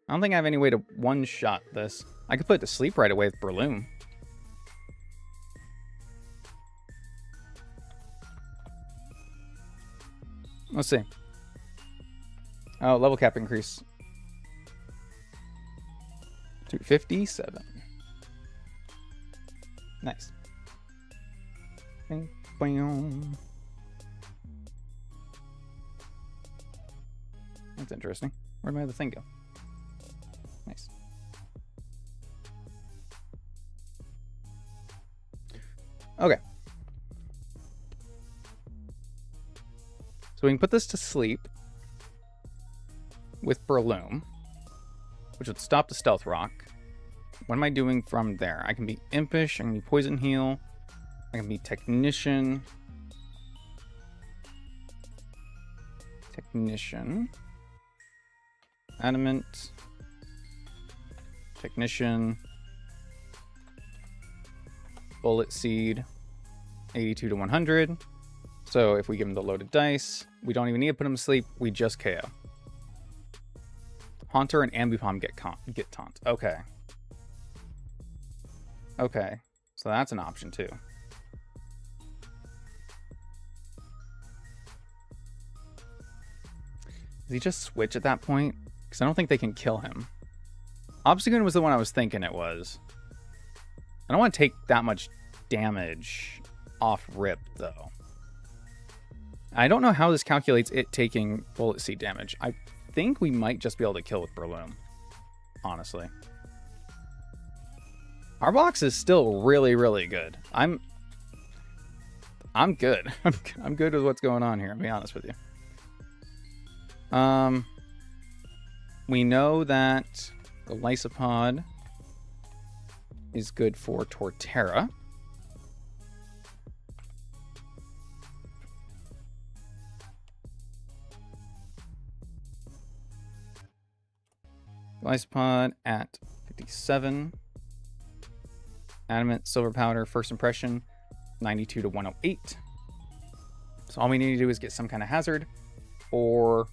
I don't think I have any way to one-shot this. I could put it to sleep right away with Breloom. Let's see. Oh, level cap increase. 257. Nice. That's interesting. Where'd my other thing go? Nice. Okay. So we can put this to sleep with Breloom, which would stop the Stealth Rock. What am I doing from there? I can be Impish, I can be Poison Heal, I can be Technician. Adamant. Technician. Bullet Seed. 82 to 100. So if we give him the loaded dice, we don't even need to put him to sleep. We just KO. Haunter and Ambipom get taunt. Okay. Okay. So that's an option too. Does he just switch at that point? Because I don't think they can kill him. Obstagoon was the one I was thinking it was. I don't want to take that much damage off rip, though. I don't know how this calculates it taking Bullet Seed damage. I think we might just be able to kill with Breloom, honestly. Our box is still really, really good. I'm good. I'm good with what's going on here, I'll be honest with you. We know that the Lysopod is good for Torterra. Lysopod at 157. Adamant, silver powder, first impression, 92 to 108. So all we need to do is get some kind of hazard or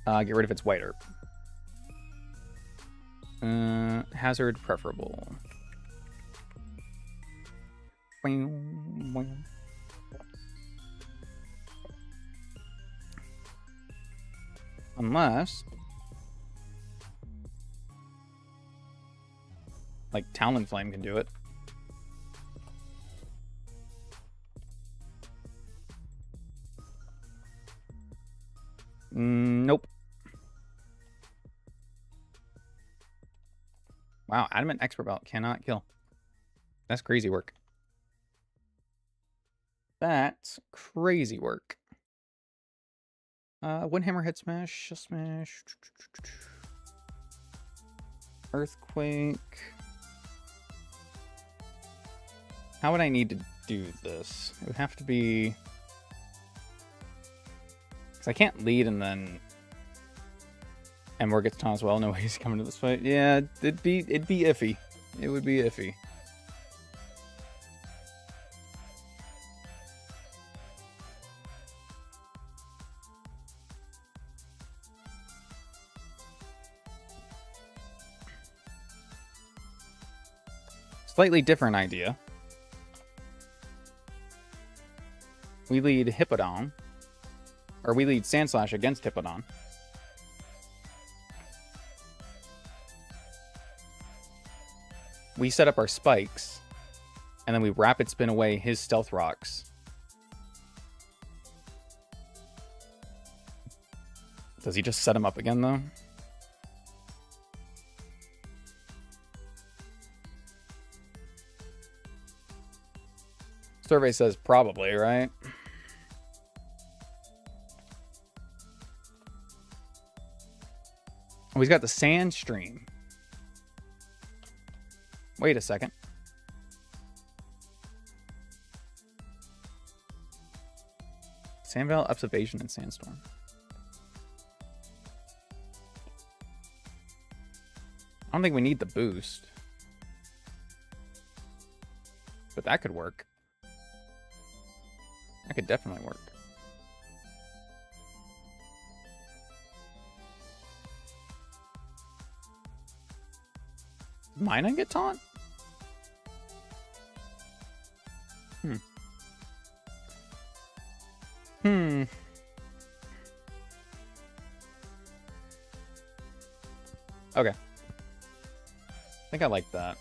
get rid of its white herb. Hazard preferable. Unless, like, Talonflame can do it. Nope. Wow, Adamant Expert Belt cannot kill. That's crazy work. That's crazy work. Windhammer, head smash, smash. Earthquake. How would I need to do this? It would have to be... Because I can't lead and then... Emor gets taunt as well. No way he's coming to this fight. Yeah, it'd be iffy. It would be iffy. Slightly different idea. We lead Hippodon. Or we lead Sandslash against Hippodon. We set up our spikes. And then we rapid spin away his stealth rocks. Does he just set him up again, though? Survey says probably, right? Oh, he's got the Sand Stream. Wait a second. Sandvale, ups Evasion, and Sandstorm. I don't think we need the boost. But that could work. That could definitely work. Mine I get taunt? Okay. I think I like that.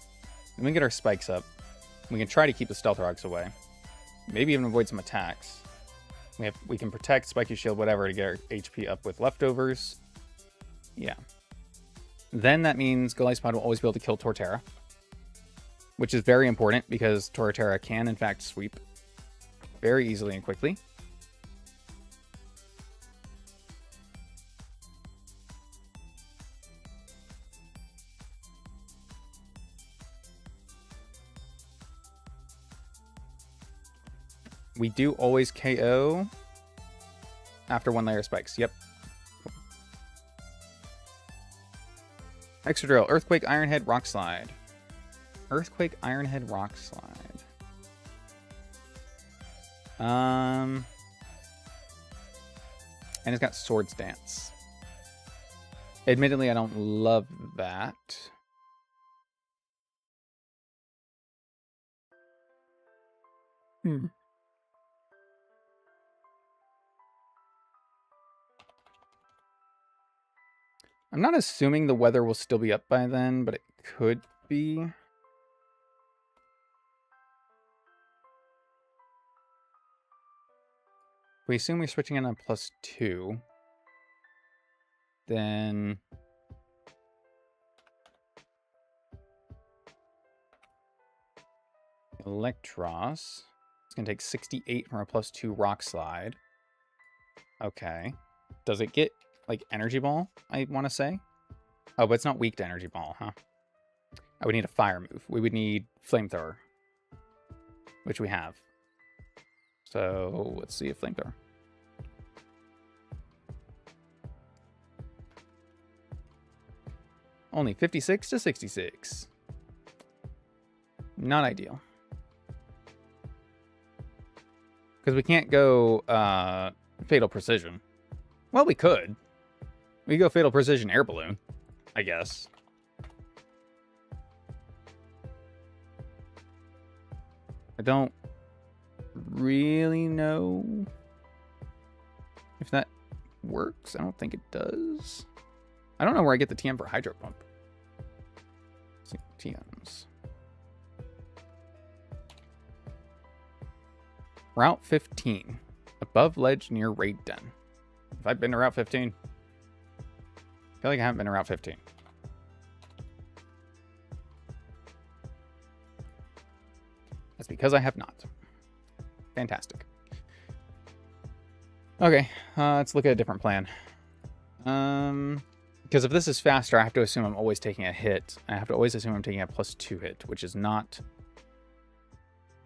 And we can get our spikes up. We can try to keep the stealth rocks away. Maybe even avoid some attacks. We can protect, spiky shield, whatever, to get our HP up with leftovers. Yeah. Then that means Golisopod will always be able to kill Torterra. Which is very important because Torterra can, in fact, sweep very easily and quickly. We do always KO after one layer of spikes. Yep. Extra drill. Earthquake, Ironhead, Rock Slide. Earthquake, Ironhead, Rock Slide. And it's got Swords Dance. Admittedly, I don't love that. I'm not assuming the weather will still be up by then, but it could be. If we assume we're switching in on +2, then Electros. It's going to take 68 from our +2 Rock Slide. Okay. Does it get, like, Energy Ball, I want to say? Oh, but it's not weak to Energy Ball, huh? I would need a fire move. We would need Flamethrower, which we have. So, let's see a Flamethrower. Only 56 to 66. Not ideal. Because we can't go Fatal Precision. Well, we could. We could go Fatal Precision Air Balloon, I guess. I don't really know if that works. I don't think it does. I don't know where I get the TM for Hydro Pump. Let's see, TMs. Route 15. Above ledge near raid den. Have I been to Route 15? I feel like I haven't been to Route 15. That's because I have not. Fantastic. Okay, let's look at a different plan. Because if this is faster, I have to assume I'm always taking a hit. I have to always assume I'm taking a +2 hit, which is not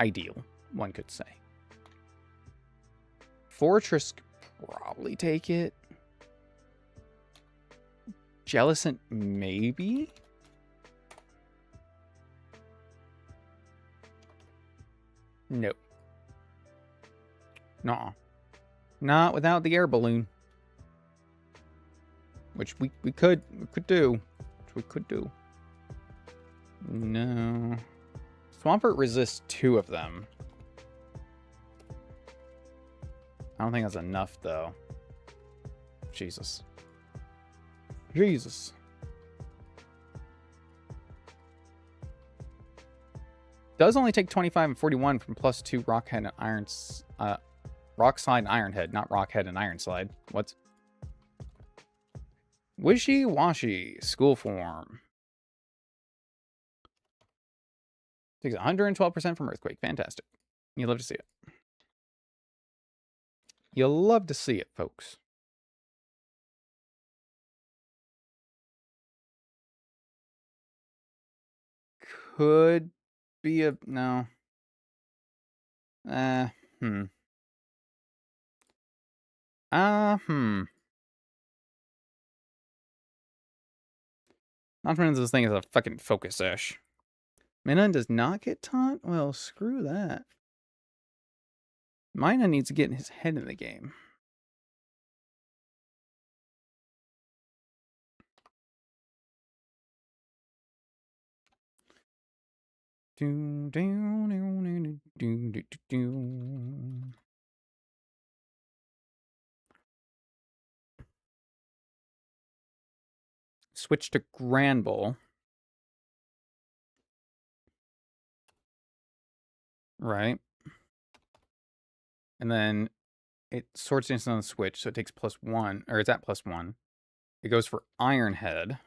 ideal, one could say. Fortress could probably take it. Jellicent, maybe? No. Nuh-uh. Not without the air balloon. Which we could do. Which we could do. No. Swampert resists 2 of them. I don't think that's enough, though. Jesus. Jesus. Does only take 25 and 41 from +2 Rockhead and Irons. Rockslide and Ironhead, not Rockhead and Ironslide. What's... Wishy-washy. School form. Takes 112% from Earthquake. Fantastic. You love to see it. You'll love to see it, folks. Could be a... No. Not one of those things as a fucking focus ash. Mina does not get taunt? Well, screw that. Mina needs to get his head in the game. Switch to Granbull. Right. And then it Sword Dance on the switch, so it takes +1, or it's at +1. It goes for Ironhead.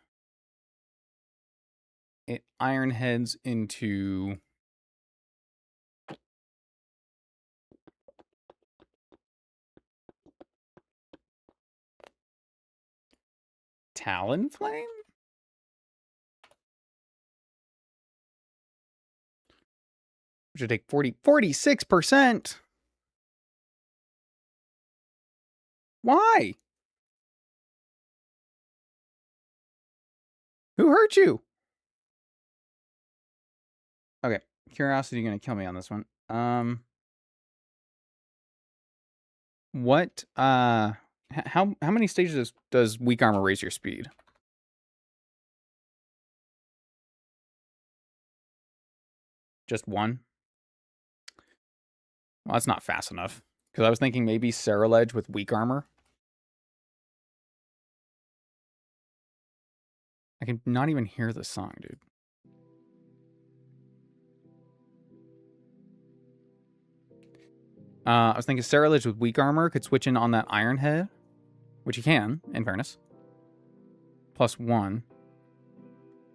It Ironheads into... Talonflame? Which would take 46%! Why? Who hurt you? Okay, Curiosity gonna kill me on this one. What, how many stages does Weak Armor raise your speed? Just 1? Well, that's not fast enough. Because I was thinking maybe Ceruledge with Weak Armor. I can not even hear the song, dude. I was thinking Ceruledge with Weak Armor could switch in on that Ironhead. Which he can, in fairness. +1.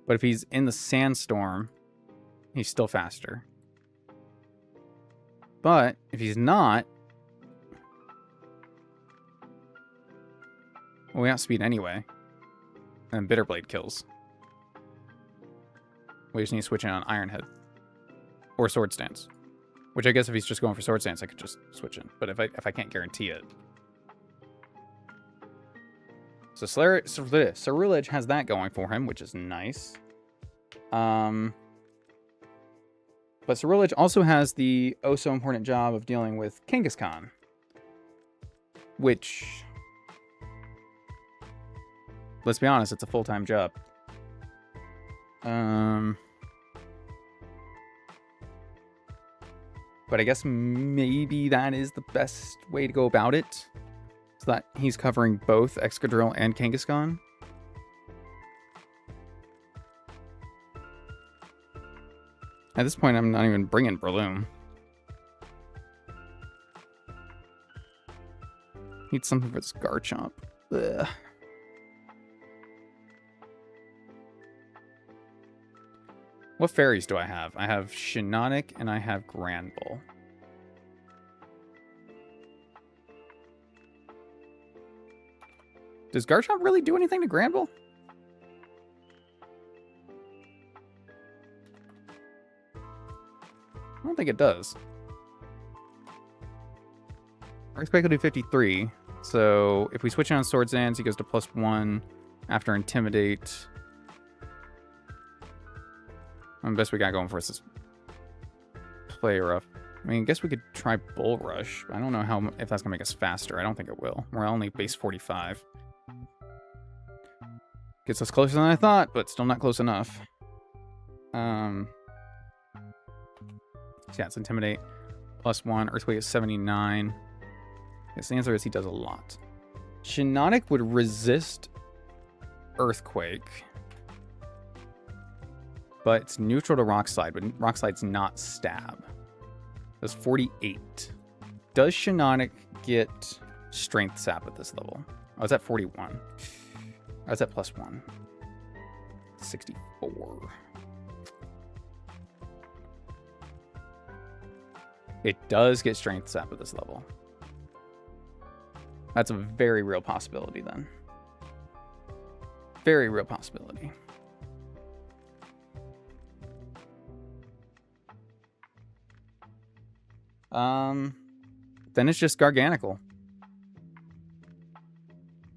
But if he's in the Sandstorm, he's still faster. But if he's not... Well, we have speed anyway. And Bitterblade kills. We just need to switch in on Ironhead. Or Sword Stance. Which I guess if he's just going for Sword Stance, I could just switch in. But if I can't guarantee it... So Ceruledge has that going for him, which is nice. But Ceruledge also has the oh-so-important job of dealing with Kangaskhan. Which, let's be honest, it's a full-time job. But I guess maybe that is the best way to go about it. So that he's covering both Excadrill and Kangaskhan. At this point, I'm not even bringing Breloom. Need something for this Garchomp. Ugh. What fairies do I have? I have Shiinotic and I have Granbull. Does Garchomp really do anything to Granbull? I don't think it does. Earthquake will do 53. So if we switch on Swords Dance, he goes to +1 after Intimidate. The best we got going for us is Play Rough. I mean, I guess we could try Bull Rush. I don't know if that's going to make us faster. I don't think it will. We're only base 45. Gets us closer than I thought, but still not close enough. So yeah, it's Intimidate. +1. Earthquake is 79. Yes, the answer is he does a lot. Shiinotic would resist Earthquake. But it's neutral to Rock Slide, but Rock Slide's not Stab. That's 48. Does Shiinotic get Strength Sap at this level? Oh, it's at 41. Oh, it's at +1. 64. It does get Strength Sap at this level. That's a very real possibility then. Very real possibility. Then it's just Garganical.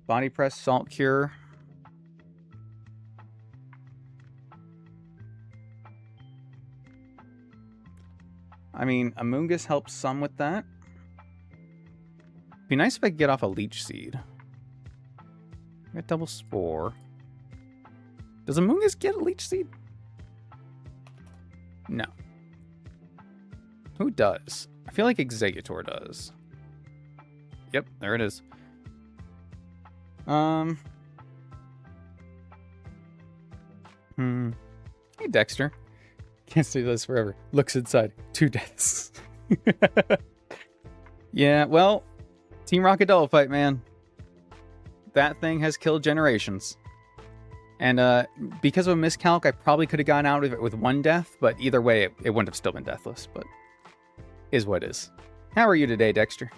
Body Press, Salt Cure. I mean, Amoonguss helps some with that. Be nice if I could get off a Leech Seed. I got Double Spore. Does Amoonguss get a Leech Seed? No. Who does? I feel like Exeggutor does. Yep, there it is. Hey, Dexter. Can't stay this forever. Looks inside. 2 deaths. Yeah, well, Team Rocket Double Fight, man. That thing has killed generations. And because of a miscalc, I probably could have gotten out of it with 1 death, but either way, it wouldn't have still been deathless, but is what is. How are you today, Dexter?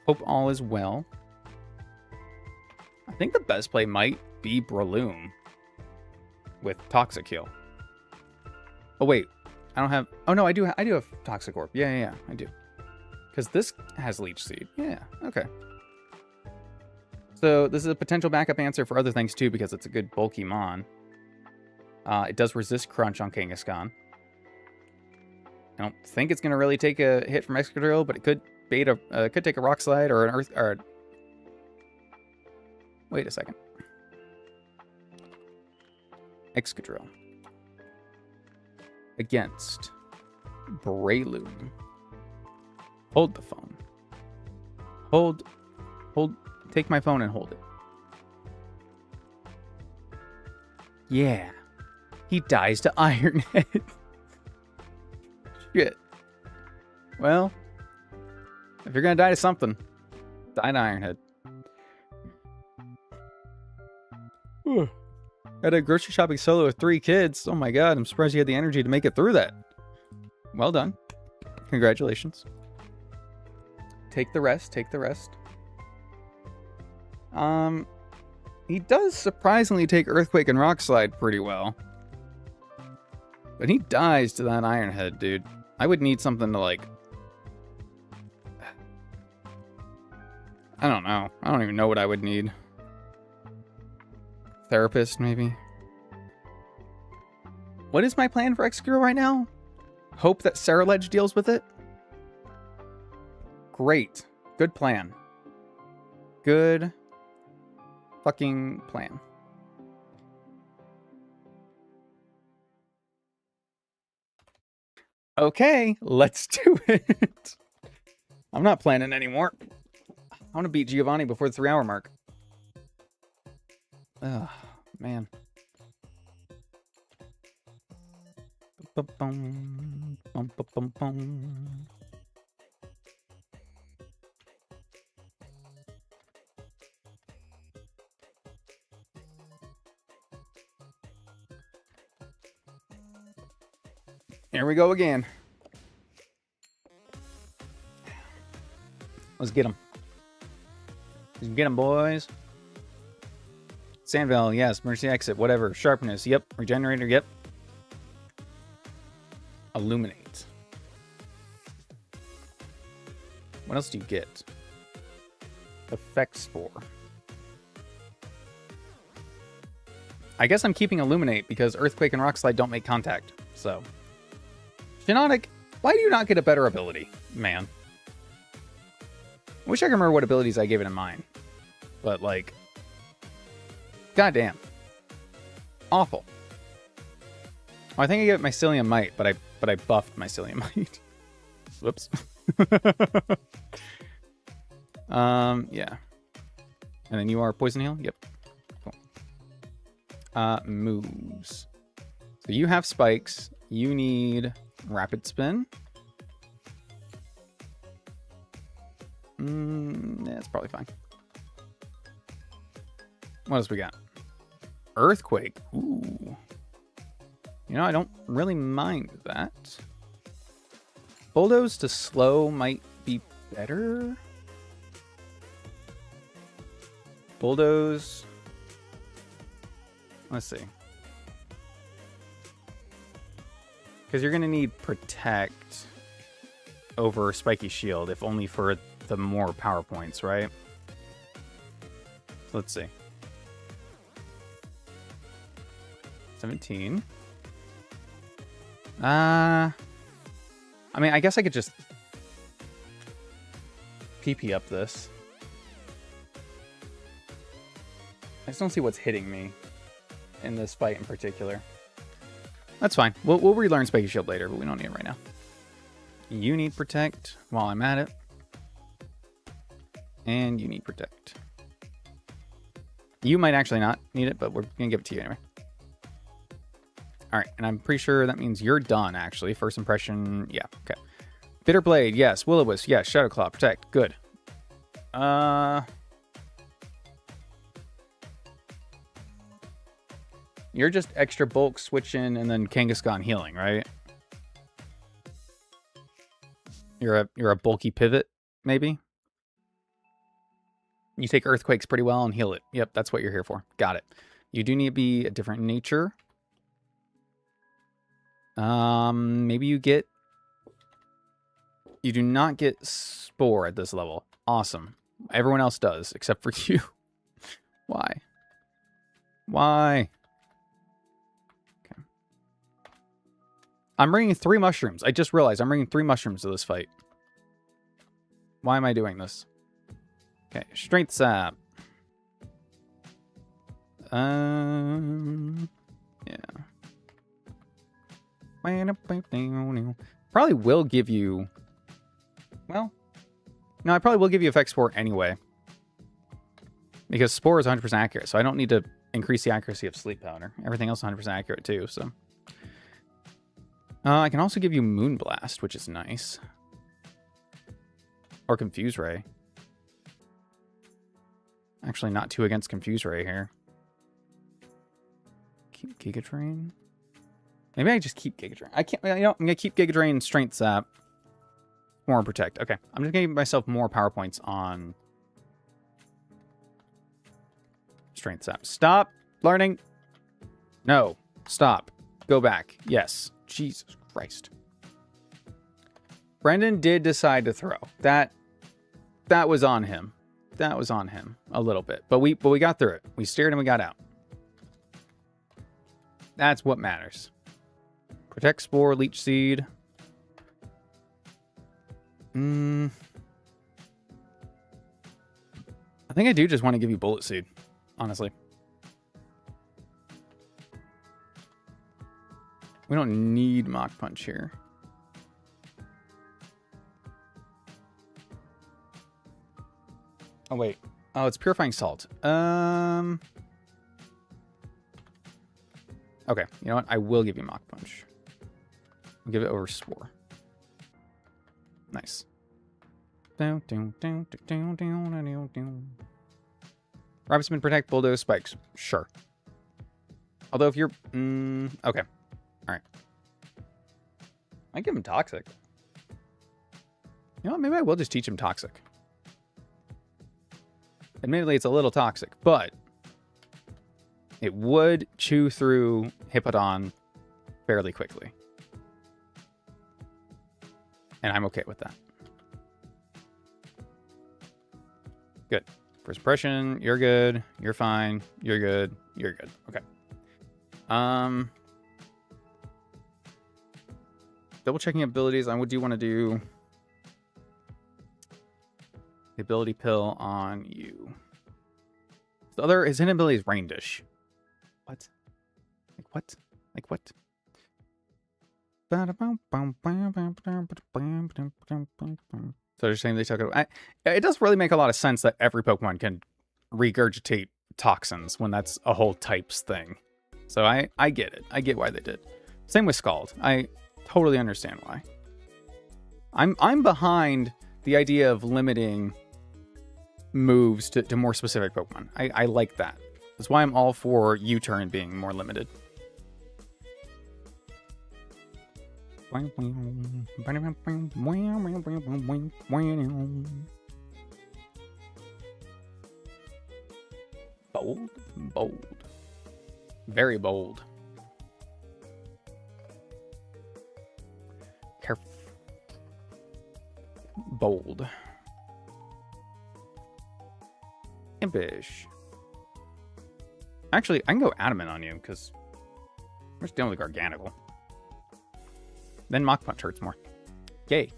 Hope all is well. I think the best play might be Breloom with Toxic Heal. Oh wait, I don't have. Oh no, I do have Toxic Orb. Yeah, I do. Because this has Leech Seed. Yeah, okay. So this is a potential backup answer for other things too, because it's a good bulky mon. It does resist Crunch on Kangaskhan. I don't think it's going to really take a hit from Excadrill, but it could bait could take a Rock Slide or an Earth. Or wait a second. Excadrill against Breloom. Hold the phone. Hold. Take my phone and hold it. Yeah. He dies to Iron Head. Shit. Well, if you're gonna die to something, die to Iron Head. Had a grocery shopping solo with 3 kids. Oh my god, I'm surprised you had the energy to make it through that. Well done. Congratulations. Take the rest, take the rest. He does surprisingly take Earthquake and Rock Slide pretty well. But he dies to that Iron Head, dude. I would need something to, like... I don't know. I don't even know what I would need. Therapist, maybe? What is my plan for Excadrill right now? Hope that Ceruledge deals with it? Great. Good plan. Good fucking plan. Okay, let's do it. I'm not planning anymore. I want to beat Giovanni before the 3-hour mark. Oh, man. Here we go again. Let's get them. Let's get them, boys. Sandville, yes. Mercy exit, whatever. Sharpness, yep. Regenerator, yep. Illuminate. What else do you get? Effect Spore. I guess I'm keeping Illuminate because Earthquake and Rock Slide don't make contact. So, Genetic, why do you not get a better ability, man? I wish I could remember what abilities I gave it in mine. But, like, goddamn. Awful. Well, I think I gave it Mycelium Might, but I buffed Mycelium Might. Whoops. Yeah. And then you are Poison Heal? Yep. Cool. Moves. So you have spikes. You need Rapid Spin. That's probably fine. What else we got? Earthquake. Ooh. You know, I don't really mind that. Bulldoze to slow might be better. Bulldoze. Let's see. Because you're going to need Protect over Spiky Shield, if only for the more power points, right? So let's see. 17. I mean, I guess I could just PP up this. I just don't see what's hitting me in this fight in particular. That's fine. We'll relearn Spiky Shield later, but we don't need it right now. You need Protect while I'm at it. And you need Protect. You might actually not need it, but we're going to give it to you anyway. Alright, and I'm pretty sure that means you're done, actually. First impression, yeah, okay. Bitter Blade, yes. Will-O-Wisp, yes. Shadow Claw, Protect, good. You're just extra bulk switching and then Kangaskhan healing, right? You're a bulky pivot, maybe? You take Earthquakes pretty well and heal it. Yep, that's what you're here for. Got it. You do need to be a different nature. Maybe you get... You do not get Spore at this level. Awesome. Everyone else does, except for you. Why? Why? Okay. I'm bringing 3 mushrooms. I just realized I'm bringing 3 mushrooms to this fight. Why am I doing this? Okay, Strength Sap. Yeah. Probably will give you... Well, no, I probably will give you Effect Spore anyway. Because Spore is 100% accurate, so I don't need to increase the accuracy of Sleep Powder. Everything else is 100% accurate too, so... I can also give you Moonblast, which is nice. Or Confuse Ray. Actually, not too against Confuse Ray here. Keep Giga Drain. Maybe I just keep Giga Drain. I can't. You know, I'm gonna keep Giga Drain, Strength Sap, more Protect. Okay, I'm just gonna give myself more power points on Strength Sap. Stop learning. No, stop. Go back. Yes. Jesus Christ. Brendan did decide to throw. That was on him. that was on him a little bit. But we got through it. We steered and we got out. That's what matters. Protect Spore, Leech Seed. I think I do just want to give you Bullet Seed, honestly. We don't need Mach Punch here. Oh, wait. Oh, it's Purifying Salt. Okay, you know what? I will give you Mach Punch. I'll give it over Spore. Nice. Robinson, protect, bulldoze, spikes. Sure. Although if you're... okay. Alright. I give him Toxic. You know what? Maybe I will just teach him Toxic. Admittedly, it's a little toxic, but it would chew through Hippodon fairly quickly. And I'm okay with that. Good. First impression, you're good. You're fine. You're good. You're good. Okay. Double checking abilities. I do want to do the ability pill on you. The other, his hidden ability is Rain Dish. What? Like what? Like what? So they're saying they took it. It doesn't really make a lot of sense that every Pokemon can regurgitate toxins when that's a whole types thing. So I get it. I get why they did. Same with Scald. I totally understand why. I'm behind the idea of limiting moves to more specific Pokemon. I like that. That's why I'm all for U-turn being more limited. Bold. Bold. Very bold. Careful. Bold. Impish. Actually, I can go Adamant on you, because we're just dealing with Gargantual. Then Mach Punch hurts more. Yay.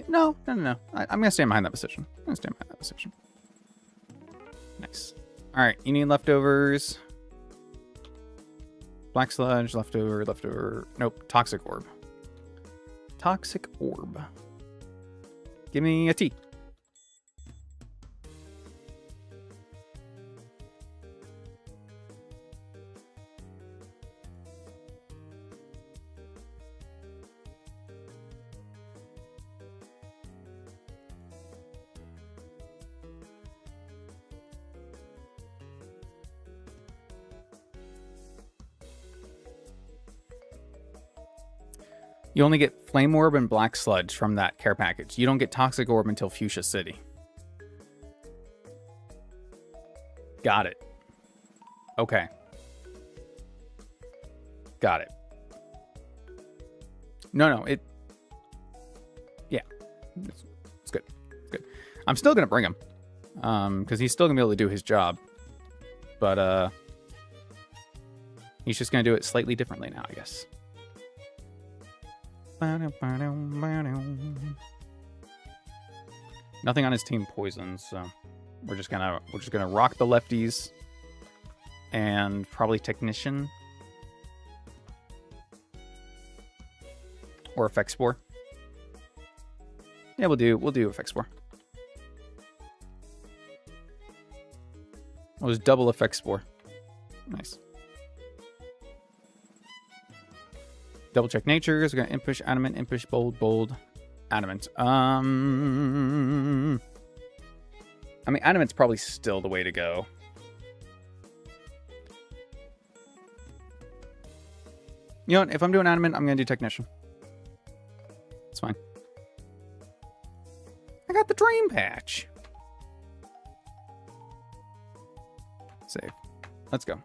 No. I'm going to stand behind that position. Nice. All right, you need leftovers. Black Sludge, leftover. Nope, Toxic Orb. Toxic Orb. Give me a T. You only get Flame Orb and Black Sludge from that care package. You don't get Toxic Orb until Fuchsia City. Got it. Okay. Got it. No, it... Yeah. It's good. It's good. I'm still going to bring him. Because he's still going to be able to do his job. But, he's just going to do it slightly differently now, I guess. Nothing on his team poisons, so we're just gonna rock the lefties and probably Technician or Effect Spore. Yeah, we'll do Effect Spore. It was double Effect Spore. Nice. Double check natures. We're gonna Impish, Adamant, Impish, bold, Adamant. I mean, Adamant's probably still the way to go. You know what? If I'm doing Adamant, I'm gonna do Technician. It's fine. I got the Dream Patch. Save. Let's go.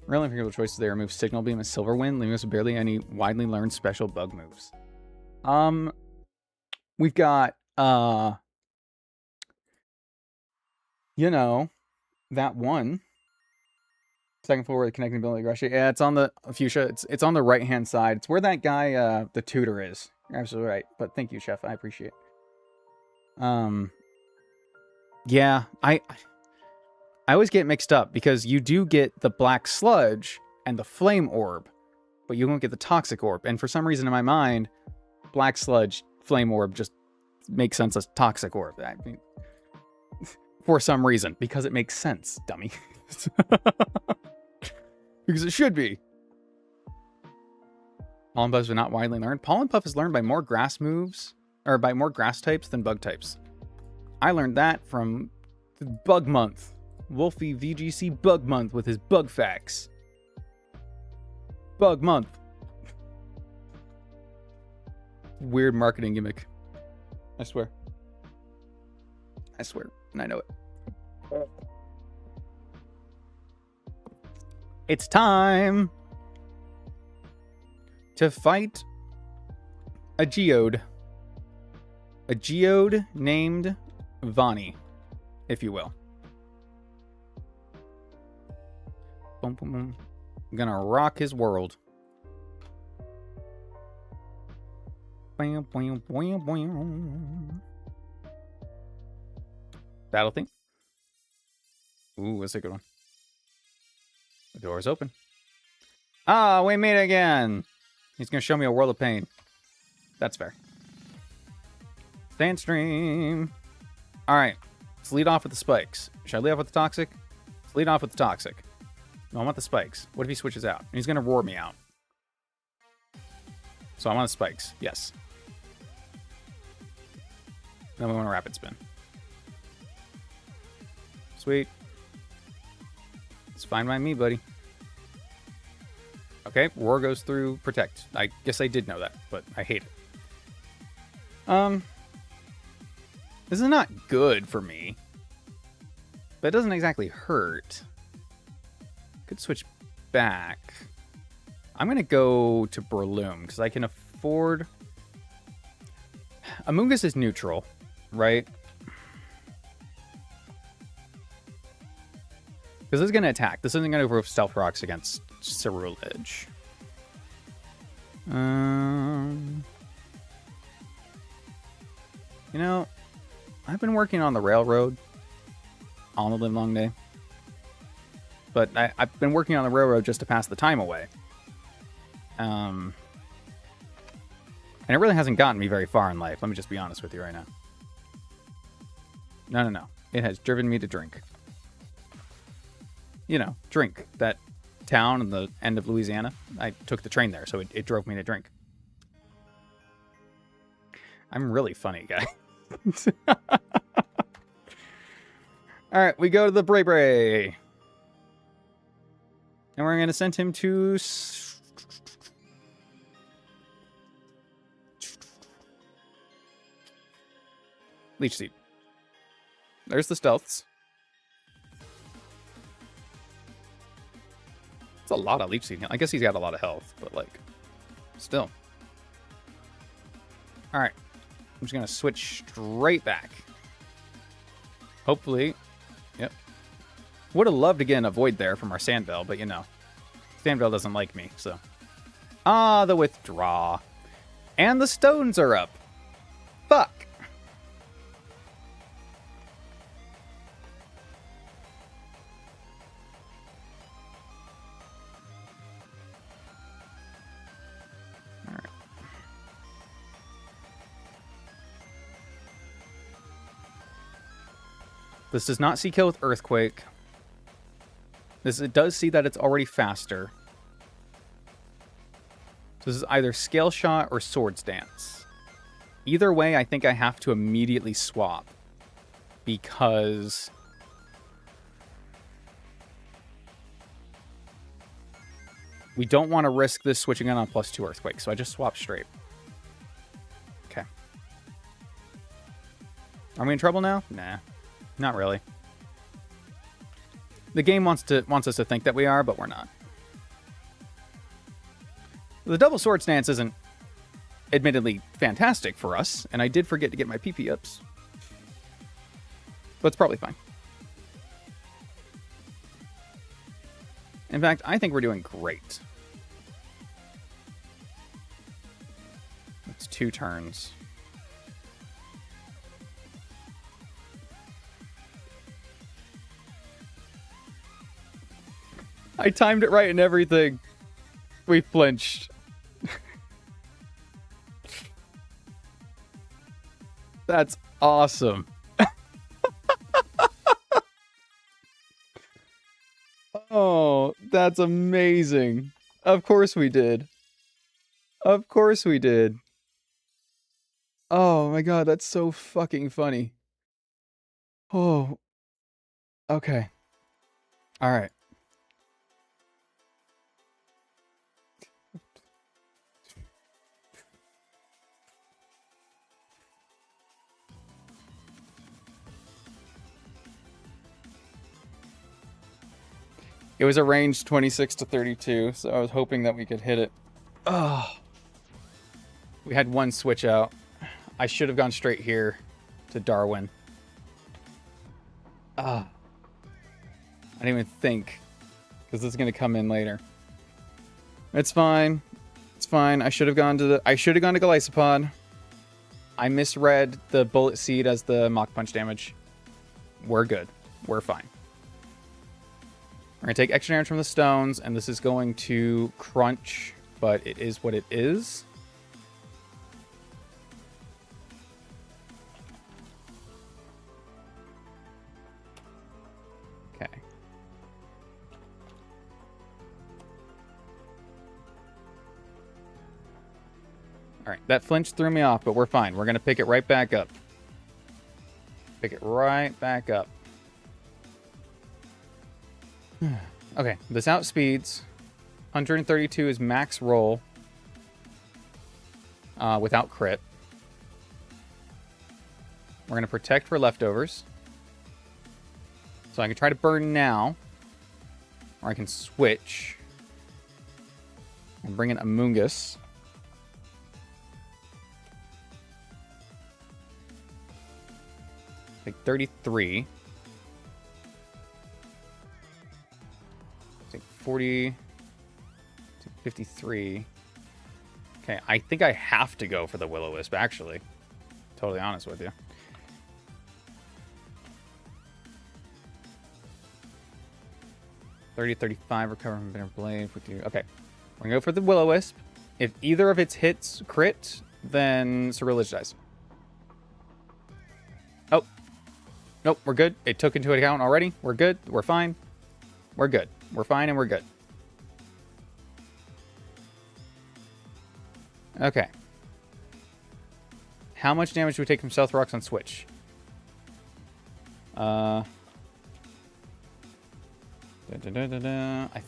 Really unforgivable choices. They remove Signal Beam and Silver Wind, leaving us with barely any widely learned special bug moves. We've got, you know, that one. Second floor where the connecting ability rush. Yeah, it's on the Fuchsia. It's on the right-hand side. It's where that guy, the tutor is. You're absolutely right. But thank you, Chef. I appreciate it. Yeah, I always get mixed up because you do get the black sludge and the flame orb, but you won't get the toxic orb. And for some reason in my mind, black sludge, flame orb just makes sense as toxic orb. I mean, for some reason, because it makes sense, dummy. Because it should be. Pollen Puffs are not widely learned. Pollen Puff is learned by more grass moves, or by more grass types than bug types. I learned that from Bug Month. Wolfie VGC Bug Month with his bug facts. Bug Month. Weird marketing gimmick. I swear. I swear. And I know it. It's time to fight a geode. A geode named Vani, if you will. Boom, boom, boom. I'm gonna rock his world. Bam, bam, bam, bam. Battle thing. Ooh, that's a good one. The door is open. Ah, we meet again. He's gonna show me a world of pain. That's fair. Stand stream. All right, let's lead off with the spikes. Should I lead off with the toxic? Let's lead off with the toxic. No, I want the spikes. What if he switches out? He's gonna roar me out. So I want the spikes. Yes. Then we want a rapid spin. Sweet. It's fine by me, buddy. Okay, roar goes through protect. I guess I did know that, but I hate it. This is not good for me. But it doesn't exactly hurt. Could switch back. I'm gonna go to Breloom, because I can afford... Amoonguss is neutral, right? Because this is going to attack. This isn't going to go for Stealth Rocks against Ceruledge. You know, I've been working on the railroad all the livelong day. But I've been working on the railroad just to pass the time away. And it really hasn't gotten me very far in life. Let me just be honest with you right now. No. It has driven me to drink. You know, drink. That town in the end of Louisiana. I took the train there, so it drove me to drink. I'm really funny, guy. Alright, we go to the Bray Bray. And we're going to send him to... Leech Seed. There's the stealths. It's a lot of Leech Seed. I guess he's got a lot of health, but like, still. Alright. I'm just going to switch straight back. Hopefully. Yep. Would have loved to get an avoid there from our Sandvale, but you know. Sandvale doesn't like me, so. Ah, the withdraw. And the stones are up. Fuck. This does not see kill with Earthquake. It does see that it's already faster. So this is either Scale Shot or Swords Dance. Either way, I think I have to immediately swap. Because... we don't want to risk this switching in on +2 Earthquake, so I just swap straight. Okay. Are we in trouble now? Nah. Not really. The game wants us to think that we are, but we're not. The double sword stance isn't admittedly fantastic for us, and I did forget to get my PP ups. But it's probably fine. In fact, I think we're doing great. It's 2 turns. I timed it right and everything. We flinched. That's awesome. Oh, that's amazing. Of course we did. Of course we did. Oh my god, that's so fucking funny. Oh. Okay. Alright. It was a range 26 to 32, so I was hoping that we could hit it. Oh. We had 1 switch out. I should have gone straight here to Darwin. I didn't even think, because it's going to come in later. It's fine. It's fine. I should have gone to Glycopod. I misread the bullet seed as the Mach Punch damage. We're good. We're fine. We're going to take extra damage from the stones, and this is going to crunch, but it is what it is. Okay. Alright, that flinch threw me off, but we're fine. We're going to pick it right back up. Pick it right back up. Okay, this outspeeds. 132 is max roll. Without crit. We're going to protect for leftovers. So I can try to burn now. Or I can switch. And bring in Amoongus. Take 33. Take 40. Take 53. Okay, I think I have to go for the Will-O-Wisp, actually. Totally honest with you. $30, $35, recover from Bitter Blade. Okay, we're gonna go for the Will-O-Wisp. If either of its hits crit, then Ceruledge dies. Oh. Nope, we're good. It took into account already. We're good. We're fine. We're good. We're fine and we're good. Okay. How much damage do we take from Stealth Rocks on switch? I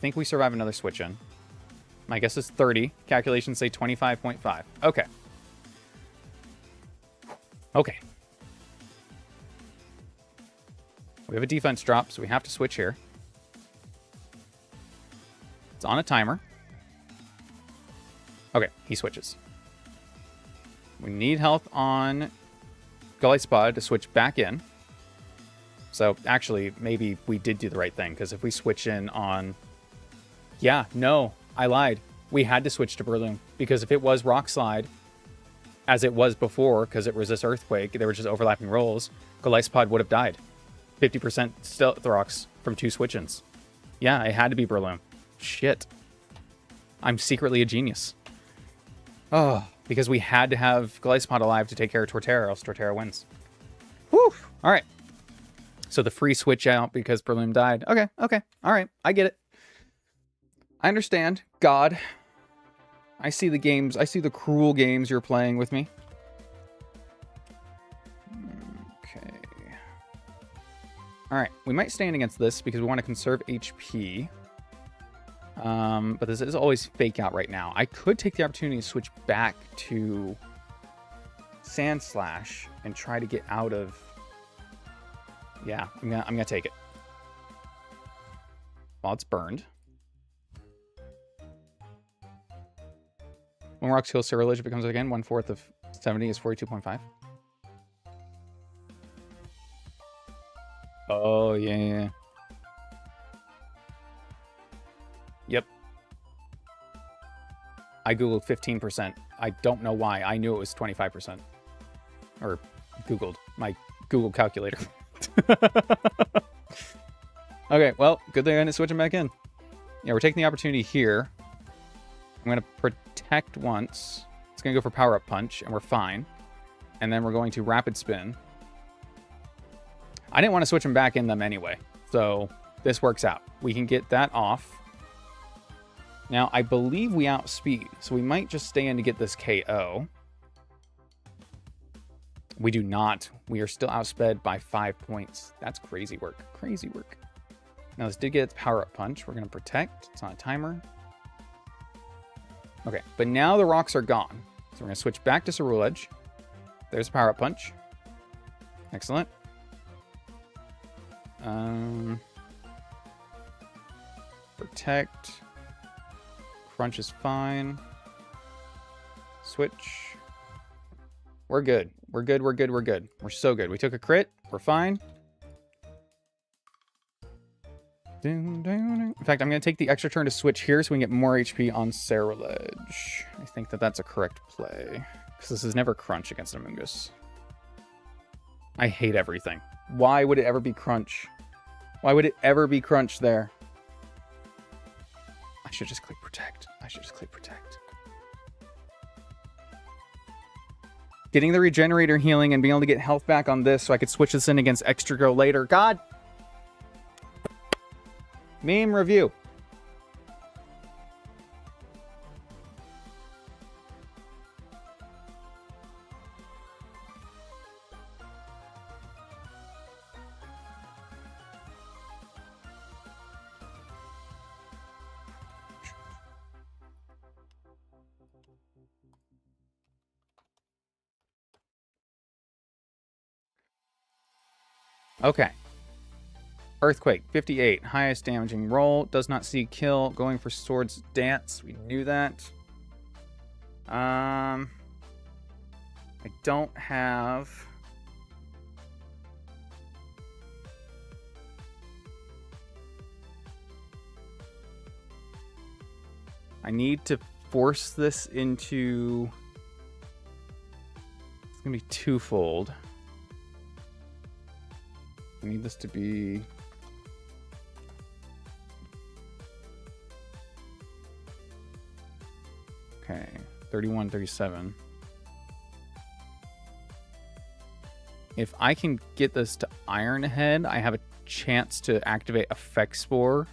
think we survive another switch in. My guess is 30. Calculations say 25.5. Okay. Okay. We have a defense drop, so we have to switch here. It's on a timer. Okay, he switches. We need health on Glycopod to switch back in. So, actually, maybe we did do the right thing, because if we switch in on... Yeah, no, I lied. We had to switch to Breloom, because if it was Rock Slide, as it was before, because it resists Earthquake, they were just overlapping rolls, Glycopod would have died. 50% Stealth Rocks from 2 switch-ins. Yeah, it had to be Breloom. Shit. I'm secretly a genius. Oh, because we had to have Glycopod alive to take care of Torterra, or else Torterra wins. Whew! Alright. So the free switch out because Breloom died. Okay, okay. Alright, I get it. I understand. God. I see the games. I see the cruel games you're playing with me. Okay. Alright, we might stand against this because we want to conserve HP. But this is always fake out right now. I could take the opportunity to switch back to Sand Slash and try to get out of... Yeah, I'm gonna take it. While it's burned. When rocks heal Ceruledge, it becomes again 1/4 of 70 is 42.5. Oh, yeah. Yep. I Googled 15%. I don't know why. I knew it was 25%. Or Googled. My Google calculator. Okay, well, good thing I didn't switch him back in. Yeah, we're taking the opportunity here. I'm going to protect once. It's going to go for power-up punch, and we're fine. And then we're going to rapid spin. I didn't want to switch him back in them anyway, so this works out. We can get that off. Now, I believe we outspeed, so we might just stay in to get this KO. We do not. We are still outsped by 5 points. That's crazy work. Crazy work. Now, this did get its power-up punch. We're going to protect. It's on a timer. Okay, but now the rocks are gone. So we're going to switch back to Ceruledge. There's a power-up punch. Excellent. Protect. Crunch is fine. Switch. We're good. We're good, we're good, we're good. We're so good. We took a crit. We're fine. In fact, I'm going to take the extra turn to switch here so we can get more HP on Ceruledge. I think that that's a correct play. Because this is never Crunch against Amoonguss. I hate everything. Why would it ever be Crunch? Why would it ever be Crunch there? I should just click Protect. I should just click Protect. Getting the regenerator healing and being able to get health back on this so I could switch this in against Extrago later. God! Meme review. Okay. Earthquake, 58. Highest damaging roll. Does not see kill. Going for Swords Dance. We knew that. I don't have... I need to force this into... It's going to be twofold. I need this to be... Okay, 31, 37. If I can get this to Iron Head, I have a chance to activate Effect Spore,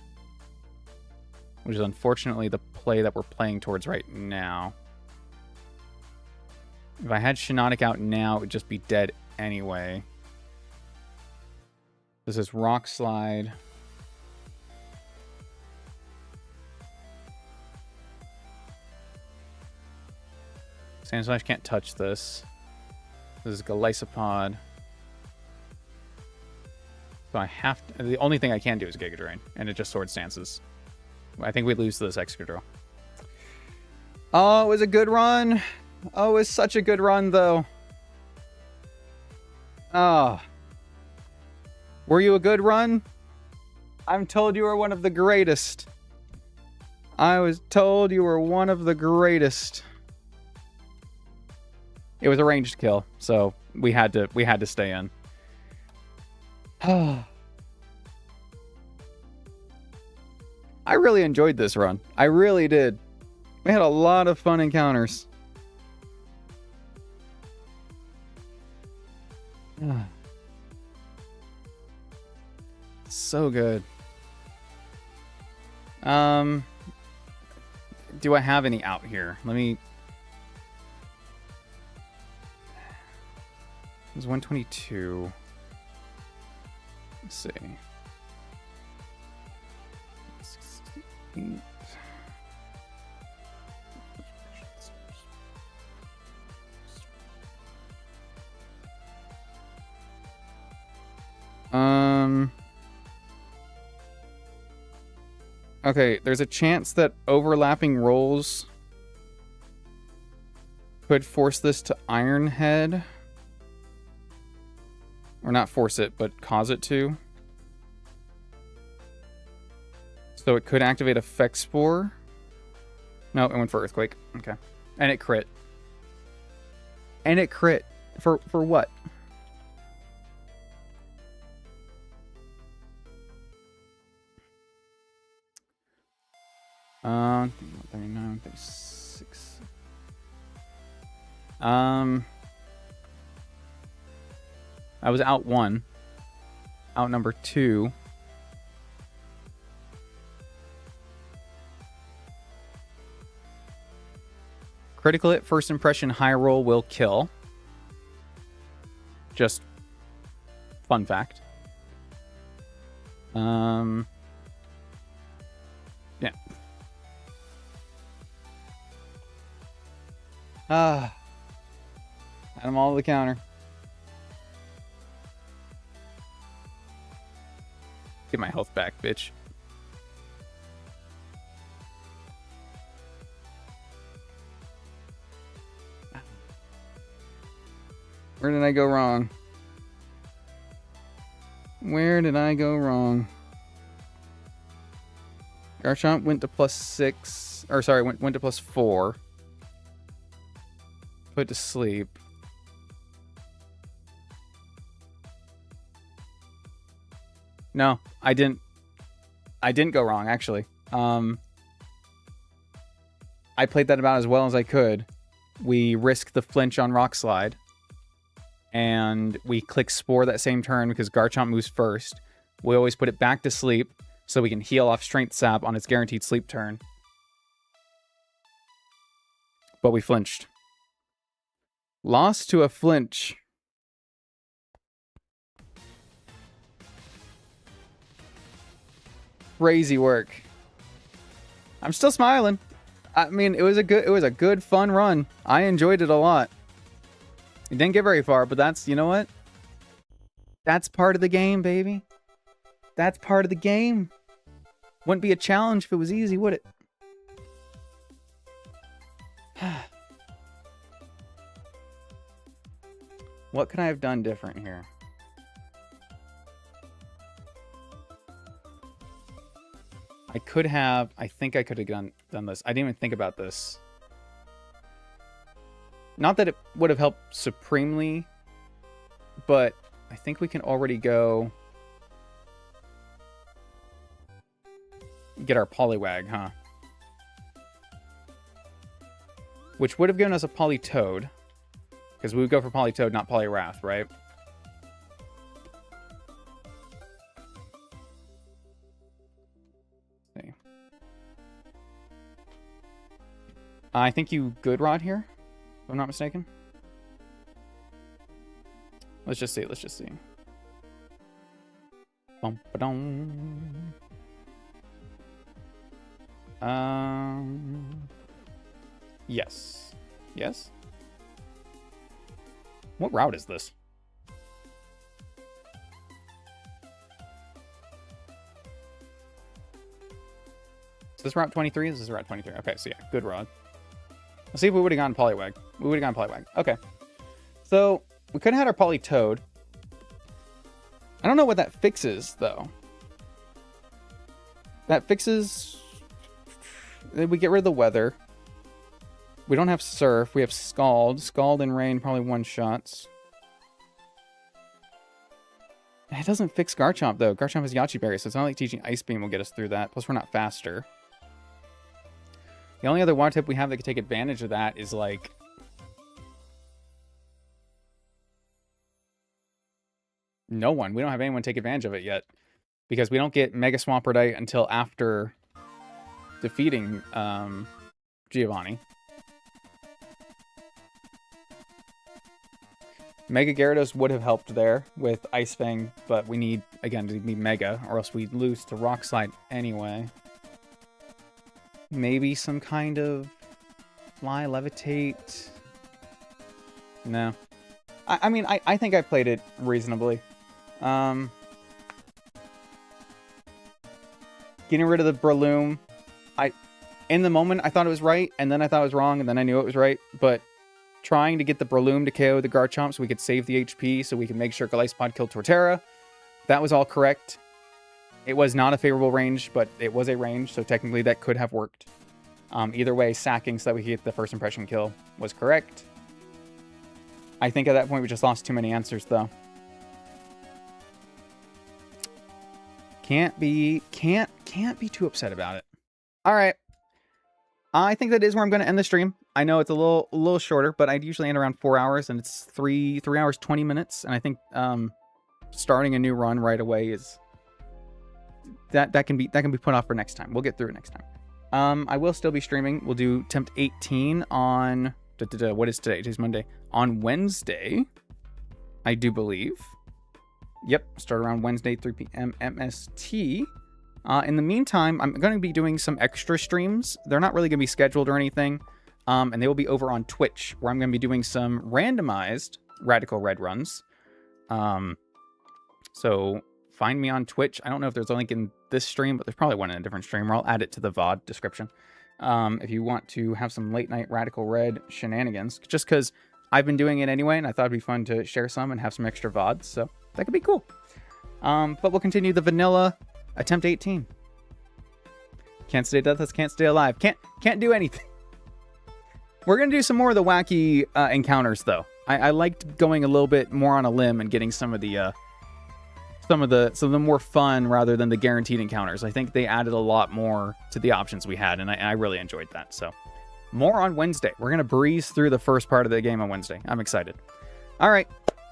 which is unfortunately the play that we're playing towards right now. If I had Shiinotic out now, it would just be dead anyway. This is Rock Slide. Sandslash can't touch this. This is Golisopod. So I have to... The only thing I can do is Giga Drain, and it just Sword Stances. I think we lose to this Excadrill. Oh, it was a good run. Oh, it was such a good run, though. Oh. Were you a good run? I'm told you were one of the greatest. I was told you were one of the greatest. It was a ranged kill, so we had to stay in. I really enjoyed this run. I really did. We had a lot of fun encounters. So good. Do I have any out here? Let me... It was 122. Let's see. 68. Okay, there's a chance that overlapping rolls Could force this to Iron Head. Or not force it, but cause it to. So it could activate Effect Spore. No, it went for Earthquake. Okay. And it crit. And it crit. For what? Uh, 39, 36. I was out 1. Out number 2. Critical hit, first impression, high roll will kill. Just fun fact. Yeah. Add them all to the counter. Get my health back, bitch. Where did I go wrong? Where did I go wrong? Garchomp went to +6. Or sorry, went to +4. Put to sleep. No, I didn't go wrong, actually. I played that about as well as I could. We risked the flinch on Rock Slide. And we click Spore that same turn because Garchomp moves first. We always put it back to sleep so we can heal off Strength Sap on its guaranteed sleep turn. But we flinched. Lost to a flinch. Crazy work. I'm still smiling. I mean, it was a good fun run. I enjoyed it a lot. It didn't get very far, but that's, you know what? That's part of the game, baby. That's part of the game. Wouldn't be a challenge if it was easy, would it? What could I have done different here? I think I could have done this. I didn't even think about this. Not that it would have helped supremely, but I think we can already go get our Poliwag, huh? Which would have given us a Politoed, because we would go for Politoed, not Poliwrath, right? See. I think you Good Rod here, if I'm not mistaken. Let's just see. Bum-ba-dum. Yes. Yes? What route is this? Is this route 23? This is route 23. Okay, so yeah, Good Rod. Let's see if we would have gotten Poliwag. We would have gotten Poliwag. Okay. So, we could have had our Politoed. I don't know what that fixes, though. That fixes... We get rid of the weather. We don't have Surf. We have Scald. Scald and Rain probably one-shots. It doesn't fix Garchomp, though. Garchomp has Yachi Berry, so it's not like teaching Ice Beam will get us through that. Plus, we're not faster. The only other water type we have that could take advantage of that is, like... No one. We don't have anyone take advantage of it yet. Because we don't get Mega Swampert until after defeating Giovanni. Mega Gyarados would have helped there with Ice Fang, but we need, again, to be Mega, or else we'd lose to Rock Slide anyway. Maybe some kind of Fly, Levitate. No. I mean, I think I played it reasonably. Getting rid of the Breloom. In the moment, I thought it was right, and then I thought it was wrong, and then I knew it was right, but trying to get the Breloom to KO the Garchomp so we could save the HP so we could make sure Gliscod killed Torterra. That was all correct. It was not a favorable range, but it was a range, so technically that could have worked. Either way, sacking so that we could get the first impression kill was correct. I think at that point we just lost too many answers, though. Can't be too upset about it. All right. I think that is where I'm going to end the stream. I know it's a little shorter, but I usually end around 4 hours, and it's 3 hours 20 minutes. And I think starting a new run right away is that can be put off for next time. We'll get through it next time. I will still be streaming. We'll do attempt 18 on what is today? Today's Monday. On Wednesday, I do believe. Yep, start around Wednesday, 3 p.m. MST. In the meantime, I'm going to be doing some extra streams. They're not really going to be scheduled or anything. And they will be over on Twitch, where I'm going to be doing some randomized Radical Red runs. So find me on Twitch. I don't know if there's a link in this stream, but there's probably one in a different stream, or I'll add it to the VOD description. If you want to have some late night Radical Red shenanigans, just because I've been doing it anyway, and I thought it'd be fun to share some and have some extra VODs, so that could be cool. But we'll continue the vanilla attempt 18. Can't stay deathless, can't stay alive, can't do anything. We're gonna do some more of the wacky encounters, though. I liked going a little bit more on a limb and getting some of the more fun rather than the guaranteed encounters. I think they added a lot more to the options we had, and I really enjoyed that. So more on Wednesday. We're gonna breeze through the first part of the game on Wednesday. I'm excited. All right.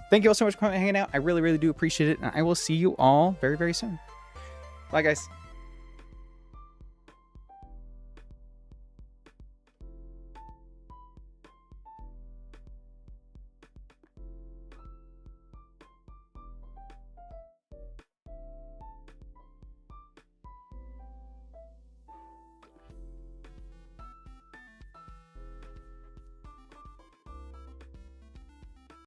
Thank you all so much for hanging out. I really, really do appreciate it. And I will see you all very, very soon. Bye, guys.